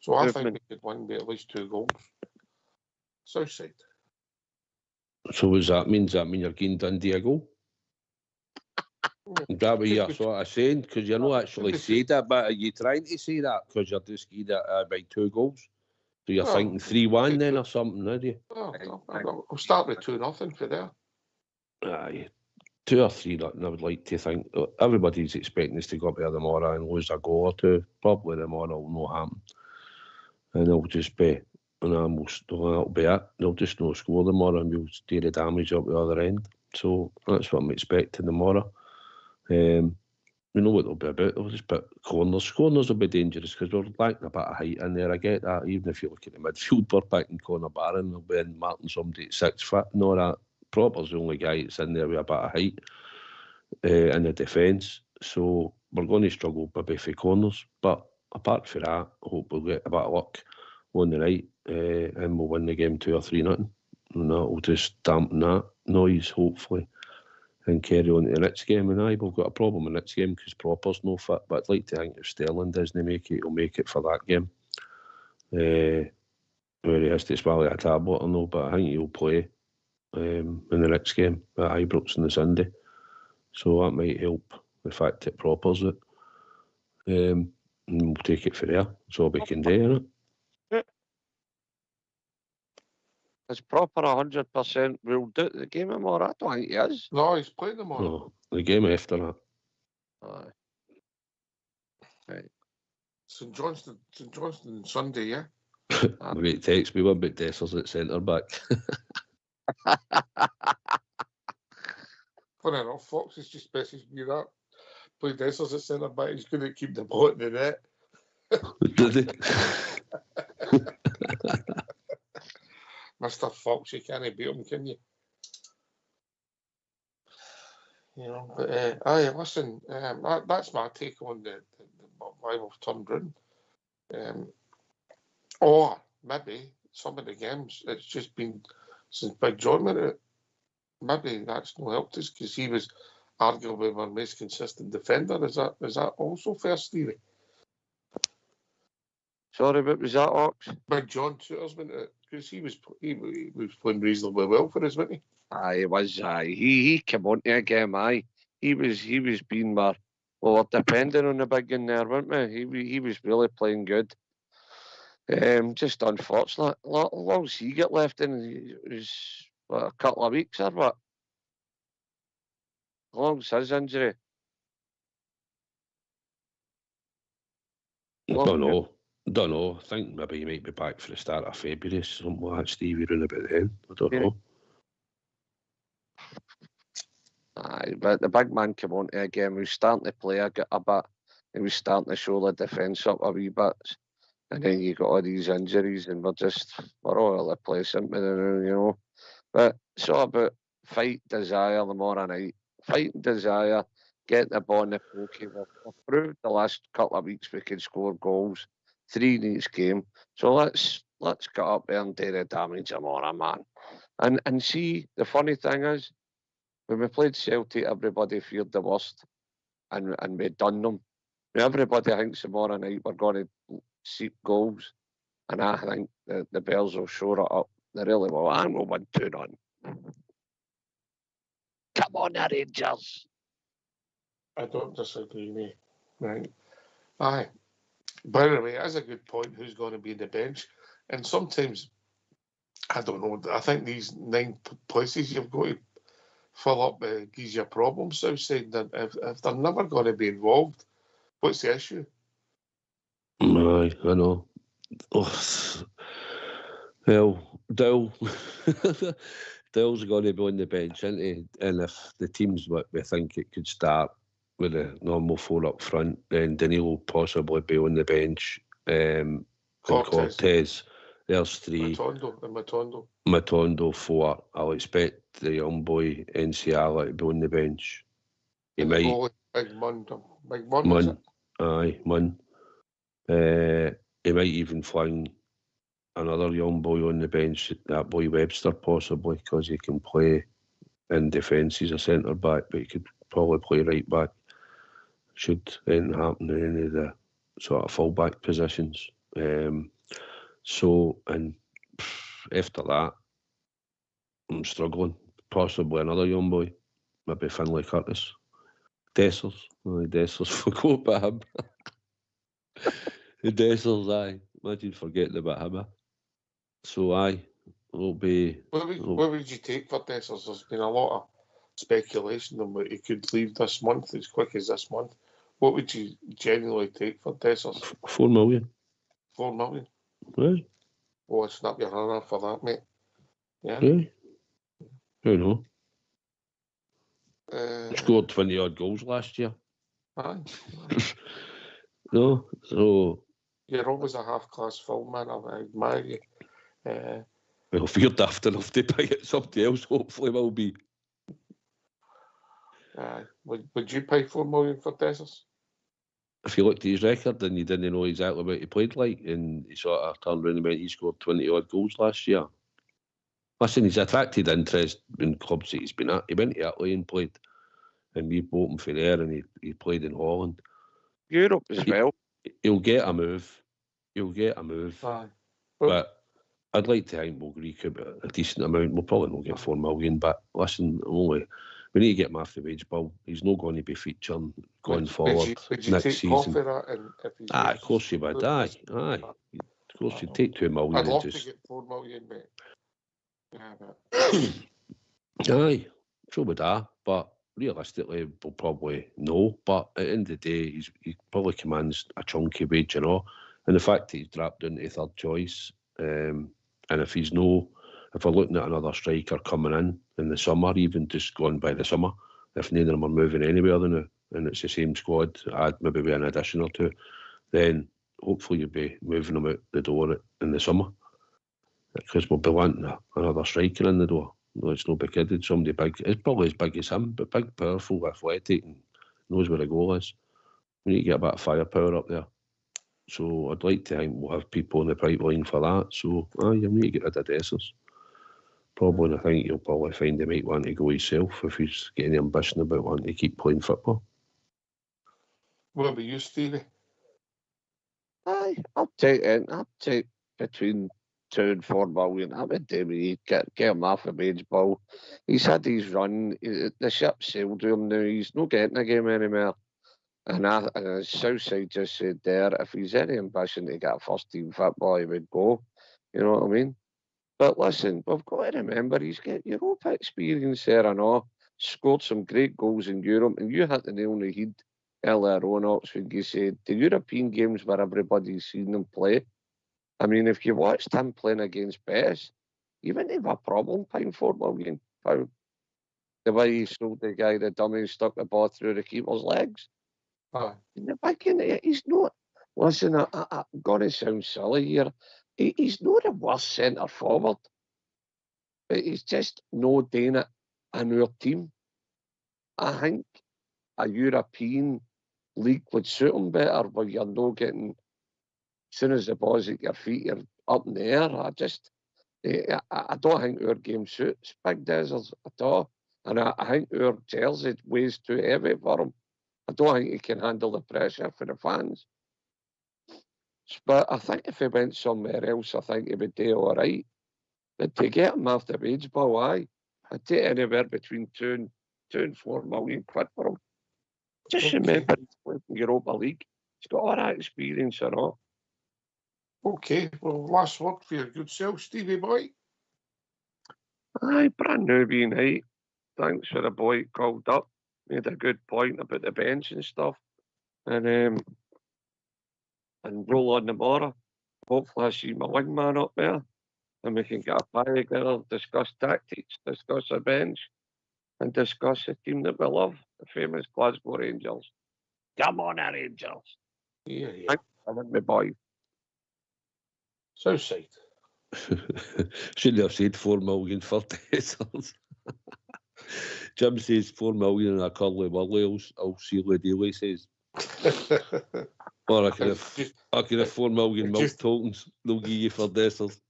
Speaker 2: So I think we could win by at least 2 goals. Southside.
Speaker 3: So what does that mean? Does that mean you're giving Dundee a goal? Is that what you're sort of saying? Because you're not actually saying that, but are you trying to say that? Because you're just giving it by 2 goals? So you're thinking 3-1 then or something, are you?
Speaker 2: I'll start with 2-0 for there.
Speaker 3: Aye. 2 or 3-0, I would like to think. Everybody's expecting us to go up there tomorrow and lose a goal or 2. Probably tomorrow will not happen. And it'll just be... And that'll be it. They'll just not score tomorrow and we'll do the damage up the other end. So that's what I'm expecting tomorrow. we know what they'll be about. They'll just put corners. Corners will be dangerous because we're lacking a bit of height in there. I get that. Even if you look at the midfield, we're picking Conor Barron. They'll be in marking somebody at 6 foot and all that. Proper's the only guy that's in there with a bit of height in the defence. So we're going to struggle maybe for corners. But apart from that, I hope we'll get a bit of luck on the night and we'll win the game 2 or 3-0. And that will just dampen that noise, hopefully, and carry on to the next game. And we've got a problem in the next game because Proper's no fit. But I'd like to think if Sterling doesn't make it, he'll make it for that game. Where he has to swallow a tablet or no, but I think he'll play in the next game at Ibrox on the Sunday. So that might help the fact that Proper's it. And we'll take it for there. That's all we can do, isn't it?
Speaker 4: Is Proper 100% ruled out the game tomorrow? I don't think he is.
Speaker 2: No, he's playing tomorrow.
Speaker 3: No, the game after that.
Speaker 4: Aye. Right.
Speaker 2: St Johnstone Sunday, yeah?
Speaker 3: Great text me one, but Dessers at centre back.
Speaker 2: Funny enough, Fox has just messaged me that. Play Dessers at centre back, he's going to keep the ball in the net.
Speaker 3: Did he?
Speaker 2: Mr. Fox, you can't beat him, can you? You know, but aye, listen, that's my take on the why we've turned round. Or maybe some of the games it's just been since Big John went out. Maybe that's not helped us because he was arguably our most consistent defender. Is that also fair, Stevie?
Speaker 4: Sorry, what was that, Ox?
Speaker 2: Big John Souters went out because he was playing reasonably well for us, wasn't he?
Speaker 4: Aye, he was. Aye, he came on to a game. Aye, he was being more. Well, we're depending on the big in there, weren't we? He was really playing good. Just unfortunate. As long as he got left in, it was a couple of weeks or what? As long as his injury.
Speaker 3: Don't know. I think maybe he might be back for the start of February, something like that. Stevie round about then. I don't know.
Speaker 4: Aye, but the big man came on to a game. He was starting to play a bit. He was starting to show the defence up a wee bit. And then you got all these injuries and we're all over the place, you know. But it's all about fight, desire tomorrow night. Fight and desire, get the ball in the pokey. We've proved the last couple of weeks we could score goals, 3 in each game. So let's get up there and do the damage tomorrow, man. And see, the funny thing is, when we played Celtic, everybody feared the worst, and we'd done them. Everybody thinks tomorrow night we're going to seek goals, and I think the Bears will show it up. They really will. I'm going to win 2-0. Come on, the Rangers.
Speaker 2: I don't disagree, mate. Right. Aye. By the way, that's a good point. Who's going to be in the bench? And sometimes, I don't know, I think these 9 places you've got to fill up gives you problems outside. If they're never going to be involved, what's the issue?
Speaker 3: Aye, I know. Oh, well, Dill's going to be on the bench, isn't he? And if the team's what we think it could start with a normal 4 up front, then Dundee will possibly be on the bench. And Cortez. There's 3. Matondo 4. I'll expect the young boy Enciala to be on the bench. He might.
Speaker 2: Big Mun.
Speaker 3: Aye, Mun. He might even fling another young boy on the bench, that boy Webster possibly, because he can play in defence. He's a centre back, but he could probably play right back. Should anything happen in any of the sort of full back positions. So, and after that, I'm struggling. Possibly another young boy, maybe Finlay Curtis. Dessers forgot about him. Dessers, aye. Imagine forgetting about him. So, aye, it'll be...
Speaker 2: What would you take for Dessers? There's been a lot of speculation on what he could leave this month, as quick as this month. What would you genuinely take for Dessers?
Speaker 3: 4 million.
Speaker 2: 4 million?
Speaker 3: Right.
Speaker 2: Oh, snap your hand off for that, mate. Yeah.
Speaker 3: Who knows? Scored 20 odd goals last year.
Speaker 2: Aye.
Speaker 3: No, so...
Speaker 2: You're always a half-class film, man. I admire you.
Speaker 3: Well, if you're daft enough to pay it, somebody else hopefully will be.
Speaker 2: Would you pay $4 million for Dessers?
Speaker 3: If you looked at his record and you didn't know exactly what he played like, and he sort of turned around and went, he scored 20-odd goals last year. Listen, he's attracted interest in clubs that he's been at. He went to Italy and played, and we bought him for there, and he played in Holland.
Speaker 4: Europe as well.
Speaker 3: He'll get a move.
Speaker 2: Aye.
Speaker 3: But I'd like to think we'll recoup a decent amount. We'll probably not get $4 million, but listen, we need to get him off the wage bill. He's not going to be featuring going forward
Speaker 2: would you
Speaker 3: next
Speaker 2: take
Speaker 3: season.
Speaker 2: For that and if he's
Speaker 3: Of course you would. Aye. Of course you'd take $2 million.
Speaker 2: I'd love
Speaker 3: to
Speaker 2: get $4 million, mate.
Speaker 3: Aye, so would I. But realistically, we'll probably no. But at the end of the day, he probably commands a chunky wage, you know. And the fact that he's dropped into third choice, and if we're looking at another striker coming in the summer, even just going by the summer, if neither of them are moving anywhere and it's the same squad, I'd maybe be an addition or two, then hopefully you'll be moving them out the door in the summer. Because we'll be wanting another striker in the door. No, it's no big headed, somebody big. It's probably as big as him, but big, powerful, athletic, and knows where the goal is. We need to get a bit of firepower up there. So I'd like to think we'll have people in the pipeline for that. So you need to get rid of Dessers. Probably, and I think you'll probably find he might want to go himself if he's getting the ambition about wanting to keep playing football.
Speaker 2: What about you, Stevie?
Speaker 4: Aye, I'll take between 2 and 4 million. I would do me. Get him off the wage bill. He's had his run. The ship sailed to him now. He's not getting a game anymore. And as Southside just said there, if he's any ambition to get first team football, he would go. You know what I mean? But listen, we've got to remember he's got Europa experience there and all. Scored some great goals in Europe, and you had the nail on the head earlier on, Ox, when you said the European games where everybody's seen them play. I mean, if you watched him playing against Bess, you wouldn't have a problem paying £4 million. The way he sold the guy the dummy and stuck the ball through the keeper's legs. He's not. Listen, I'm going to sound silly here. He's not the worst centre forward. But he's just not doing it in our team. I think a European league would suit him better where you're not getting, as soon as the ball's at your feet, you're up in the air. I don't think our game suits Big Deserts at all. And I think our jersey weighs too heavy for him. I don't think he can handle the pressure for the fans. But I think if he went somewhere else, I think he would do all right. But to get him off the wage bill, I'd take anywhere between 2 and 4 million quid for him. Just remember, he's playing in Europa League. He's got all that experience and all.
Speaker 2: Okay, well, last word for your good self, Stevie boy.
Speaker 4: Aye, brand new being night. Thanks for the boy called up. Made a good point about the bench and stuff. And roll on tomorrow. Hopefully I see my wingman up there. And we can get a pie together, discuss tactics, discuss the bench, and discuss the team that we love, the famous Glasgow Rangers. Come on, Rangers.
Speaker 2: Yeah.
Speaker 4: Thanks for having me, boy.
Speaker 2: Southside.
Speaker 3: Shouldn't have said 4 million for Dessers. Jim says 4 million and a curly whirly. I'll seal the deal, he says. Or I can have 4 million milk tokens. They'll give you for Dessers.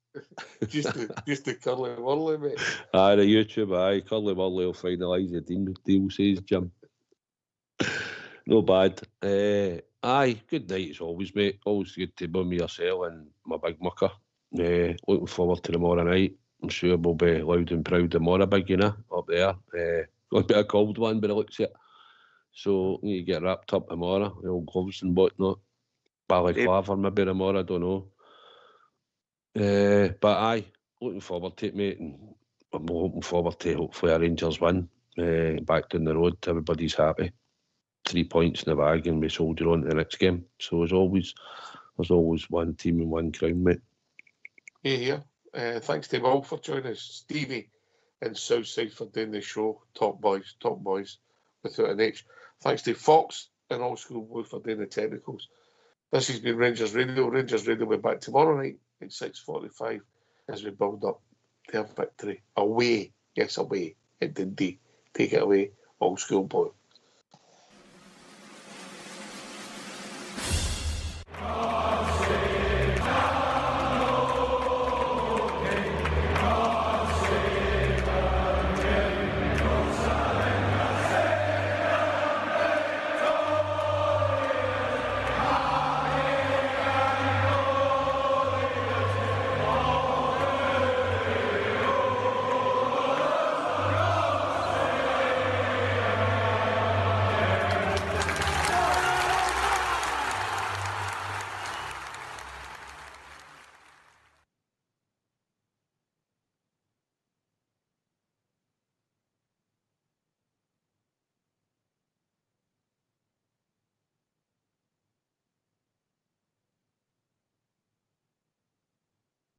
Speaker 2: just the curly whirly, mate.
Speaker 3: Aye, the YouTube, aye. Curly whirly will finalise the deal, says Jim. No bad. Aye, good night as always, mate. Always good to be with yourself and my big mucker. Looking forward to tomorrow night. I'm sure we'll be loud and proud tomorrow, big, up there. Going to be a cold one, but it looks it. So, need to get wrapped up tomorrow. The old gloves and whatnot. Balaclava maybe tomorrow, I don't know. But aye, looking forward to it, mate. And I'm looking forward to hopefully a Rangers win. Back down the road, everybody's happy. 3 points in the bag and we soldier on to the next game. So as always, there's always one team and one crown, mate.
Speaker 2: Here. Thanks to all for joining us. Stevie and Southside for doing the show. Top boys, without an H. Thanks to Fox and Old School Boy for doing the technicals. This has been Rangers Radio. Rangers Radio will be back tomorrow night at 6:45 as we build up their victory away. Yes, away at Dundee. Take it away, Old School Boy.